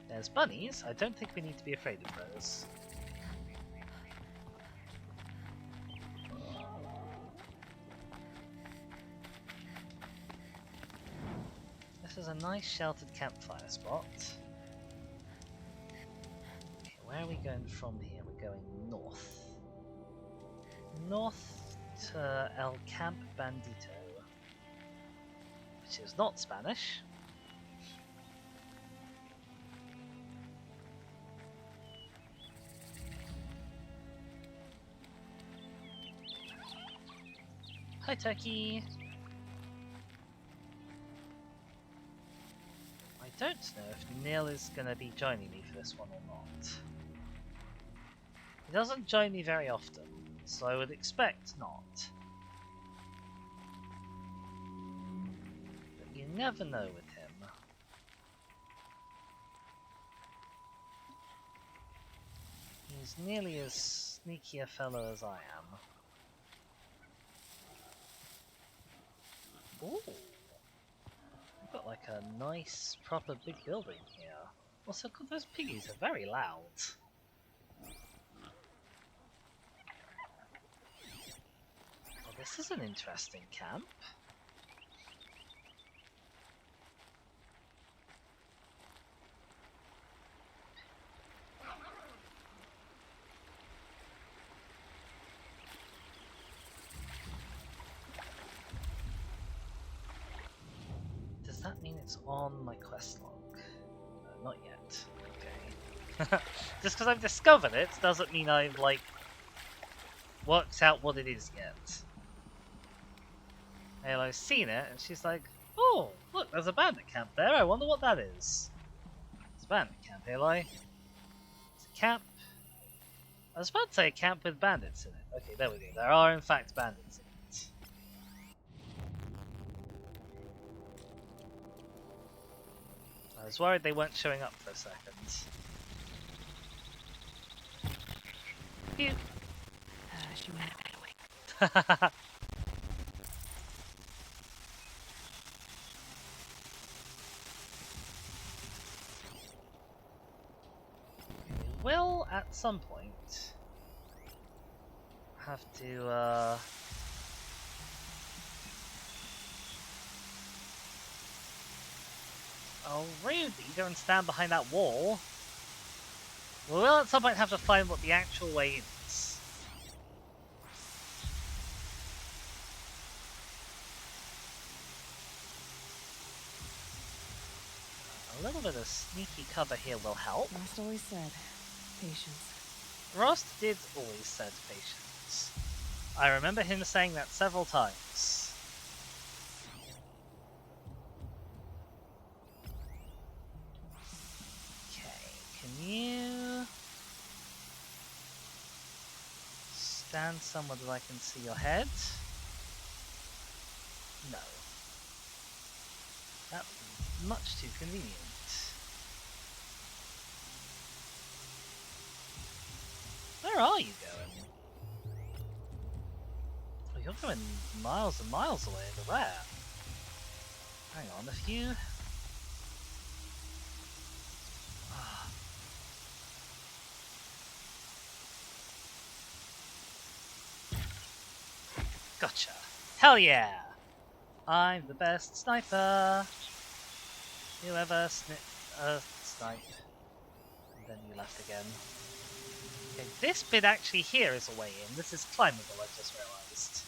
Speaker 1: There's bunnies. I don't think we need to be afraid of those. This is a nice sheltered campfire spot. Okay, where are we going from here? We're going north. North to El Camp Bandito, which is not Spanish. Hi, Turkey! I don't know if Neil is going to be joining me for this one or not. He doesn't join me very often, so I would expect not. But you never know with him. He's nearly as sneaky a fellow as I am. Ooh! We've got like a nice, proper big building here. Also, those piggies are very loud. Oh, this is an interesting camp. Does that mean it's on my quest log? No, not yet. Okay. Just because I've discovered it doesn't mean I've, like, worked out what it is yet. Halo's seen it, and she's like, oh, look, there's a bandit camp there, I wonder what that is. It's a bandit camp, Halo. It's a camp. I was about to say a camp with bandits in it. Okay, there we go. There are, in fact, bandits in it. I was worried they weren't showing up for a second. Phew.
Speaker 2: She went that way.
Speaker 1: Will at some point have to oh, rude that you go and stand behind that wall. We will at some point have to find what the actual way is. A little bit of sneaky cover here will help.
Speaker 2: Rost always said, patience.
Speaker 1: Rost did always said patience. I remember him saying that several times. Okay, can you stand somewhere that I can see your head? No. That would be much too convenient. Where are you going? Oh, you're going miles and miles away over there. Hang on, if you... Gotcha. Hell yeah! I'm the best sniper! You ever snipe. And then you left again. Okay, this bit actually here is a way in. This is climbable, I've just realised.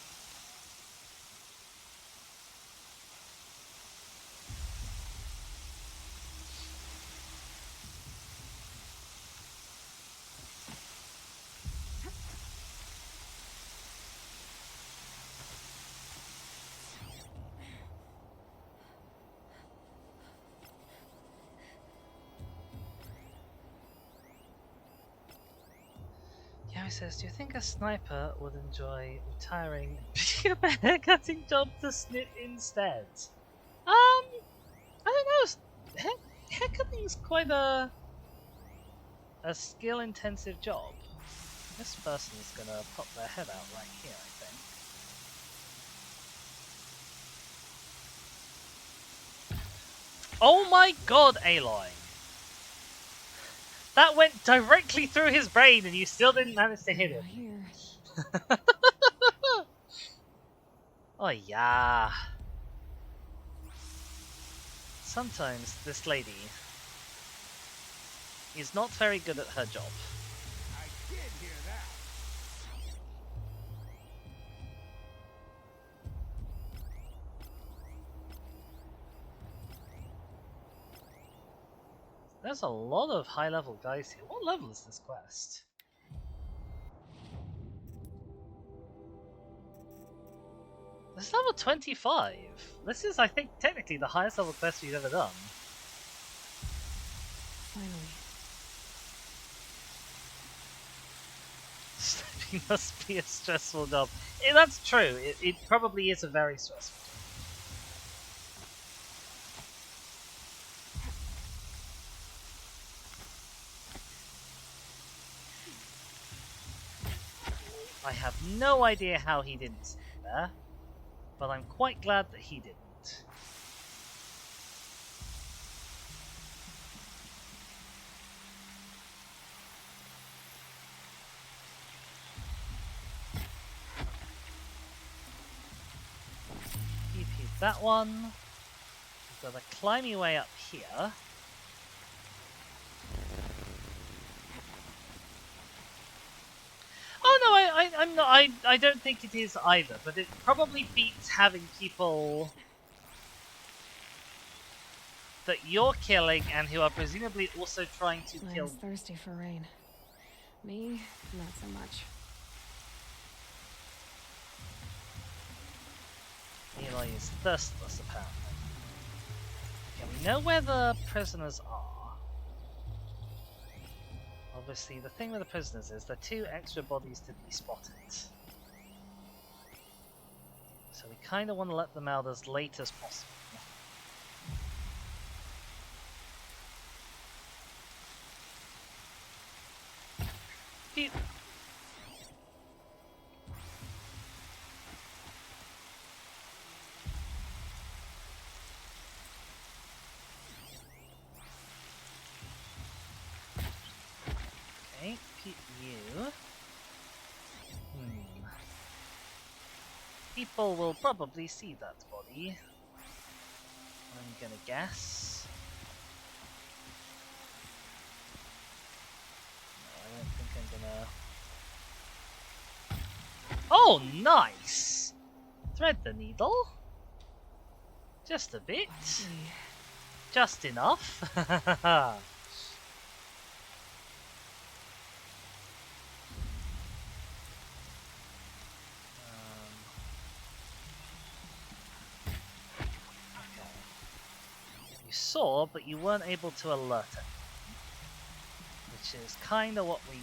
Speaker 1: Gary says, do you think a sniper would enjoy retiring and picking up a haircutting job to snip instead? I don't know. Haircutting's quite a skill-intensive job. This person is gonna pop their head out right here, I think. Oh my god, Aloy! That went directly through his brain and you still didn't manage to hit him.
Speaker 2: Here.
Speaker 1: Oh yeah. Sometimes this lady is not very good at her job.
Speaker 6: I did hear that.
Speaker 1: There's a lot of high-level guys here. What level is this quest? This is level 25. This is, I think, technically the highest level quest we've ever done.
Speaker 2: Finally.
Speaker 1: Sniping must be a stressful job. That's true. It probably is a very stressful job. I have no idea how he didn't see it there, but I'm quite glad that he didn't. Keep that one. We've got to climb your way up here. Oh no, I'm not. I don't think it is either. But it probably beats having people that you're killing and who are presumably also trying to kill.
Speaker 2: Land's thirsty for rain. Me, not so much.
Speaker 1: Eli is thirstless, apparently. Okay, we know where the prisoners are. Obviously, the thing with the prisoners is there are 2 extra bodies to be spotted. So we kind of want to let them out as late as possible. Pew. Okay, peep you. People will probably see that body. I'm gonna guess. No, I don't think I'm gonna... Oh, nice! Thread the needle. Just a bit. Just enough. You saw, but you weren't able to alert it. Which is kind of what we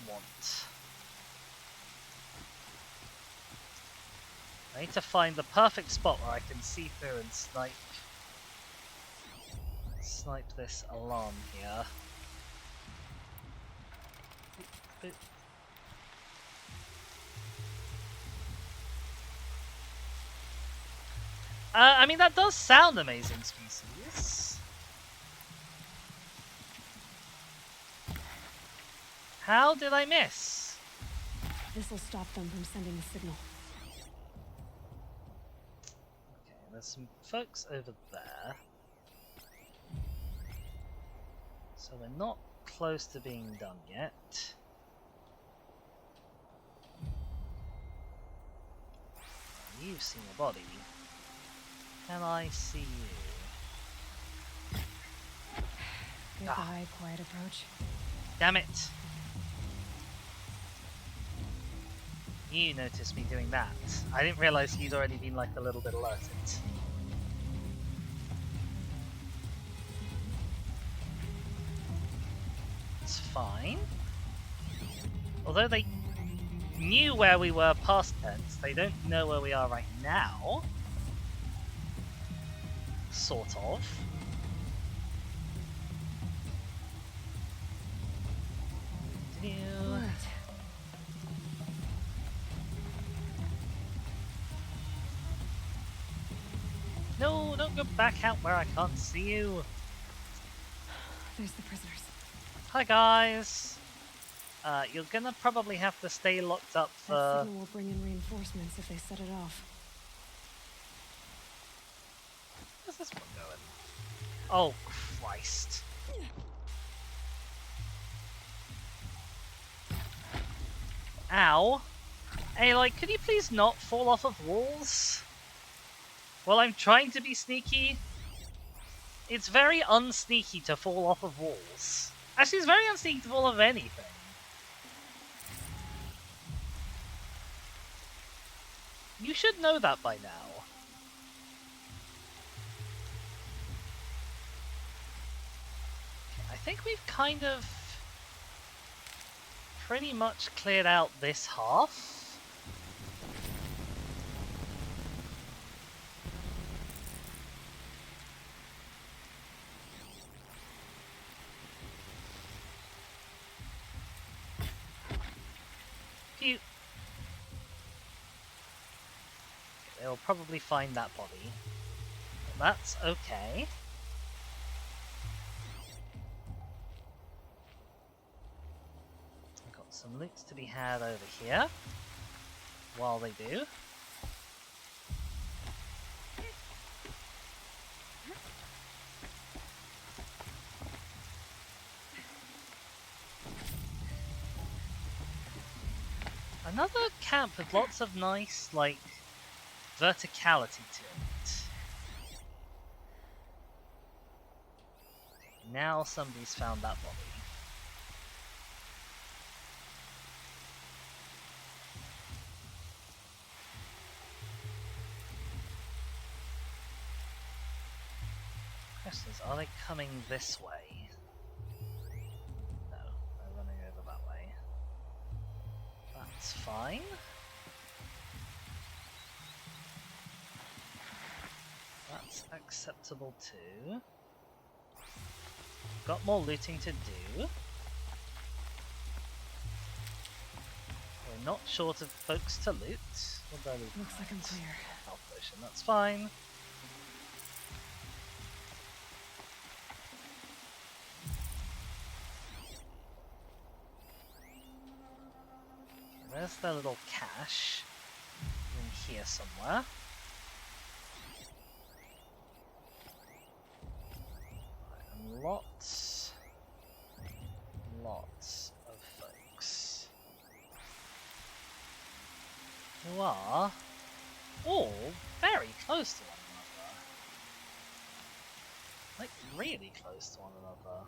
Speaker 1: want. I need to find the perfect spot where I can see through and snipe this alarm here. I mean, that does sound amazing species. How did I miss?
Speaker 2: This will stop them from sending the signal.
Speaker 1: Okay, there's some folks over there. So we're not close to being done yet. You've seen a body. Can I see you?
Speaker 2: Goodbye, quiet approach.
Speaker 1: Damn it! You noticed me doing that. I didn't realize you'd already been like a little bit alerted. It's fine. Although they knew where we were past tense, they don't know where we are right now. Sort of.
Speaker 2: Right.
Speaker 1: No, don't go back out where I can't see you.
Speaker 2: There's the prisoners.
Speaker 1: Hi guys. You're gonna probably have to stay locked up for...
Speaker 2: That signal will bring in reinforcements if they set it off.
Speaker 1: Where's this one going? Oh, Christ. Ow. Hey, like, could you please not fall off of walls? While I'm trying to be sneaky. It's very unsneaky to fall off of walls. Actually, it's very unsneaky to fall off anything. You should know that by now. I think we've kind of pretty much cleared out this half. it'll probably find that body. But that's okay. I've got some loot to be had over here while they do. Another camp with lots of nice, like, verticality to it. Okay, now somebody's found that body. Question is, are they coming this way? No, they're running over that way. That's fine. That's acceptable too. Got more looting to do. We're not short of folks to loot. What do I loot?
Speaker 2: Looks like I'm clear.
Speaker 1: Health potion, that's fine. There's their little cache in here somewhere. And lots of folks who are all very close to one another. Like, really close to one another.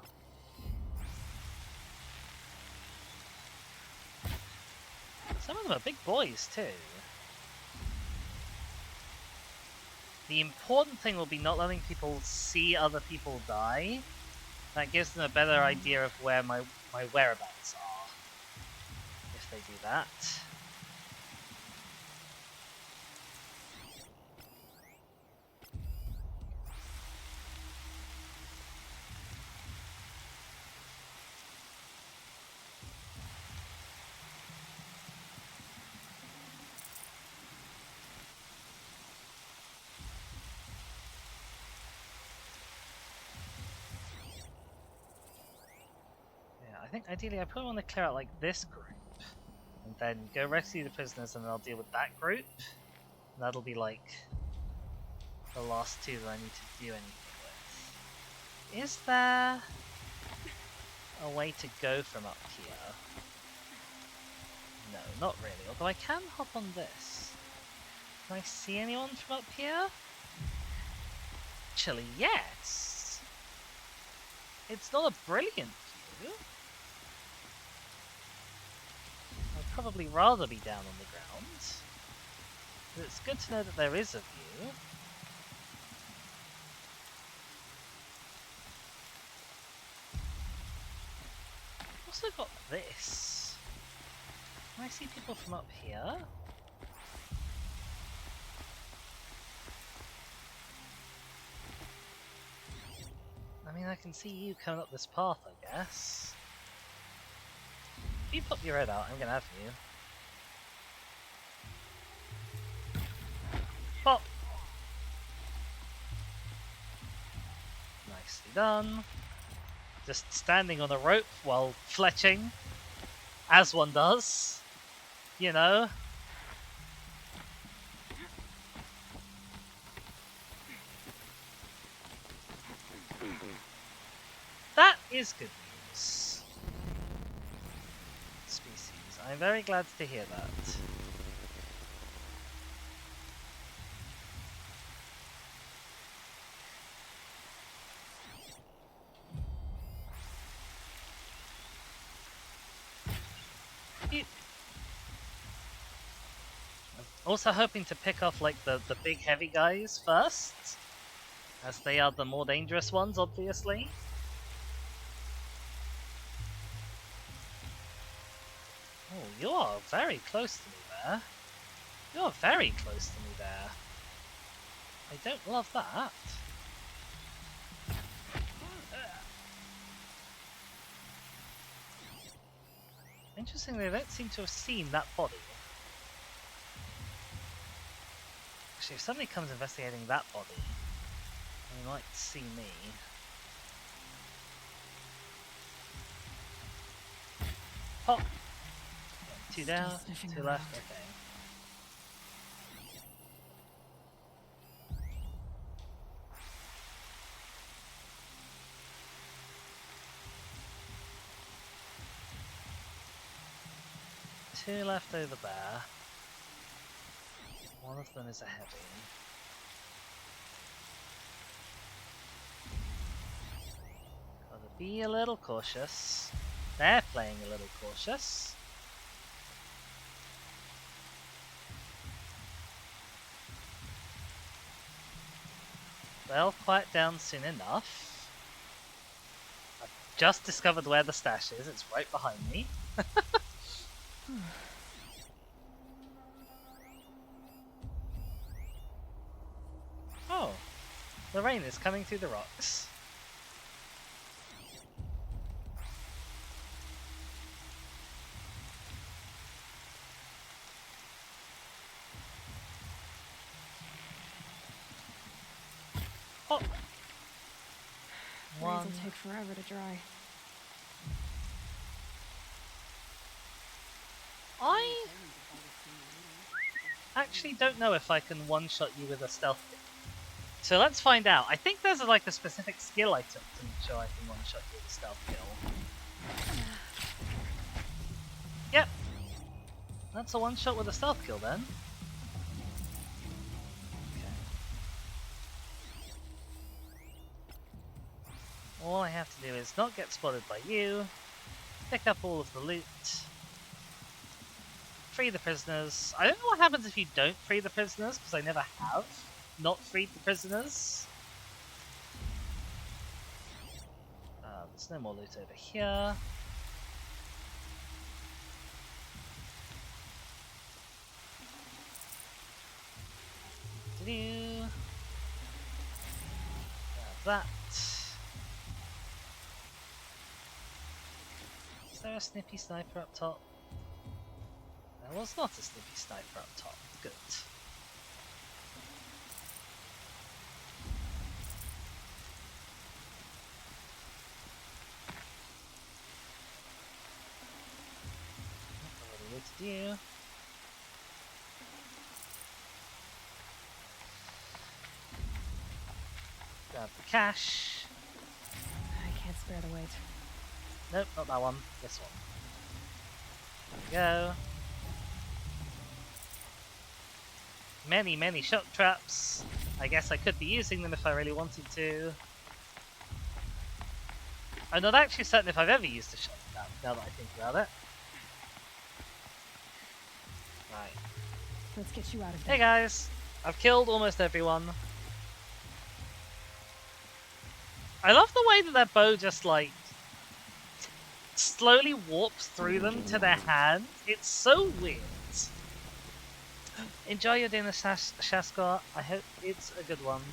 Speaker 1: Some of them are big boys too. The important thing will be not letting people see other people die. That gives them a better idea of where my whereabouts are. If they do that. I think ideally I probably want to clear out like this group and then go rescue the prisoners and then I'll deal with that group. And that'll be like the last two that I need to do anything with. Is there a way to go from up here? No, not really, although I can hop on this. Can I see anyone from up here? Actually, yes! It's not a brilliant view. I'd probably rather be down on the ground, but it's good to know that there is a view. I've also got this. Can I see people from up here? I mean, I can see you coming up this path, I guess. If you pop your head out, I'm gonna have you. Pop! Nicely done. Just standing on a rope while fletching, as one does, you know. That is good news. Species. I'm very glad to hear that. I'm also hoping to pick off like the big heavy guys first, as they are the more dangerous ones, obviously. Oh, you are very close to me there. You are very close to me there. I don't love that. Interestingly, I don't seem to have seen that body. Actually, if somebody comes investigating that body, they might see me. Pop! 2 down, 2 left, okay. Two left over there. One of them is a heavy. Gotta be a little cautious. They're playing a little cautious. They'll quiet down soon enough. I've just discovered where the stash is. It's right behind me. Oh, the rain is coming through the rocks. Oh.
Speaker 2: Rains will take forever to dry.
Speaker 1: I actually don't know if I can one-shot you with a stealth kill. So let's find out. I think there's like a specific skill I took to make sure I can one-shot you with a stealth kill. Yep. That's a one-shot with a stealth kill then. Okay. All I have to do is not get spotted by you, pick up all of the loot, free the prisoners. I don't know what happens if you don't free the prisoners, because I never have not freed the prisoners. There's no more loot over here. That. Is there a snippy sniper up top? There was not a snippy sniper up top. Good. Already looted you. Grab the cash.
Speaker 2: I can't spare the weight.
Speaker 1: Nope, not that one. This one. There we go. Many, many shock traps. I guess I could be using them if I really wanted to. I'm not actually certain if I've ever used a shock trap, now that I think about it. Right.
Speaker 2: Let's get you out of there.
Speaker 1: Hey guys! I've killed almost everyone. I love the way that their bow just, like, slowly warps through them to their hand. It's so weird. Enjoy your dinner, Shaskar. I hope it's a good one.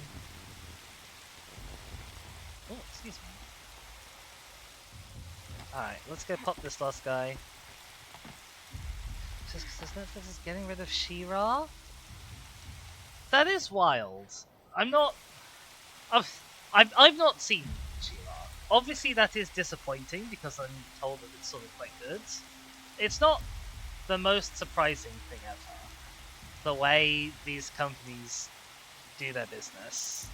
Speaker 1: Oh, excuse me. Alright, let's go pop this last guy. Just because Netflix is getting rid of She-Ra? That is wild. I've not seen She-Ra. Obviously that is disappointing because I'm told that it's sort of quite good. It's not the most surprising thing ever. The way these companies do their business.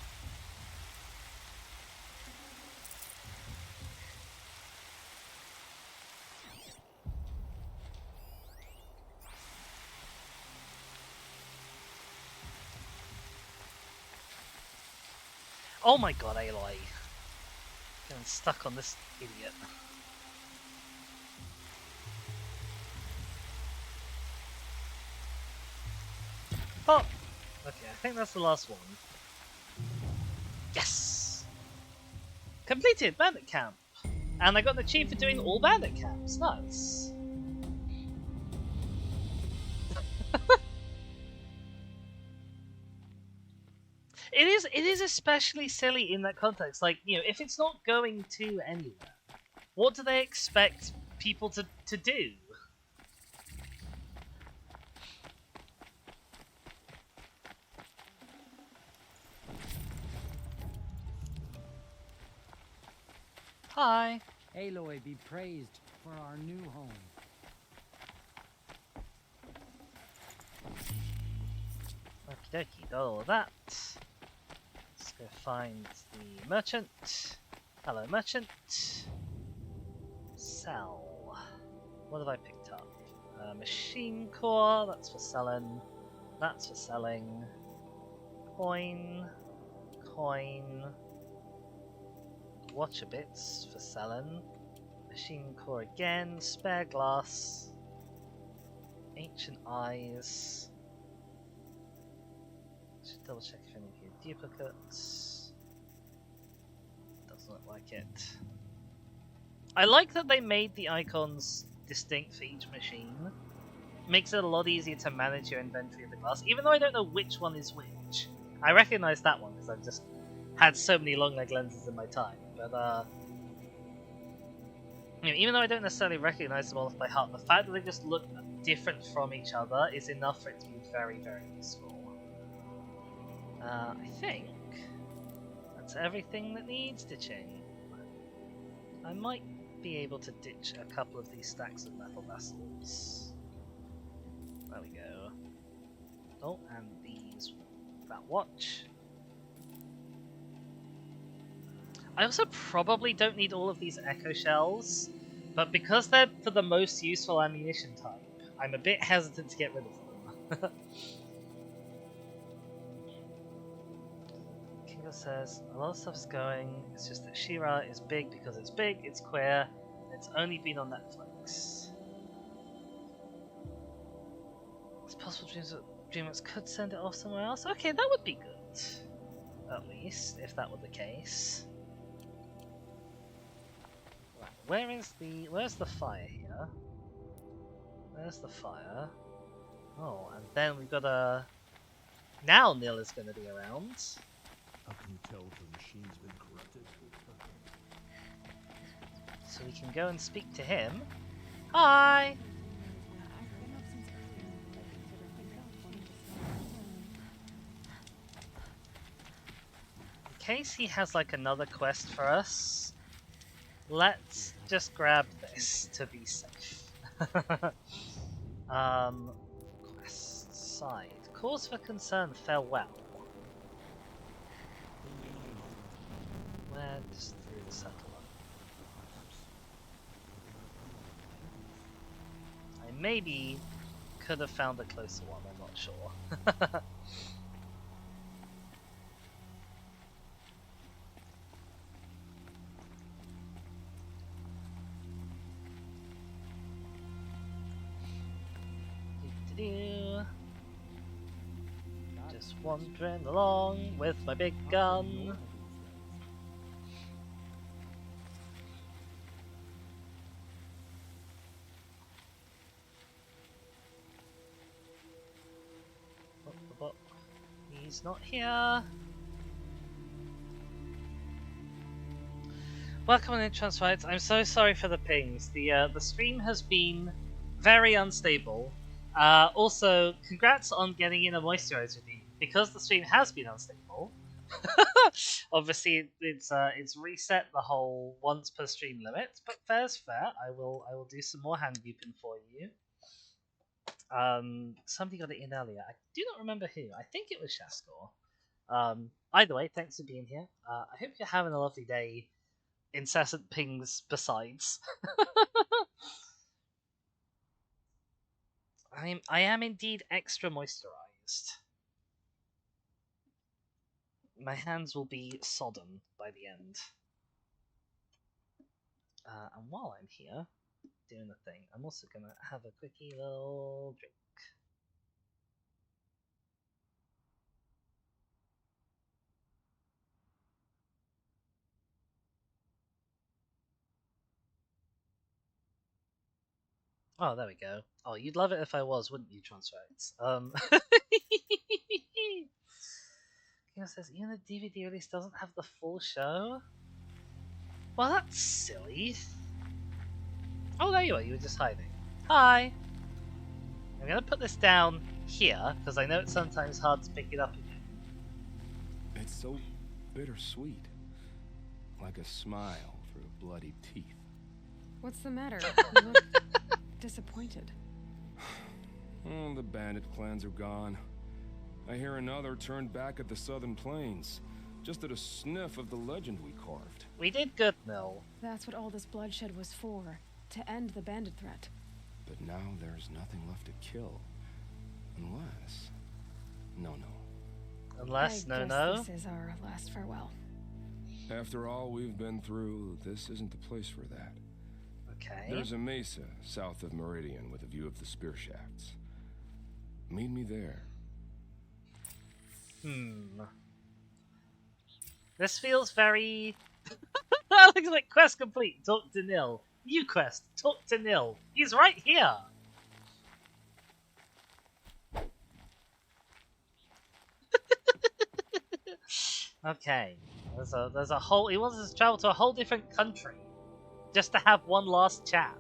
Speaker 1: Oh my god, Aloy. Getting stuck on this idiot. Oh! Okay, I think that's the last one. Yes! Completed bandit camp! And I got an achievement for doing all bandit camps. Nice. It is especially silly in that context. Like, you know, if it's not going to anywhere, what do they expect people to do? Hi.
Speaker 11: Aloy be praised for our new home.
Speaker 1: Okie dokie, got all of that. Let's go find the merchant. Hello, merchant. Sell. What have I picked up? Machine core, that's for selling. That's for selling. Coin. Coin. Watcher bits for selling. Machine core again. Spare glass. Ancient eyes. Should double check if any of you are duplicates. Doesn't look like it. I like that they made the icons distinct for each machine. Makes it a lot easier to manage your inventory of the glass, even though I don't know which one is which. I recognize that one because I've just had so many long leg lenses in my time. But you know, even though I don't necessarily recognize them all off by heart, the fact that they just look different from each other is enough for it to be very, very useful. I think that's everything that needs ditching. I might be able to ditch a couple of these stacks of metal vessels. There we go. Oh, and that watch. I also probably don't need all of these echo shells, but because they're for the most useful ammunition type, I'm a bit hesitant to get rid of them. Kingo says, a lot of stuff's going, it's just that She-Ra is big because it's big, it's queer, and it's only been on Netflix. It's possible DreamWorks could send it off somewhere else? Okay, that would be good. At least, if that were the case. Right, where's the fire here? Where's the fire? Oh, and then we've got a... Now Nil is going to be around.
Speaker 12: How can you tell if the machine's been corrupted?
Speaker 1: So we can go and speak to him. Hi! In case he has like another quest for us, let's just grab this to be safe. Quest side. Cause for concern, farewell. Where? Just through the settlement. I maybe could have found a closer one, I'm not sure. Just wandering along with my big gun. He's not here. Welcome on Transfights. I'm so sorry for the pings. The stream has been very unstable. Also, congrats on getting in a moisturizer redeem. Because the stream has been unstable, obviously it's reset the whole once per stream limit. But fair's fair. I will do some more hand gooping for you. Somebody got it in earlier. I do not remember who. I think it was Shaskor. Either way, thanks for being here. I hope you're having a lovely day. Incessant pings besides. I am indeed extra moisturized. My hands will be sodden by the end. And while I'm here doing the thing, I'm also gonna have a quickie little drink. Oh, there we go. Oh, you'd love it if I was, wouldn't you, Transrights? Kino says, even the DVD release doesn't have the full show? Well, that's silly. Oh, there you are, you were just hiding. Hi! I'm gonna put this down here, because I know it's sometimes hard to pick it up again.
Speaker 6: It's so bittersweet. Like a smile through a bloody teeth.
Speaker 2: What's the matter? You look disappointed.
Speaker 6: Oh, the bandit clans are gone. I hear another turned back at the southern plains, just at a sniff of the legend we carved.
Speaker 1: We did good, Mill.
Speaker 2: That's what all this bloodshed was for, to end the bandit threat.
Speaker 6: But now there's nothing left to kill. Unless... No.
Speaker 1: Unless,
Speaker 2: I
Speaker 1: no.
Speaker 2: guess this is our last farewell.
Speaker 6: After all we've been through, this isn't the place for that.
Speaker 1: Okay.
Speaker 6: There's a mesa south of Meridian with a view of the spear shafts. Meet me there.
Speaker 1: This feels very... That looks like quest complete. Talk to Nil. New quest. Talk to Nil. He's right here. Okay. There's a whole... He wants us to travel to a whole different country. Just to have one last chat.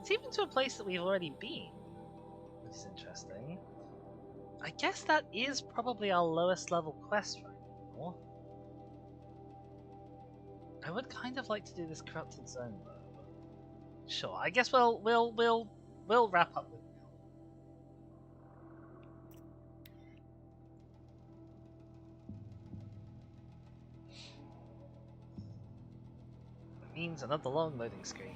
Speaker 1: It's even to a place that we've already been. Which is interesting. I guess that is probably our lowest level quest right now. I would kind of like to do this corrupted zone though. Sure, I guess we'll wrap up with it. That means another long loading screen.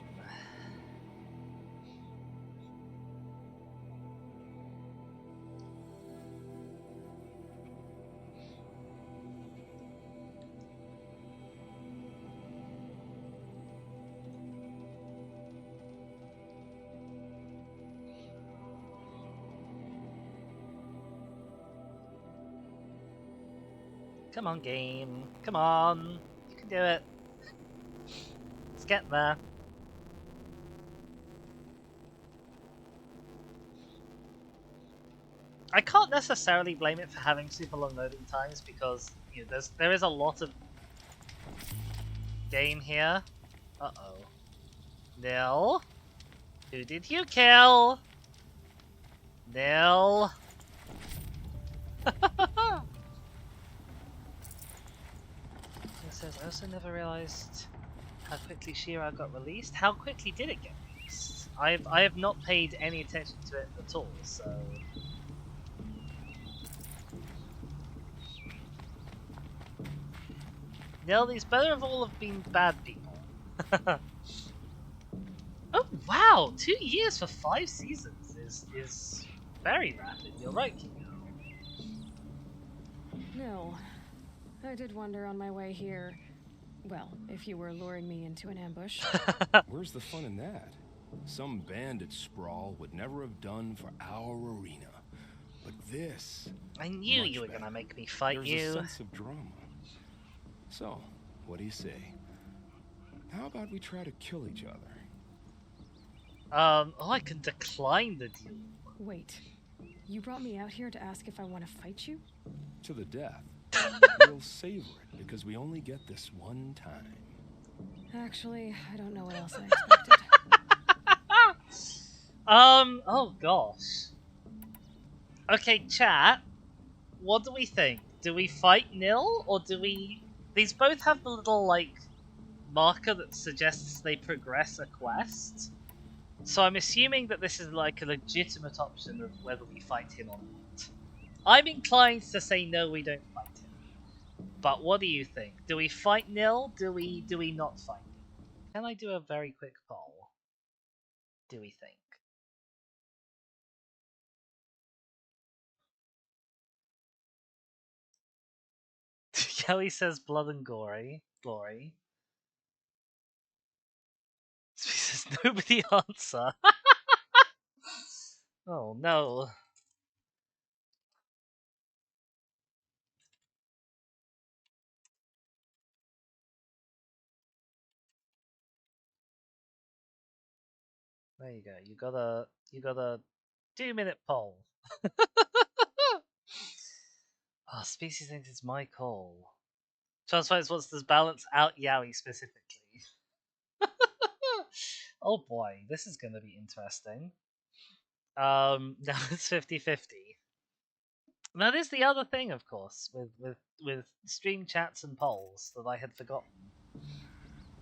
Speaker 1: Come on, game. Come on. You can do it. Let's get there. I can't necessarily blame it for having super long loading times because there is a lot of game here. Uh-oh. Nil? Who did you kill? Nil? Says, I also never realized how quickly Shira got released. How quickly did it get released? I have not paid any attention to it at all, so... Nil, these better have all have been bad people. Oh wow! 2 years for 5 seasons is very rapid. You're right, Kingo.
Speaker 2: No. I did wonder on my way here. Well, if you were luring me into an ambush.
Speaker 6: Where's the fun in that? Some bandit sprawl would never have done for our arena. But this...
Speaker 1: I knew you were gonna make me fight you.
Speaker 6: There's a sense of drama. So, what do you say? How about we try to kill each other?
Speaker 1: Oh, I can decline the deal.
Speaker 2: Wait. You brought me out here to ask if I want to fight you?
Speaker 6: To the death. We'll savor it, because we only get this one time.
Speaker 2: Actually, I don't know what else I expected.
Speaker 1: Oh gosh. Okay, chat. What do we think? Do we fight Nil, or do we... These both have the little, like, marker that suggests they progress a quest. So I'm assuming that this is, like, a legitimate option of whether we fight him or not. I'm inclined to say no, we don't fight him. But what do you think? Do we fight Nil? Do we not fight him? Can I do a very quick poll? Do we think? Kelly says blood and glory. She says nobody answer. Oh no. There you go. You got a 2-minute poll. Oh, species thinks it's my call. Transfights wants to balance out Yowie specifically. Oh boy, this is going to be interesting. Now it's 50-50. That is the other thing, of course, with stream chats and polls that I had forgotten.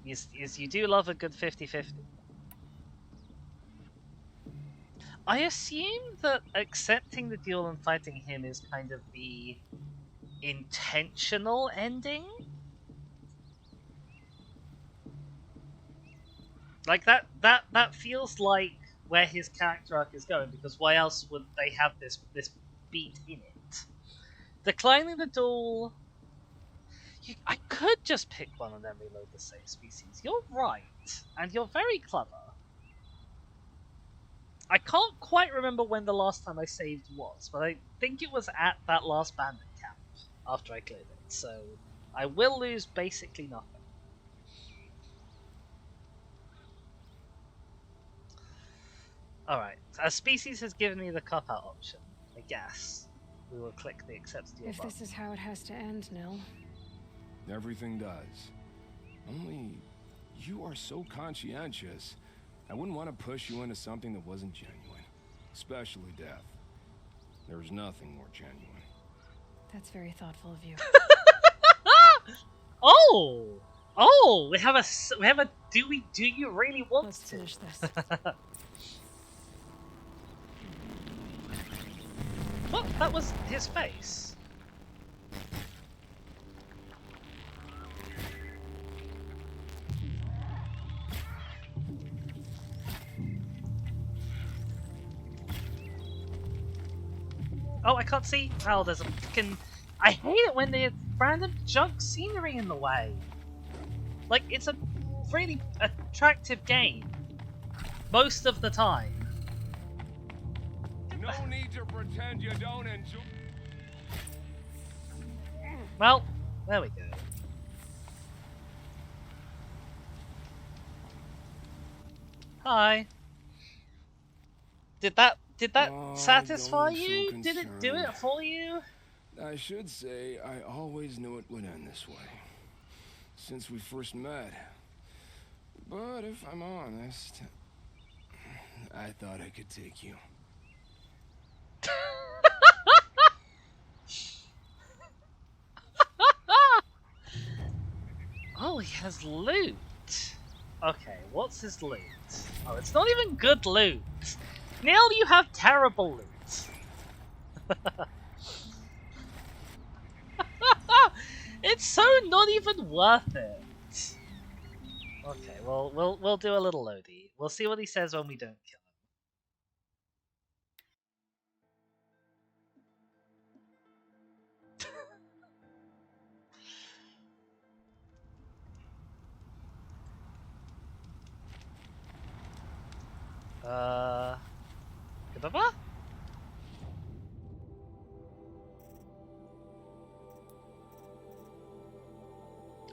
Speaker 1: You do love a good 50-50. I assume that accepting the duel and fighting him is kind of the intentional ending? Like that feels like where his character arc is going, because why else would they have this beat in it? Declining the duel. I could just pick one and then reload the save species. You're right, and you're very clever. I can't quite remember when the last time I saved was, but I think it was at that last bandit camp after I cleared it, so I will lose basically nothing. Alright, as species has given me the cop-out option, I guess we will click the accept duel button.
Speaker 2: If this is how it has to end, Nil.
Speaker 6: Everything does. Only, you are so conscientious. I wouldn't want to push you into something that wasn't genuine. Especially death. There's nothing more genuine.
Speaker 2: That's very thoughtful of you.
Speaker 1: Oh, we have a do you really want
Speaker 2: Let's
Speaker 1: to?
Speaker 2: finish this.
Speaker 1: What? That was his face. Oh, I can't see. Oh, there's a fucking. I hate it when there's random junk scenery in the way. Like, it's a really attractive game. Most of the time.
Speaker 6: No need to pretend you don't enjoy.
Speaker 1: Well, there we go. Hi. Did that satisfy you? Did it do it for you?
Speaker 6: I should say I always knew it would end this way. Since we first met. But if I'm honest, I thought I could take you.
Speaker 1: Oh, he has loot. Okay, what's his loot? Oh, it's not even good loot. Neil, you have terrible loot. It's so not even worth it. Okay, well, we'll do a little loady. We'll see what he says when we don't kill him. Goodbye?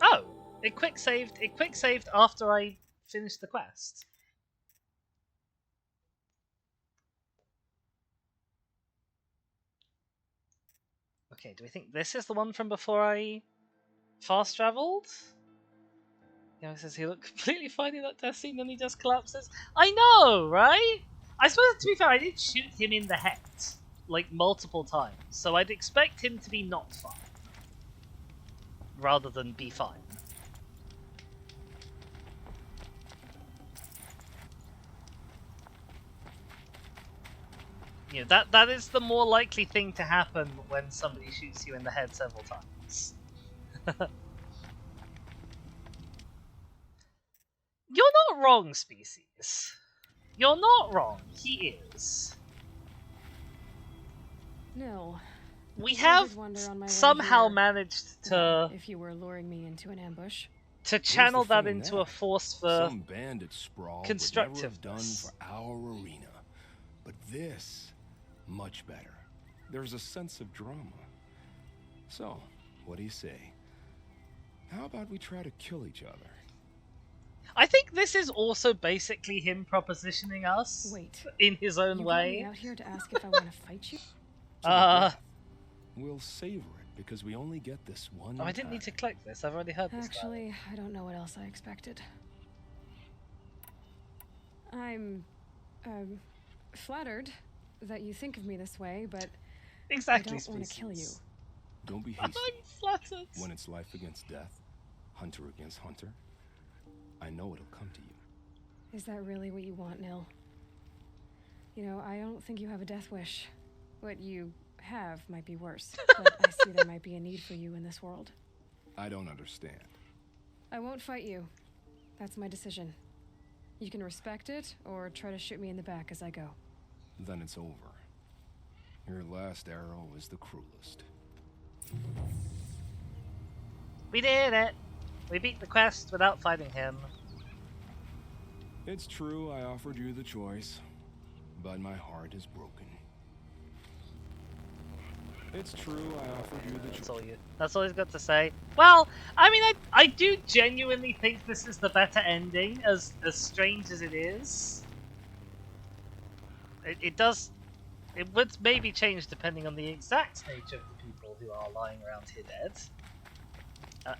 Speaker 1: Oh, it quick saved after I finished the quest. Okay, do we think this is the one from before I fast traveled? Yeah, he says he looked completely fine in that test scene, then he just collapses. I know, right? I suppose, to be fair, I did shoot him in the head, like, multiple times, so I'd expect him to be not fine, rather than be fine. You know, that is the more likely thing to happen when somebody shoots you in the head several times. You're not wrong, Species. You're not wrong. He is.
Speaker 2: No.
Speaker 1: We have somehow managed to...
Speaker 2: If you were luring me into an ambush.
Speaker 1: To channel that into a force for
Speaker 6: some bandit sprawl
Speaker 1: constructiveness.
Speaker 6: Done for our arena. But this, much better. There's a sense of drama. So, what do you say? How about we try to kill each other?
Speaker 1: I think this is also basically him propositioning us in his own way.
Speaker 2: You brought me out here to ask if I want to fight you?
Speaker 6: We'll savor it because we only get this one.
Speaker 1: Oh, I didn't need to click this. I've already heard this.
Speaker 2: Actually, I don't know what else I expected. I'm flattered that you think of me this way, but
Speaker 1: exactly,
Speaker 2: I don't want to kill you.
Speaker 6: Don't be hasty.
Speaker 1: I'm flattered.
Speaker 6: When it's life against death, hunter against hunter, I know it'll come to you.
Speaker 2: Is that really what you want, Nil? You know, I don't think you have a death wish. What you have might be worse, but I see there might be a need for you in this world.
Speaker 6: I don't understand.
Speaker 2: I won't fight you. That's my decision. You can respect it, or try to shoot me in the back as I go.
Speaker 6: Then it's over. Your last arrow is the cruelest.
Speaker 1: We did it! We beat the quest without fighting him.
Speaker 6: It's true I offered you the choice, but my heart is broken. It's true I offered you the choice.
Speaker 1: That's all he's got to say. Well, I mean, I do genuinely think this is the better ending, as strange as it is. It would maybe change depending on the exact nature of the people who are lying around here dead.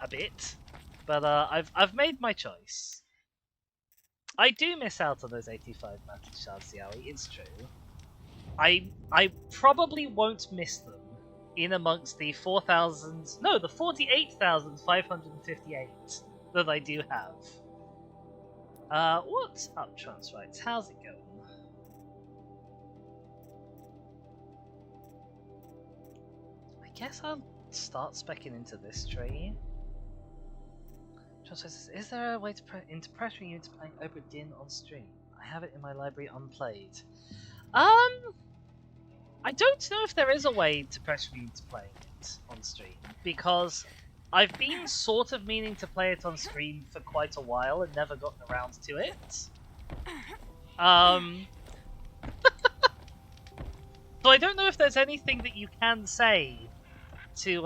Speaker 1: A bit. But I've made my choice. I do miss out on those 85 metal shards, Yowie, it's true. I probably won't miss them in amongst the 48,558 that I do have. What's up, Transrights? How's it going? I guess I'll start specking into this tree. Transrights, is there a way to pressure you into playing Obra Dinn on stream? I have it in my library unplayed. I don't know if there is a way to pressure me into playing it on stream, because I've been sort of meaning to play it on stream for quite a while and never gotten around to it. So I don't know if there's anything that you can say to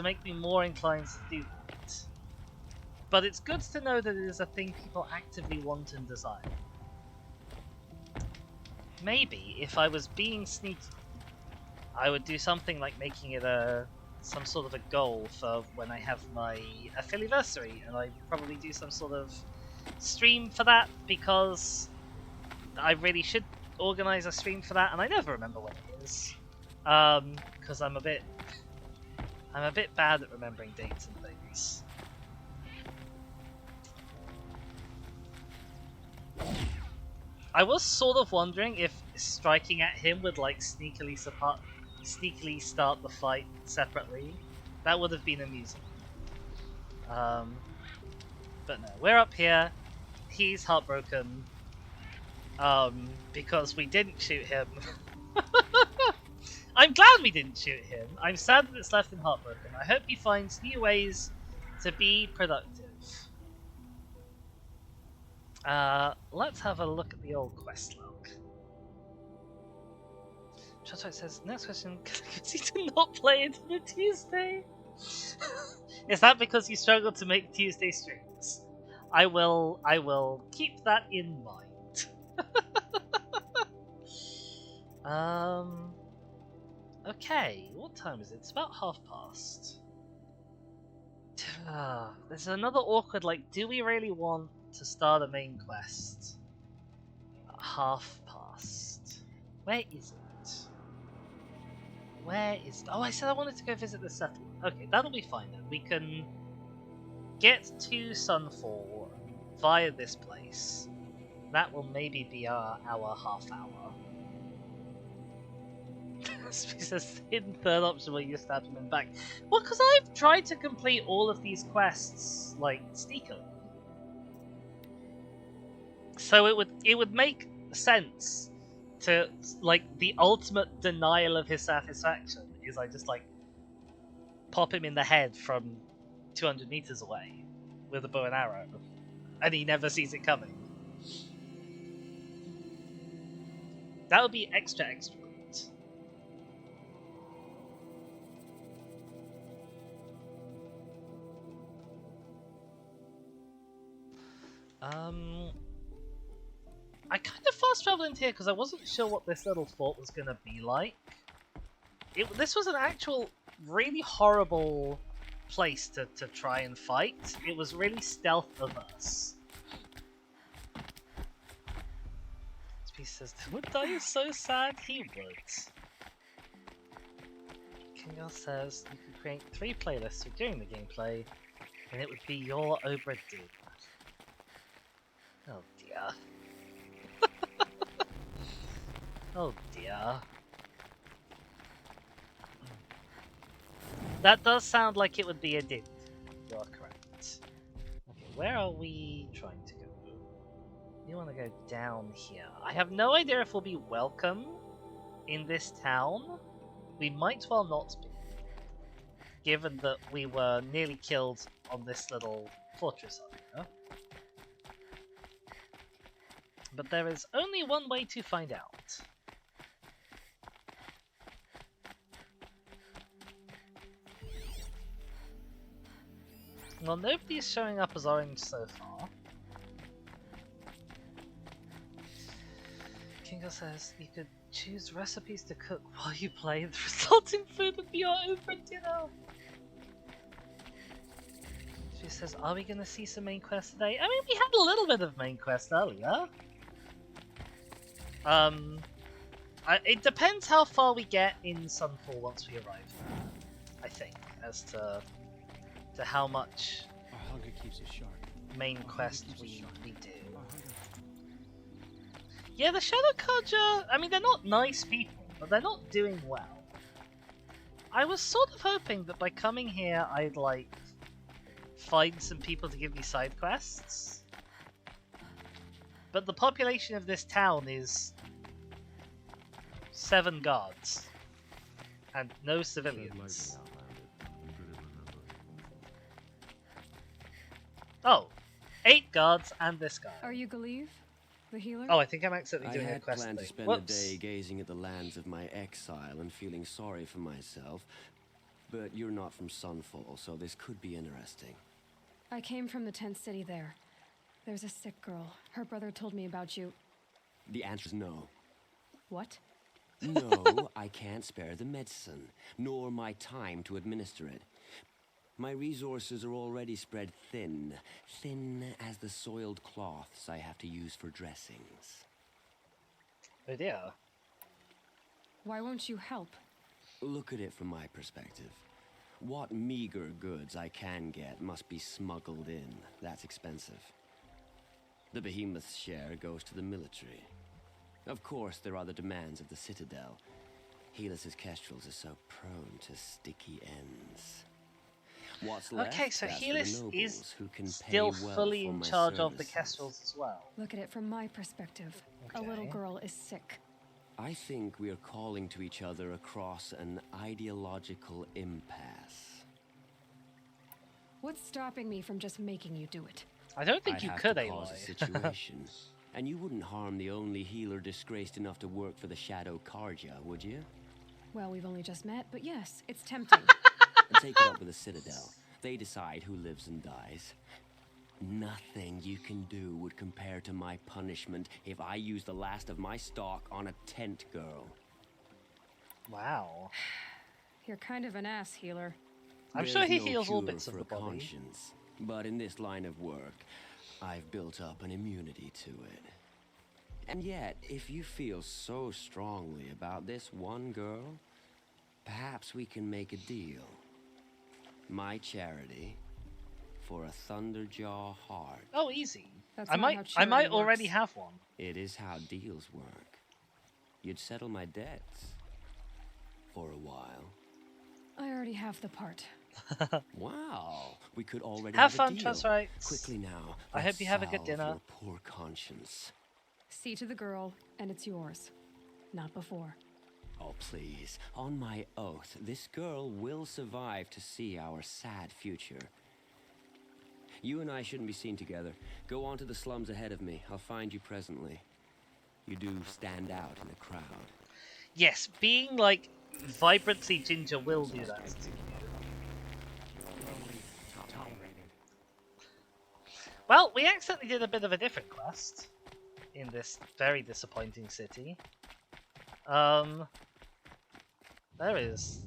Speaker 1: make me more inclined to do that. But it's good to know that it is a thing people actively want and desire. Maybe if I was being sneaky, I would do something like making it some sort of a goal for when I have my affiliversary, and I'd probably do some sort of stream for that, because I really should organise a stream for that, and I never remember when it is, because I'm a bit bad at remembering dates and things. I was sort of wondering if striking at him would like sneakily start the fight separately. That would have been amusing. But no, we're up here. He's heartbroken. Because we didn't shoot him. I'm glad we didn't shoot him. I'm sad that it's left him heartbroken. I hope he finds new ways to be productive. Let's have a look at the old quest log. Chato says, next question, because you did not play it on a Tuesday? Is that because you struggled to make Tuesday streams? I will keep that in mind. Okay, what time is it? It's about past. There's another awkward, like, do we really want to start a main quest at past? Where is it? Where is... Oh, I said I wanted to go visit the settlement. Okay, that'll be fine then. We can get to Sunfall via this place. That will maybe be our half hour. Says hidden third option where you stab him in the back. Well, because I've tried to complete all of these quests, like, sneakily. So it would make sense to, like, the ultimate denial of his satisfaction is I just, like, pop him in the head from 200 meters away with a bow and arrow, and he never sees it coming. That would be extra great. I kind of fast traveled into here because I wasn't sure what this little fort was going to be like. This was an actual really horrible place to try and fight. It was really stealth averse. This piece says, would die is so sad? He would. Kingo says, you could create 3 playlists for during the gameplay, and it would be your Obra Dinn. Oh dear. Oh dear. That does sound like it would be a dig. You are correct. Okay, where are we trying to go? We want to go down here. I have no idea if we'll be welcome in this town. We might well not be, given that we were nearly killed on this little fortress up here. But there is only one way to find out. Well, nobody's showing up as orange so far. Kingo says you could choose recipes to cook while you play. The resulting food would be our open dinner. She says, are we going to see some main quests today? I mean, we had a little bit of main quest earlier. It depends how far we get in Sunfall once we arrive there, I think, as to how much
Speaker 4: Our hunger keeps us sharp.
Speaker 1: main quest we do. Yeah, the Shadow Carja, I mean, they're not nice people, but they're not doing well. I was sort of hoping that by coming here, I'd, like, find some people to give me side quests. But the population of this town is 7 guards. And no civilians. Oh, 8 guards and this guy.
Speaker 2: Are you Galeev, the healer?
Speaker 1: Oh, I think I'm accidentally doing
Speaker 13: I
Speaker 1: a
Speaker 13: had
Speaker 1: quest
Speaker 13: planned
Speaker 1: thing.
Speaker 13: to spend
Speaker 1: Whoops.
Speaker 13: the day gazing at the lands of my exile and feeling sorry for myself, but you're not from Sunfall, so this could be interesting.
Speaker 2: I came from the tent city there. There's a sick girl. Her brother told me about you.
Speaker 13: The answer is no.
Speaker 2: What?
Speaker 13: No, I can't spare the medicine, nor my time to administer it. My resources are already spread thin, thin as the soiled cloths I have to use for dressings.
Speaker 1: Oh dear.
Speaker 2: Why won't you help?
Speaker 13: Look at it from my perspective. What meager goods I can get must be smuggled in. That's expensive. The behemoth's share goes to the military. Of course, there are the demands of the Citadel. Helis's kestrels are so prone to sticky ends. What's left?
Speaker 1: Okay, so
Speaker 13: That's for the
Speaker 1: Helis
Speaker 13: nobles
Speaker 1: is
Speaker 13: who can
Speaker 1: still
Speaker 13: pay well
Speaker 1: fully
Speaker 13: for
Speaker 1: in
Speaker 13: my
Speaker 1: charge of the
Speaker 13: services.
Speaker 1: kestrels as well.
Speaker 2: Look at it from my perspective. A little
Speaker 1: Okay.
Speaker 2: girl is sick.
Speaker 13: I think we are calling to each other across an ideological impasse.
Speaker 2: What's stopping me from just making you do it?
Speaker 1: I don't think
Speaker 13: I'd
Speaker 1: you
Speaker 13: have
Speaker 1: could,
Speaker 13: to
Speaker 1: Aloy.
Speaker 13: cause a situation. And you wouldn't harm the only healer disgraced enough to work for the Shadow Carja, would you?
Speaker 2: Well, we've only just met, but yes, it's tempting.
Speaker 13: And take it up with the Citadel. They decide who lives and dies. Nothing you can do would compare to my punishment if I use the last of my stock on a tent girl.
Speaker 1: Wow.
Speaker 2: You're kind of an ass, healer.
Speaker 1: I'm
Speaker 13: There's
Speaker 1: sure he
Speaker 13: no
Speaker 1: heals all
Speaker 13: cure
Speaker 1: bits of
Speaker 13: for
Speaker 1: the
Speaker 13: a
Speaker 1: body.
Speaker 13: conscience, but in this line of work, I've built up an immunity to it. And yet, if you feel so strongly about this one girl, perhaps we can make a deal. My charity for a Thunderjaw heart.
Speaker 1: Oh, easy.
Speaker 2: That's
Speaker 1: I
Speaker 2: not how
Speaker 1: might
Speaker 2: charity
Speaker 1: already
Speaker 2: works.
Speaker 1: have one.
Speaker 13: It is how deals work. You'd settle my debts. For a while.
Speaker 2: I already have the part.
Speaker 13: Wow, we could already
Speaker 1: Have
Speaker 13: have a
Speaker 1: fun,
Speaker 13: deal.
Speaker 1: Transrights.
Speaker 13: Quickly now.
Speaker 1: I hope
Speaker 13: let's
Speaker 1: you have a good
Speaker 13: salve
Speaker 1: dinner.
Speaker 13: your poor conscience.
Speaker 2: See to the girl, and it's yours. Not before.
Speaker 13: Oh, please. On my oath, this girl will survive to see our sad future. You and I shouldn't be seen together. Go on to the slums ahead of me. I'll find you presently. You do stand out in a crowd.
Speaker 1: Yes, being like vibrantly ginger will do that to you. Well, we accidentally did a bit of a different quest in this very disappointing city. There is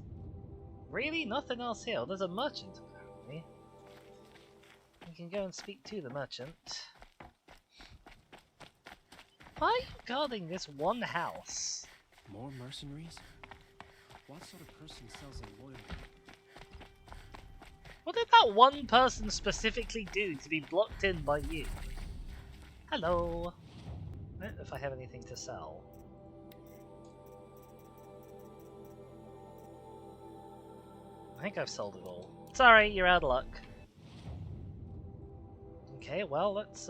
Speaker 1: really nothing else here. There's a merchant, apparently. We can go and speak to the merchant. Why are you guarding this one house?
Speaker 4: More mercenaries? What sort of person sells a loyalty?
Speaker 1: What did that one person specifically do to be blocked in by you? Hello. I don't know if I have anything to sell. I think I've sold it all. Sorry, you're out of luck. Okay, well, let's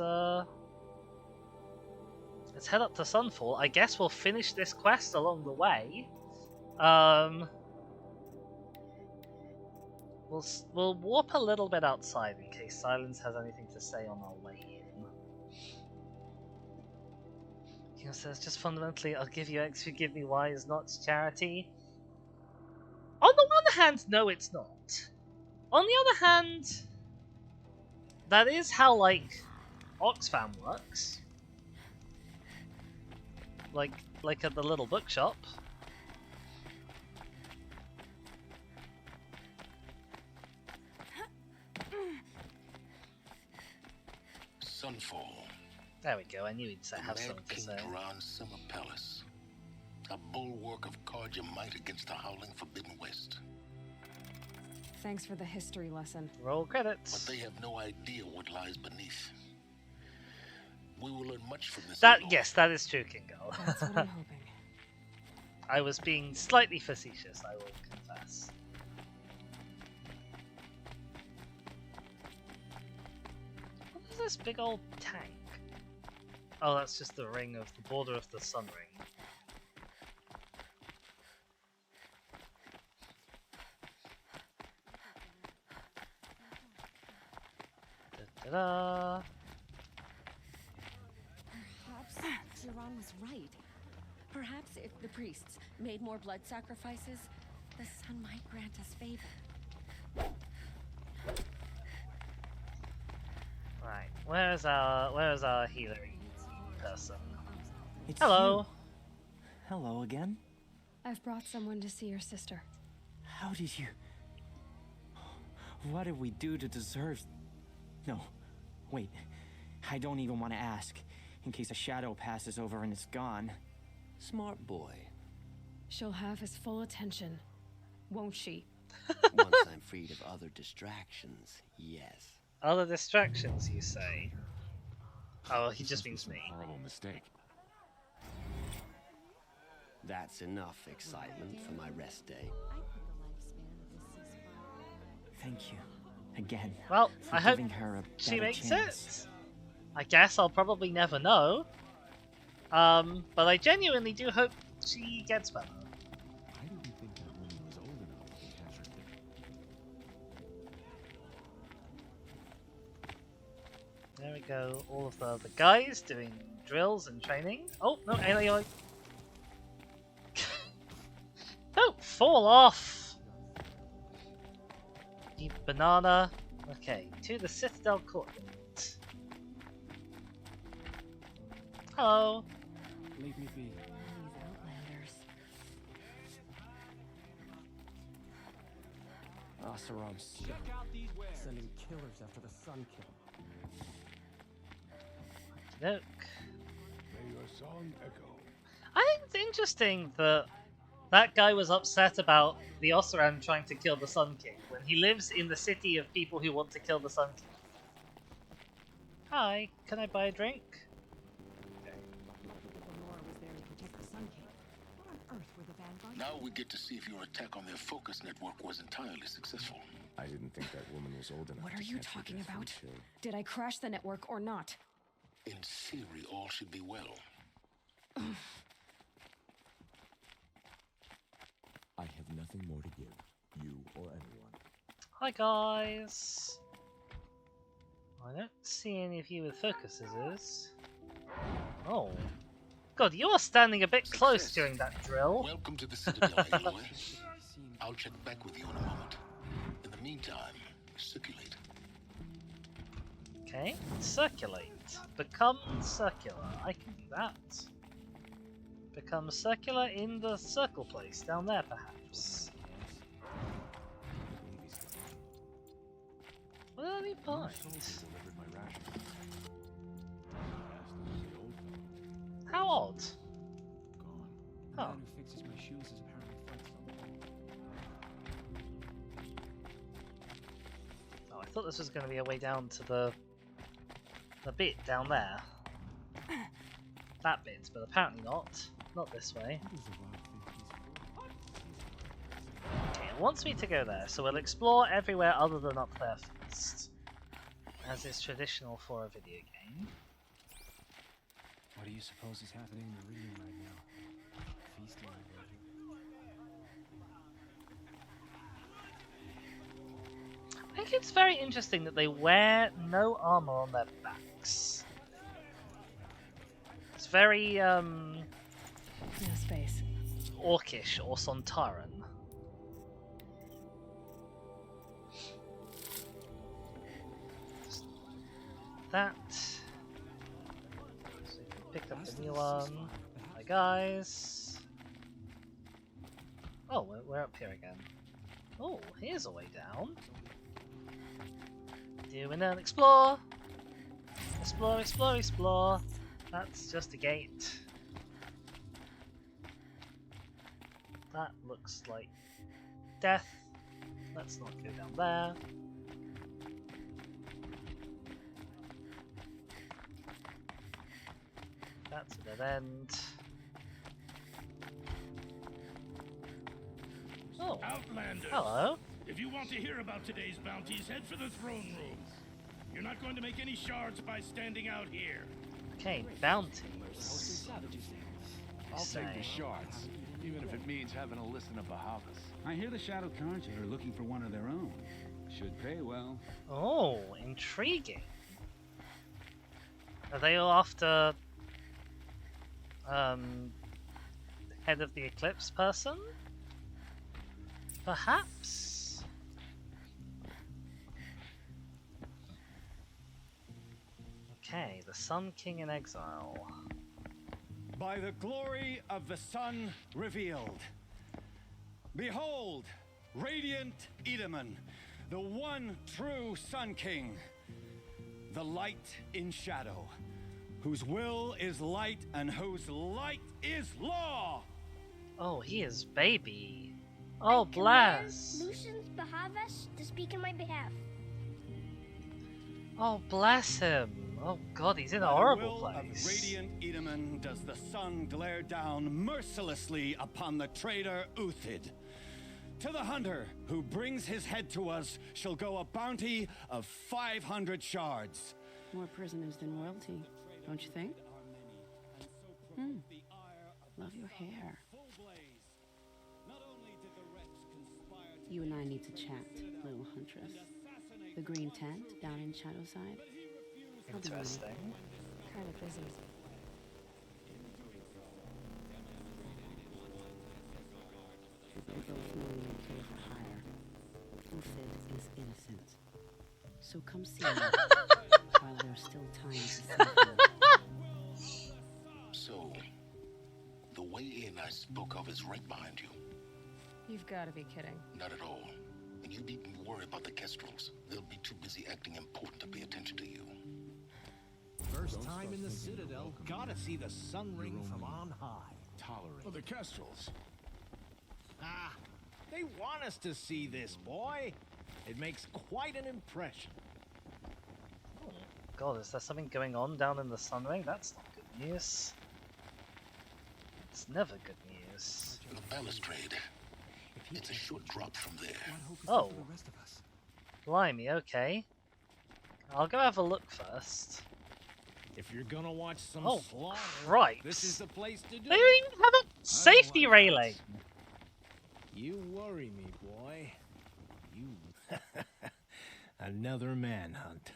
Speaker 1: head up to Sunfall. I guess we'll finish this quest along the way. We'll warp a little bit outside in case Silence has anything to say on our way in. You know, so it's just fundamentally, I'll give you X, you give me Y is not charity. On the one hand, no, it's not. On the other hand, that is how, like, Oxfam works. Like at the little bookshop.
Speaker 5: Sunfall.
Speaker 1: There we go, I knew he'd have something to say.
Speaker 5: Around Summer Palace. A bulwark of Carja might against the howling Forbidden West.
Speaker 2: Thanks for the history lesson.
Speaker 1: Roll credits.
Speaker 5: But they have no idea what lies beneath. We will learn much from this.
Speaker 1: Yes, that is true, Kingo.
Speaker 2: That's what I'm hoping.
Speaker 1: I was being slightly facetious, I will confess. What is this big old tank? Oh, that's just the ring of the border of the sun ring. Da-da-da.
Speaker 9: Perhaps Jiran was right. Perhaps if the priests made more blood sacrifices, the sun might grant us favor.
Speaker 1: Right, where's our healer person?
Speaker 14: Hello. You. Hello again.
Speaker 2: I've brought someone to see your sister.
Speaker 14: How did you? What did we do to deserve? No, wait. I don't even want to ask, in case a shadow passes over and it's gone.
Speaker 13: Smart boy.
Speaker 2: She'll have his full attention, won't she?
Speaker 13: Once I'm freed of other distractions, yes.
Speaker 1: Other distractions, you say? Oh, he just means me.
Speaker 4: Horrible mistake.
Speaker 13: That's enough excitement for my rest day.
Speaker 14: Thank you. Again.
Speaker 1: Well, I hope
Speaker 14: her
Speaker 1: she makes
Speaker 14: chance.
Speaker 1: it. I guess I'll probably never know. But I genuinely do hope she gets better.
Speaker 4: I didn't think that woman was old enough to catch her thing.
Speaker 1: There we go. All of the guys doing drills and training. Oh, no, Aloy. Don't fall off! You banana. Okay, to the Citadel Courtyard. Hello.
Speaker 10: Leave me be.
Speaker 9: These outlanders.
Speaker 10: Saram's sending killers after the Sun King.
Speaker 1: Look.
Speaker 6: May your song echo.
Speaker 1: I think it's interesting that that guy was upset about the Oseram trying to kill the Sun King when he lives in the city of people who want to kill the Sun King. Hi, can I buy a drink?
Speaker 5: Now we get to see if your attack on their focus network was entirely successful.
Speaker 4: I didn't think that woman was old enough.
Speaker 2: What
Speaker 4: to
Speaker 2: are you
Speaker 4: catch her
Speaker 2: talking
Speaker 4: death from
Speaker 2: about?
Speaker 4: chill.
Speaker 2: Did I crash the network or not?
Speaker 5: In theory, all should be well.
Speaker 12: I have nothing more to give, you or anyone.
Speaker 1: Hi guys. I don't see any of you with focus scissors. Oh. God, you are standing a bit close during that drill.
Speaker 5: Welcome to the Citadel, Aloy. I'll check back with you in a moment. In the meantime, circulate.
Speaker 1: Okay, circulate. Become circular. I can do that. Become circular in the circle place down there, perhaps. What did I need behind? How odd.
Speaker 10: The man who fixes my shoes is apparently quite
Speaker 1: Oh, I thought this was going to be a way down to the bit down there. that bit, but apparently not. Not this way. Okay, it wants me to go there, so we'll explore everywhere other than up there first, as is traditional for a video game.
Speaker 4: What do you suppose is happening in Meridian right now? Feasting on
Speaker 1: I think it's very interesting that they wear no armor on their backs. It's very,
Speaker 2: No space.
Speaker 1: orcish or Sontaran. Just that. So you can pick up the new one. Hi guys. Oh, we're up here again. Oh, here's a way down. Doing an explore. Explore, explore, explore. That's just a gate. That looks like death. Let's not go down there. That's a dead end. Oh,
Speaker 15: Outlanders!
Speaker 1: hello.
Speaker 15: If you want to hear about today's bounties, head for the throne room. You're not going to make any shards by standing out here.
Speaker 1: Okay, bounties.
Speaker 16: I'll take the shards, even if it means having to listen to Bahavas.
Speaker 17: I hear the Shadow Carja are looking for one of their own. Should pay well.
Speaker 1: Oh, intriguing. Are they all after head of the Eclipse person? Perhaps? Okay, the Sun King in exile.
Speaker 18: By the glory of the sun revealed. Behold, radiant Edaman, the one true Sun King, the light in shadow, whose will is light and whose light is law.
Speaker 1: Oh, he is baby. Oh, bless.
Speaker 19: Lucian's Bahavas to speak in my behalf.
Speaker 1: Oh, bless him. Oh god, he's in a horrible place.
Speaker 18: By the will of radiant Edaman does the sun glare down mercilessly upon the traitor Uthid. To the hunter who brings his head to us shall go a bounty of 500 shards.
Speaker 20: More prisoners than royalty, don't you think? Love your hair. You and I need to chat, little huntress. The green tent down in Shadowside.
Speaker 1: Interesting.
Speaker 2: Kind of busy.
Speaker 20: We both know you're paid for hire. Uthid is innocent. So come see me while there's still time to save him.
Speaker 5: So, the way in I spoke of is right behind you.
Speaker 2: You've got to be kidding.
Speaker 5: Not at all. And you needn't worry about the Kestrels. They'll be too busy acting important to pay attention to you.
Speaker 21: First time in the Citadel, gotta see the sun ring from on high.
Speaker 16: Tolerant.
Speaker 21: Oh, the Kestrels. Ah, they want us to see this, boy. It makes quite an impression.
Speaker 1: Oh, god, is there something going on down in the Sun Ring? That's not good news. It's never good news.
Speaker 5: The balustrade. It's a short drop from there.
Speaker 1: Oh. Blimey, okay. I'll go have a look first.
Speaker 21: If you're gonna watch some slaughter,
Speaker 1: right.
Speaker 21: this is the place to do
Speaker 1: They
Speaker 21: it.
Speaker 1: don't even have a safety railing.
Speaker 21: You worry me, boy. You. Another manhunt.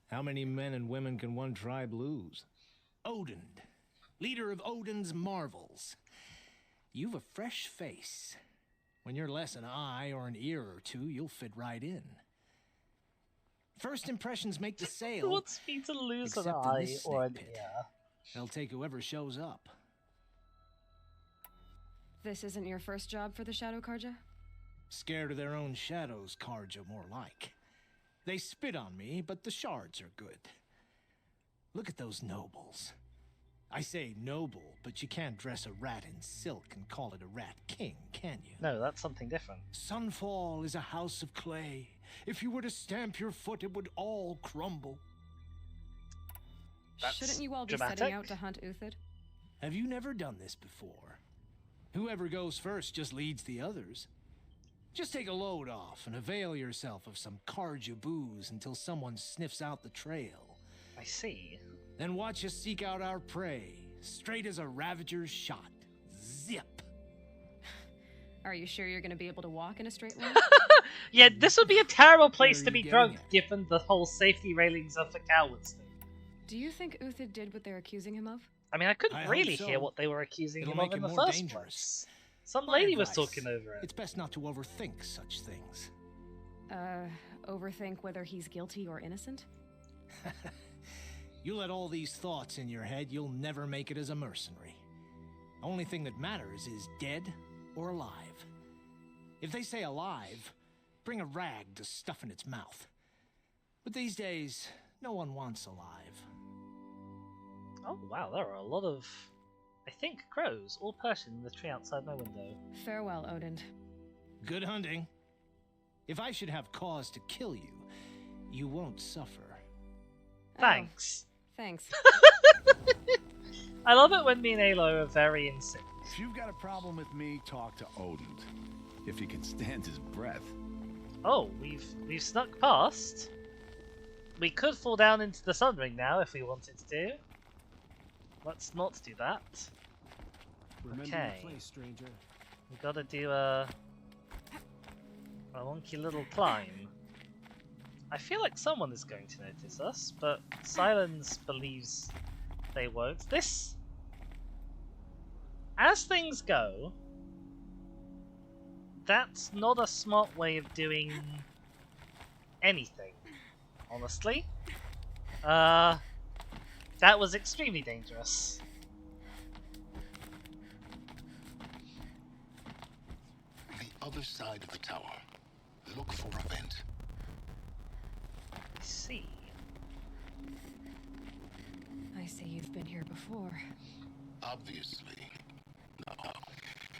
Speaker 21: How many men and women can one tribe lose? Odin, leader of Odin's marvels. You've a fresh face. When you're less an eye or an ear or two, you'll fit right in. First impressions make the sale.
Speaker 1: Who wants me to lose an
Speaker 21: except in
Speaker 1: eye
Speaker 21: this
Speaker 1: or an
Speaker 21: snake pit.
Speaker 1: ear?
Speaker 21: They'll take whoever shows up.
Speaker 2: This isn't your first job for the Shadow Carja?
Speaker 21: Scared of their own shadows, Carja, more like. They spit on me, but the shards are good. Look at those nobles. I say noble, but you can't dress a rat in silk and call it a rat king, can you?
Speaker 1: No, that's something different.
Speaker 21: Sunfall is a house of clay. If you were to stamp your foot, it would all crumble.
Speaker 1: That's
Speaker 2: Shouldn't you all be
Speaker 1: dramatic.
Speaker 2: setting out to hunt Uthid?
Speaker 21: Have you never done this before? Whoever goes first just leads the others. Just take a load off and avail yourself of some Karja booze until someone sniffs out the trail.
Speaker 1: I see.
Speaker 21: Then watch us seek out our prey, straight as a Ravager's shot. Zip!
Speaker 2: Are you sure you're gonna be able to walk in a straight line?
Speaker 1: Yeah, this would be a terrible place
Speaker 21: Where
Speaker 1: to
Speaker 21: are
Speaker 1: be
Speaker 21: you
Speaker 1: drunk,
Speaker 21: getting at?
Speaker 1: given the whole safety railings of the cowards thing.
Speaker 2: Do you think Uthid did what they're accusing him of?
Speaker 1: I mean, I couldn't
Speaker 21: I hope
Speaker 1: really
Speaker 21: so.
Speaker 1: hear what they were accusing
Speaker 21: It'll
Speaker 1: him of
Speaker 21: make
Speaker 1: in
Speaker 21: it
Speaker 1: the
Speaker 21: more
Speaker 1: first
Speaker 21: dangerous.
Speaker 1: place. Some
Speaker 21: My
Speaker 1: lady was
Speaker 21: advice,
Speaker 1: talking over it.
Speaker 21: It's best not to overthink such things.
Speaker 2: Overthink whether he's guilty or innocent?
Speaker 21: You let all these thoughts in your head, you'll never make it as a mercenary. Only thing that matters is dead or alive. If they say alive, bring a rag to stuff in its mouth. But these days, no one wants alive.
Speaker 1: Oh wow, there are a lot of, I think, crows, all perching in the tree outside my window.
Speaker 2: Farewell, Odin.
Speaker 21: Good hunting. If I should have cause to kill you, you won't suffer.
Speaker 1: Thanks.
Speaker 2: Thanks.
Speaker 1: I love it when me and Alo are very in sync.
Speaker 16: If you've got a problem with me, talk to Odin. If he can stand his breath.
Speaker 1: Oh, we've snuck past. We could fall down into the Sun Ring now if we wanted to do. Let's not do that.
Speaker 10: Remember
Speaker 1: Okay.
Speaker 10: your place, stranger.
Speaker 1: We gotta do a wonky little climb. I feel like someone is going to notice us, but Silence believes they won't. This, as things go, that's not a smart way of doing anything, honestly. That was extremely dangerous.
Speaker 5: The other side of the tower. Look for a vent.
Speaker 1: I see.
Speaker 2: I see you've been here before.
Speaker 5: Obviously. Now,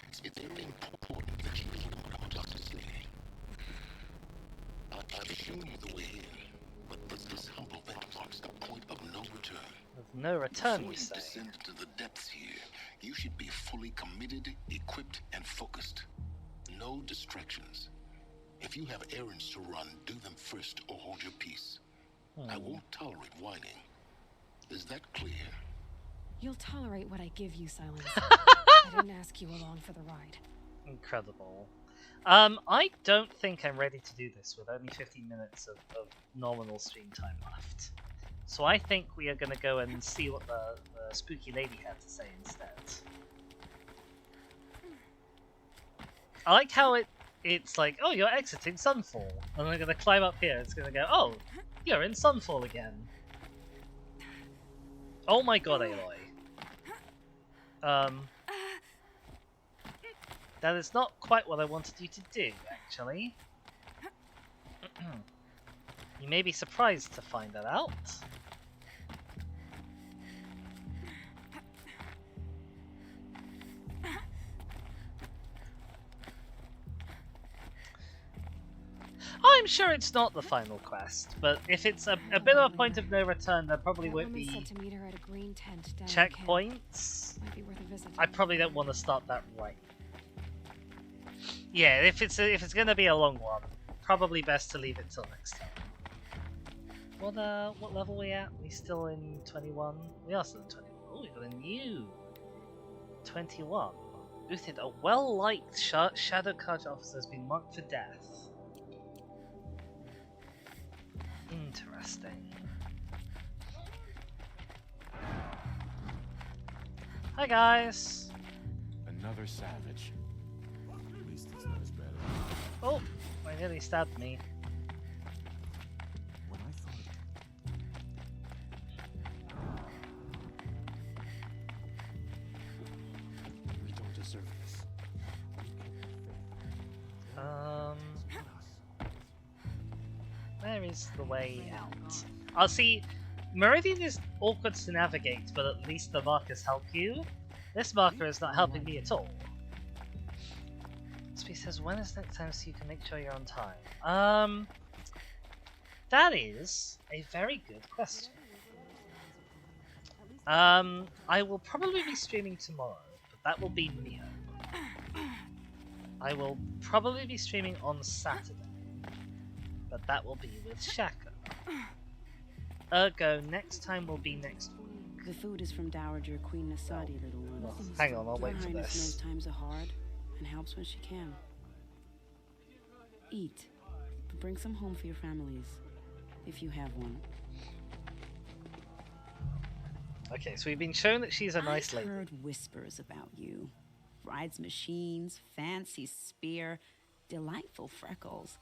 Speaker 5: it's very important that you know about us today. I've shown you the way in, but this humble vent marks the point of no return.
Speaker 1: Of no return,
Speaker 5: Before
Speaker 1: you
Speaker 5: you
Speaker 1: say?
Speaker 5: descend to the depths here, you should be fully committed, equipped, and focused. No distractions. If you have errands to run, do them first or hold your peace. I won't tolerate whining. Is that clear?
Speaker 2: You'll tolerate what I give you, Silence. I didn't ask you along for the ride.
Speaker 1: Incredible. I don't think I'm ready to do this with only 15 minutes of nominal stream time left. So I think we are going to go and see what the spooky lady had to say instead. I like how it's like, oh, you're exiting Sunfall. And I'm going to climb up here. It's going to go, oh, you're in Sunfall again. Oh my god, Aloy. That is not quite what I wanted you to do, actually. You may be surprised to find that out. I'm sure it's not the final quest, but if it's a bit of a point of no return, there probably
Speaker 2: That
Speaker 1: won't
Speaker 2: woman
Speaker 1: be
Speaker 2: said to meet her at a green tent down at camp.
Speaker 1: checkpoints.
Speaker 2: Might be worth a visit.
Speaker 1: I probably don't want to start that right. Yeah, if it's gonna be a long one, probably best to leave it till next time. What level are we at? We still in 21? We are still in 21. Oh, we got a new 21. Uthid, a well-liked Shadow Card officer has been marked for death. Interesting. Hi guys.
Speaker 6: Another savage.
Speaker 12: At least it's not as bad as
Speaker 1: Oh, I nearly stabbed me.
Speaker 12: when I thought.
Speaker 10: We don't deserve this.
Speaker 1: Where is the way out? I'll see. Meridian is awkward to navigate, but at least the markers help you. This marker is not helping me at all. Speed says, when is next time so you can make sure you're on time? That is a very good question. I will probably be streaming tomorrow, but that will be Neo. I will probably be streaming on Saturday, but that will be with Shaka. Ergo, next time will be next week.
Speaker 20: The food is from Dowager Queen Nasadi, little one.
Speaker 1: Well, hang on, I'll wait for
Speaker 20: Her Highness knows
Speaker 1: this.
Speaker 20: times are hard and helps when she can. Eat, but bring some home for your families, if you have one.
Speaker 1: Okay, so we've been shown that she's a nice lady.
Speaker 20: I've heard whispers about you. Rides machines, fancy spear, delightful freckles.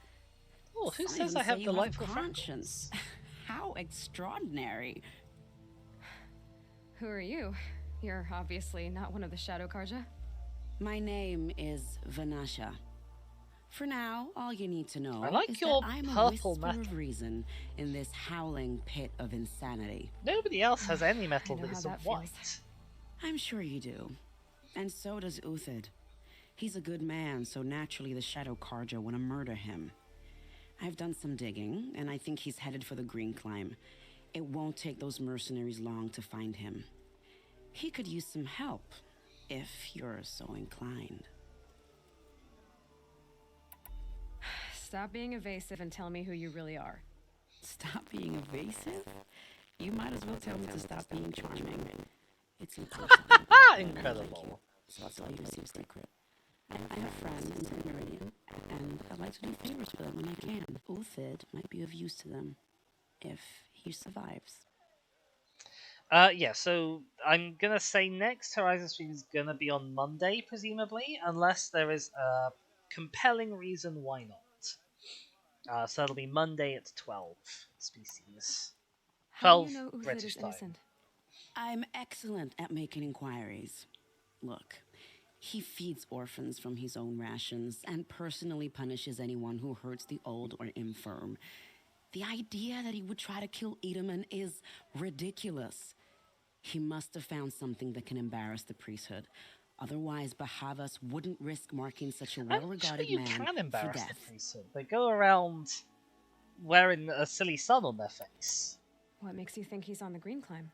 Speaker 1: Oh, who
Speaker 20: Some
Speaker 1: says
Speaker 20: even
Speaker 1: I have
Speaker 20: say you
Speaker 1: delightful
Speaker 20: conscience? How extraordinary.
Speaker 2: Who are you? You're obviously not one of the Shadow Karja.
Speaker 20: My name is Vanasha. For now, all you need to know
Speaker 1: I like
Speaker 20: is
Speaker 1: your
Speaker 20: that I'm a
Speaker 1: purple
Speaker 20: whisper
Speaker 1: metal.
Speaker 20: of reason in this howling pit of insanity.
Speaker 1: Nobody else has any metal
Speaker 2: know
Speaker 1: that
Speaker 2: how
Speaker 1: isn't
Speaker 2: that feels.
Speaker 1: white.
Speaker 20: I'm sure you do. And so does Uthid. He's a good man, so naturally the Shadow Karja want to murder him. I've done some digging, and I think he's headed for the Green Climb. It won't take those mercenaries long to find him. He could use some help, if you're so inclined.
Speaker 2: Stop being evasive and tell me who you really are.
Speaker 20: Stop being evasive? You might as well tell me to stop being charming. It's impossible.
Speaker 1: Incredible.
Speaker 20: So I'll tell you a secret. I have friends in Meridian, and I like to do favors for them when I can. Uthid might be of use to them, if he survives.
Speaker 1: Yeah, so I'm gonna say next Horizon stream is gonna be on Monday, presumably, unless there is a compelling reason why not. So that'll be Monday at 12 species.
Speaker 2: How do
Speaker 1: 12
Speaker 2: you know Uthid
Speaker 1: British
Speaker 2: is
Speaker 1: time.
Speaker 2: innocent?
Speaker 20: I'm excellent at making inquiries. Look, he feeds orphans from his own rations and personally punishes anyone who hurts the old or infirm. The idea that he would try to kill Edaman is ridiculous. He must have found something that can embarrass the priesthood. Otherwise, Bahavas wouldn't risk marking such a
Speaker 1: I'm
Speaker 20: well-regarded
Speaker 1: sure you
Speaker 20: man
Speaker 1: can
Speaker 20: for
Speaker 1: embarrass the
Speaker 20: death.
Speaker 1: priesthood. They go around wearing a silly sun on their face.
Speaker 2: What makes you think he's on the Green Climb?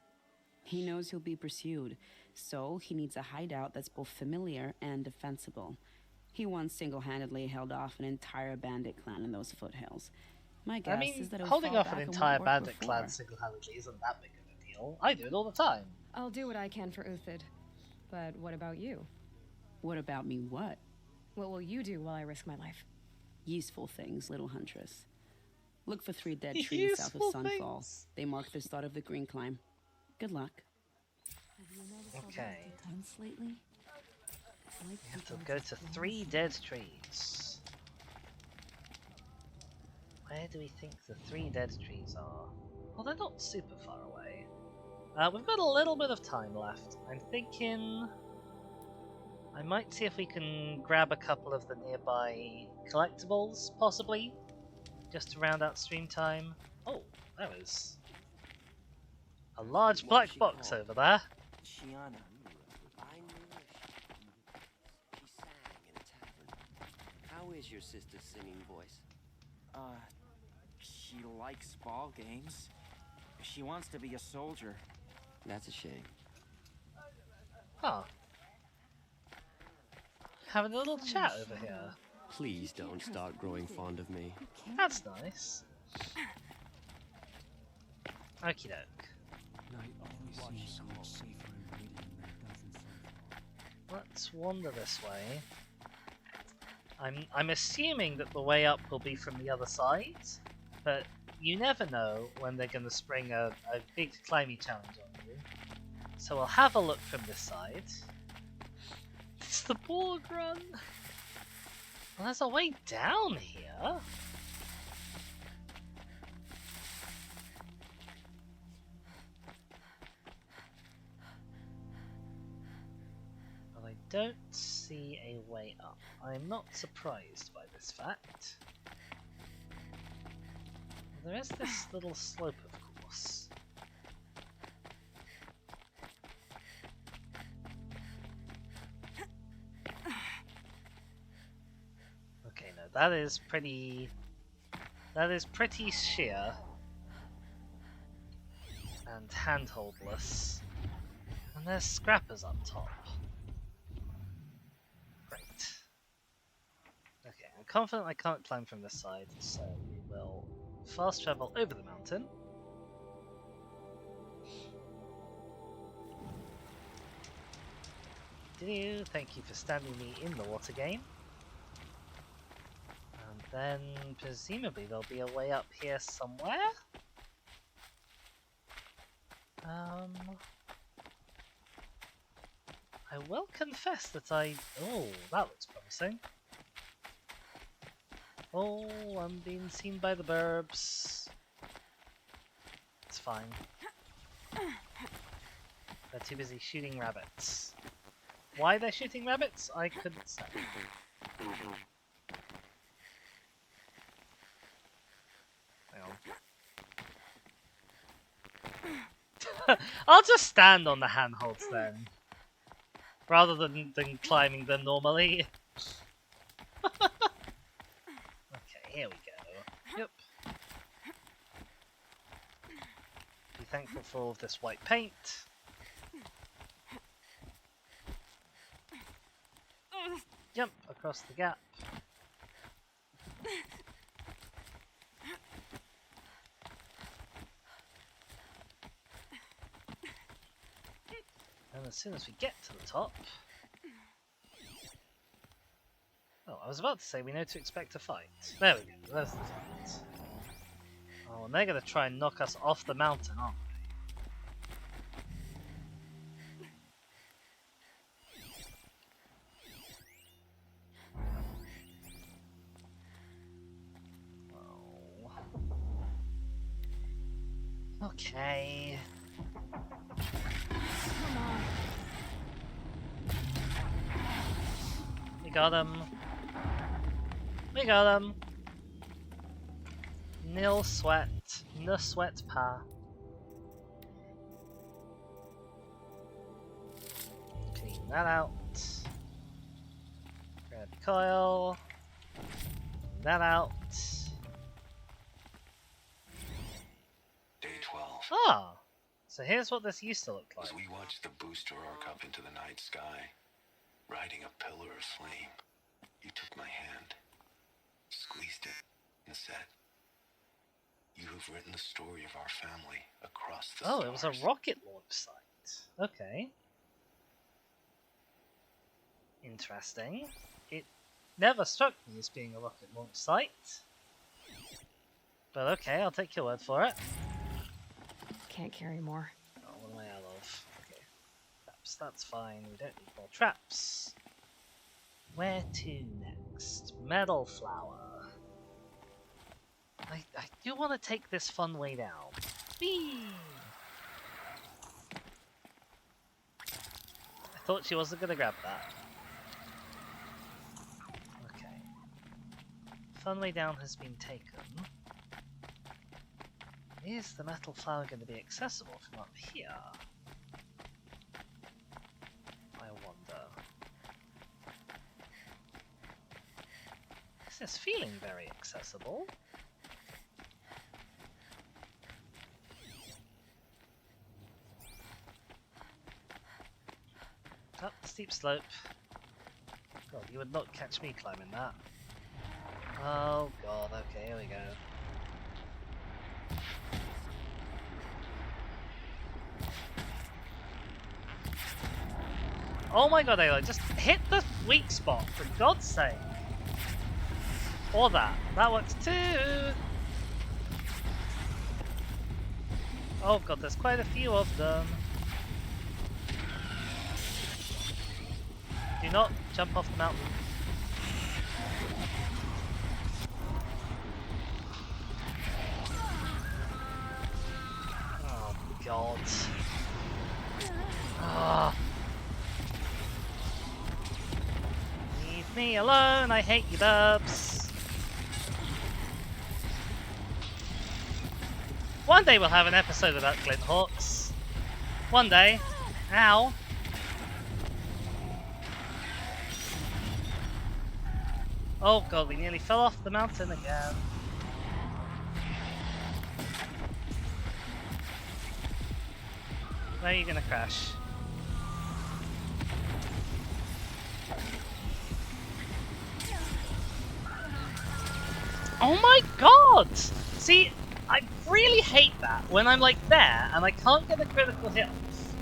Speaker 20: He knows he'll be pursued, so he needs a hideout that's both familiar and defensible. He once single-handedly held off an entire bandit clan in those foothills. My guess
Speaker 1: I mean,
Speaker 20: is that he'll
Speaker 1: holding
Speaker 20: fall
Speaker 1: off an
Speaker 20: back on what
Speaker 1: entire
Speaker 20: worked
Speaker 1: bandit
Speaker 20: before.
Speaker 1: clan single-handedly isn't that big of a deal. I do it all the time.
Speaker 2: I'll do what I can for Uthid. But what about you?
Speaker 20: What about me what?
Speaker 2: What will you do while I risk my life?
Speaker 20: Useful things, little huntress. Look for 3 dead trees south of
Speaker 1: Useful
Speaker 20: Sunfall.
Speaker 1: things.
Speaker 20: They mark the start of the Green Climb. Good luck.
Speaker 1: Okay.
Speaker 20: Lately?
Speaker 1: We have to go to 3 dead trees. Where do we think the 3 dead trees are? Well, they're not super far away. We've got a little bit of time left. I'm thinking I might see if we can grab a couple of the nearby collectibles, possibly, just to round out stream time. Oh, there is a large black box over there.
Speaker 13: Shiana. I knew her. She sang in a tavern. How is your sister's singing voice?
Speaker 14: She likes ball games. She wants to be a soldier.
Speaker 13: That's a shame.
Speaker 1: Huh. Having a little chat over here.
Speaker 13: Please don't start growing fond of me.
Speaker 1: That's nice. Okie doke.
Speaker 4: Night always seems so much safer in Meridian than it does in Sunfall.
Speaker 1: Let's wander this way. I'm assuming that the way up will be from the other side, but you never know when they're going to spring a big climbing challenge on you. So we'll have a look from this side. It's the Borg run! Well, there's a way down here. Well, I don't see a way up. I'm not surprised by this fact. There is this little slope, of course. Okay, no, that is pretty sheer and handholdless. And there's scrappers up top. Great. Okay, I'm confident I can't climb from this side, so we will fast travel over the mountain. Thank you for standing me in the water game. And then presumably there'll be a way up here somewhere. I will confess that oh, that looks promising. Oh, I'm being seen by the burbs. It's fine. They're too busy shooting rabbits. Why they're shooting rabbits, I couldn't say. Hang on. I'll just stand on the handholds then, rather than climbing them normally. Okay, here we go. Yep. Be thankful for all of this white paint. Jump across the gap. And as soon as we get to the top... Oh, I was about to say we know to expect a fight. There we go, there's the fight. Oh, and they're going to try and knock us off the mountain, aren't they? Okay.
Speaker 2: Come on.
Speaker 1: We got him. We got him. Nil sweat. No sweat pa. Clean that out. Grab the coil. Clean that out.
Speaker 7: Day 12.
Speaker 1: Ah! So here's what this used to look like.
Speaker 7: As we watched the booster arc up into the night sky, riding a pillar of flame, you took my hand, squeezed it, and said, "You have written the story of our family across the stars."
Speaker 1: Oh, it was a rocket launch site. Okay. Interesting. It never struck me as being a rocket launch site. But okay, I'll take your word for it.
Speaker 2: Can't carry more.
Speaker 1: Oh, what am I out of? Okay. Traps, that's fine. We don't need more traps. Where to next? Metal flower. I do want to take this fun way down. Whee! I thought she wasn't going to grab that. Okay. Fun way down has been taken. Is the metal flower going to be accessible from up here? I wonder. This is feeling very accessible. Up the steep slope. God, you would not catch me climbing that. Oh god, okay, here we go. Oh my god, Aloy, just hit the weak spot, for God's sake. Or that. That works too. Oh god, there's quite a few of them. Do not jump off the mountain. Oh god. Ah. Leave me alone, I hate you, burbs. One day we'll have an episode about Glint Hawks. One day. Ow. Oh god, we nearly fell off the mountain again. Where are you gonna crash? god! See, I really hate that when I'm like there and I can't get a critical hit off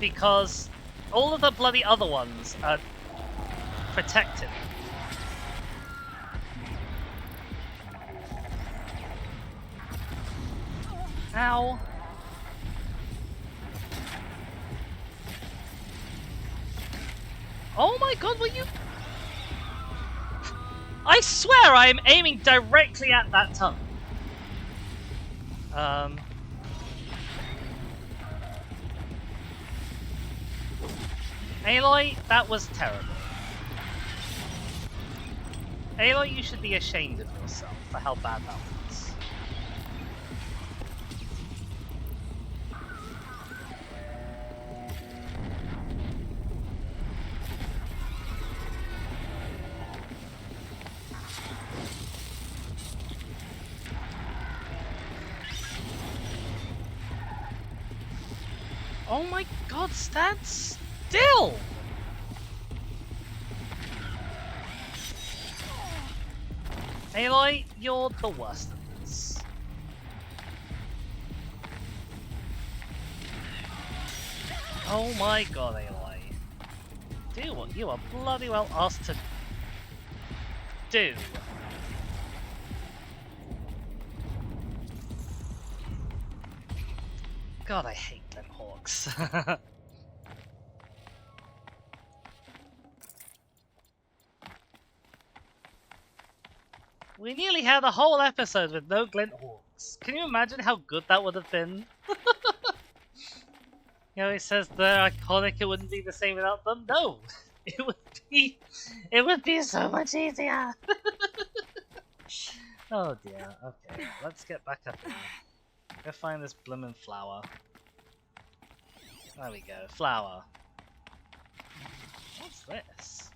Speaker 1: because all of the bloody other ones are protected. Ow. Oh my god, will you... I swear I am aiming directly at that tunnel. Aloy, that was terrible. Aloy, you should be ashamed of yourself for how bad that was. Oh my god, stand still! Aloy, you're the worst at this. Oh my god, Aloy. Do what you are bloody well asked to do. God, I hate them hawks. We nearly had a whole episode with no glint hawks. Can you imagine how good that would have been? You know, it says they're iconic, it wouldn't be the same without them. No! It would be so much easier! Oh dear, okay, let's get back up here. Go find this bloomin' flower. There we go, flower. What's this?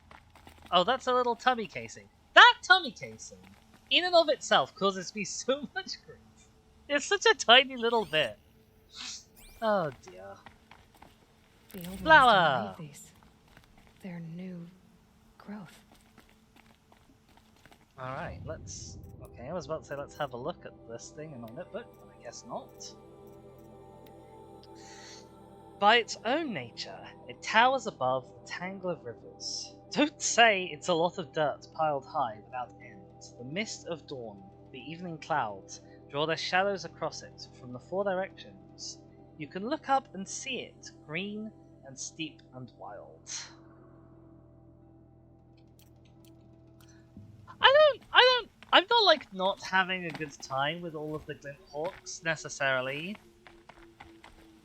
Speaker 1: Oh, that's a little tummy casing. That tummy casing, in and of itself, causes me so much grief. It's such a tiny little bit. Oh dear.
Speaker 2: The old
Speaker 1: Flower!
Speaker 2: ones didn't need these. They're new growth.
Speaker 1: Alright, let's... Okay, I was about to say let's have a look at this thing in my notebook, but I guess not. By its own nature, it towers above the tangle of rivers. Don't say it's a lot of dirt piled high without end. The mist of dawn, the evening clouds, draw their shadows across it from the four directions. You can look up and see it, green and steep and wild. I'm not like not having a good time with all of the glint hawks necessarily,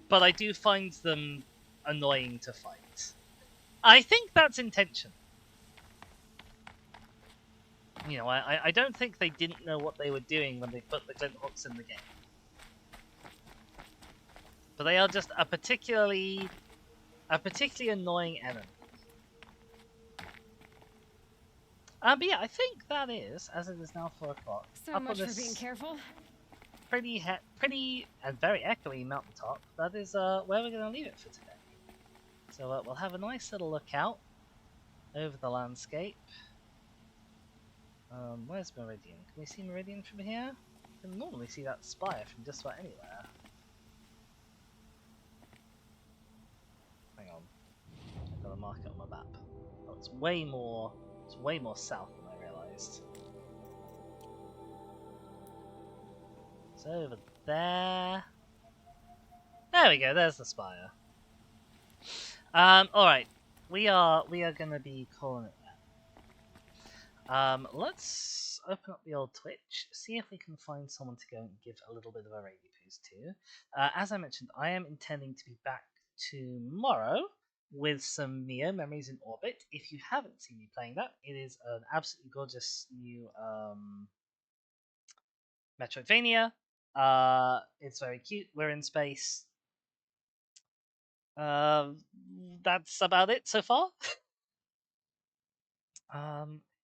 Speaker 1: but I do find them annoying to fight. I think that's intentional. You know, I don't think they didn't know what they were doing when they put the glint hawks in the game. But they are just a particularly annoying enemy. But yeah, I think that is, as it is now 4 o'clock.
Speaker 2: So much for being careful.
Speaker 1: Pretty and very echoey mountaintop. That is where we're going to leave it for today. So we'll have a nice little look out over the landscape. Where's Meridian? Can we see Meridian from here? You can normally see that spire from just about anywhere. Hang on. I've got to mark it on my map. Oh, it's way more south than I realised. It's over there. There we go, there's the spire. Alright. We are gonna be calling it there. Let's open up the old Twitch, see if we can find someone to go and give a little bit of a raid boost to. As I mentioned, I am intending to be back tomorrow with some Neo Memories in Orbit. If you haven't seen me playing that, it is an absolutely gorgeous new Metroidvania. It's very cute. We're in space. That's about it so far.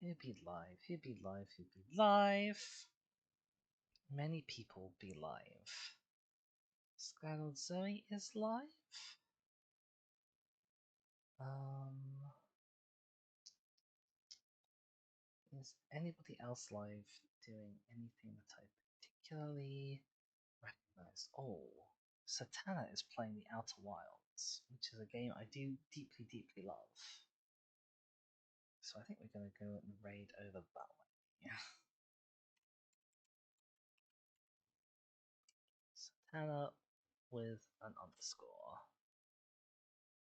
Speaker 1: Who'd be live? Who'd be live? Who'd be live? Many people be live. Skylar Zoe is live. Is anybody else live doing anything that I particularly recognize. Oh, Satana is playing the Outer Wilds, which is a game I do deeply, deeply love. So I think we're going to go and raid over that way. Yeah. Satana with an underscore.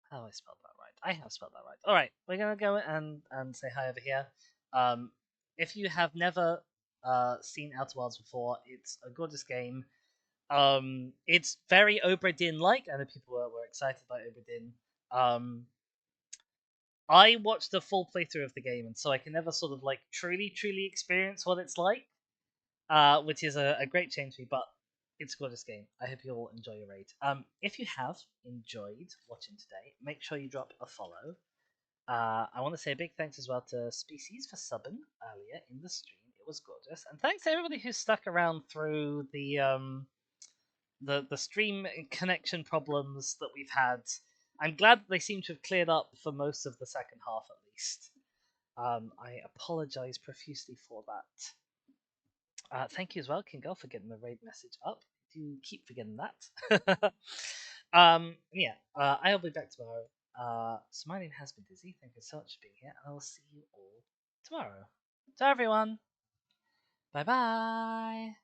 Speaker 1: How have I spelled that right? I have spelled that right. Alright, we're going to go and say hi over here. If you have never seen Outer Wilds before, it's a gorgeous game. It's very Obra Dinn-like. I know people were excited by Obra Dinn. I watched the full playthrough of the game, and so I can never sort of like truly experience what it's like, which is a great change for me, but it's a gorgeous game. I hope you all enjoy your raid. If you have enjoyed watching today, make sure you drop a follow. I want to say a big thanks as well to Species for subbing earlier in the stream. It was gorgeous, and thanks to everybody who stuck around through the stream connection problems that we've had. I'm glad they seem to have cleared up for most of the second half at least. I apologize profusely for that. Thank you as well, King Girl, for getting the raid message up. Do keep forgetting that. Yeah, I'll be back tomorrow. So my name has been Dizzy. Thank you so much for being here, and I'll see you all tomorrow. So everyone, bye bye.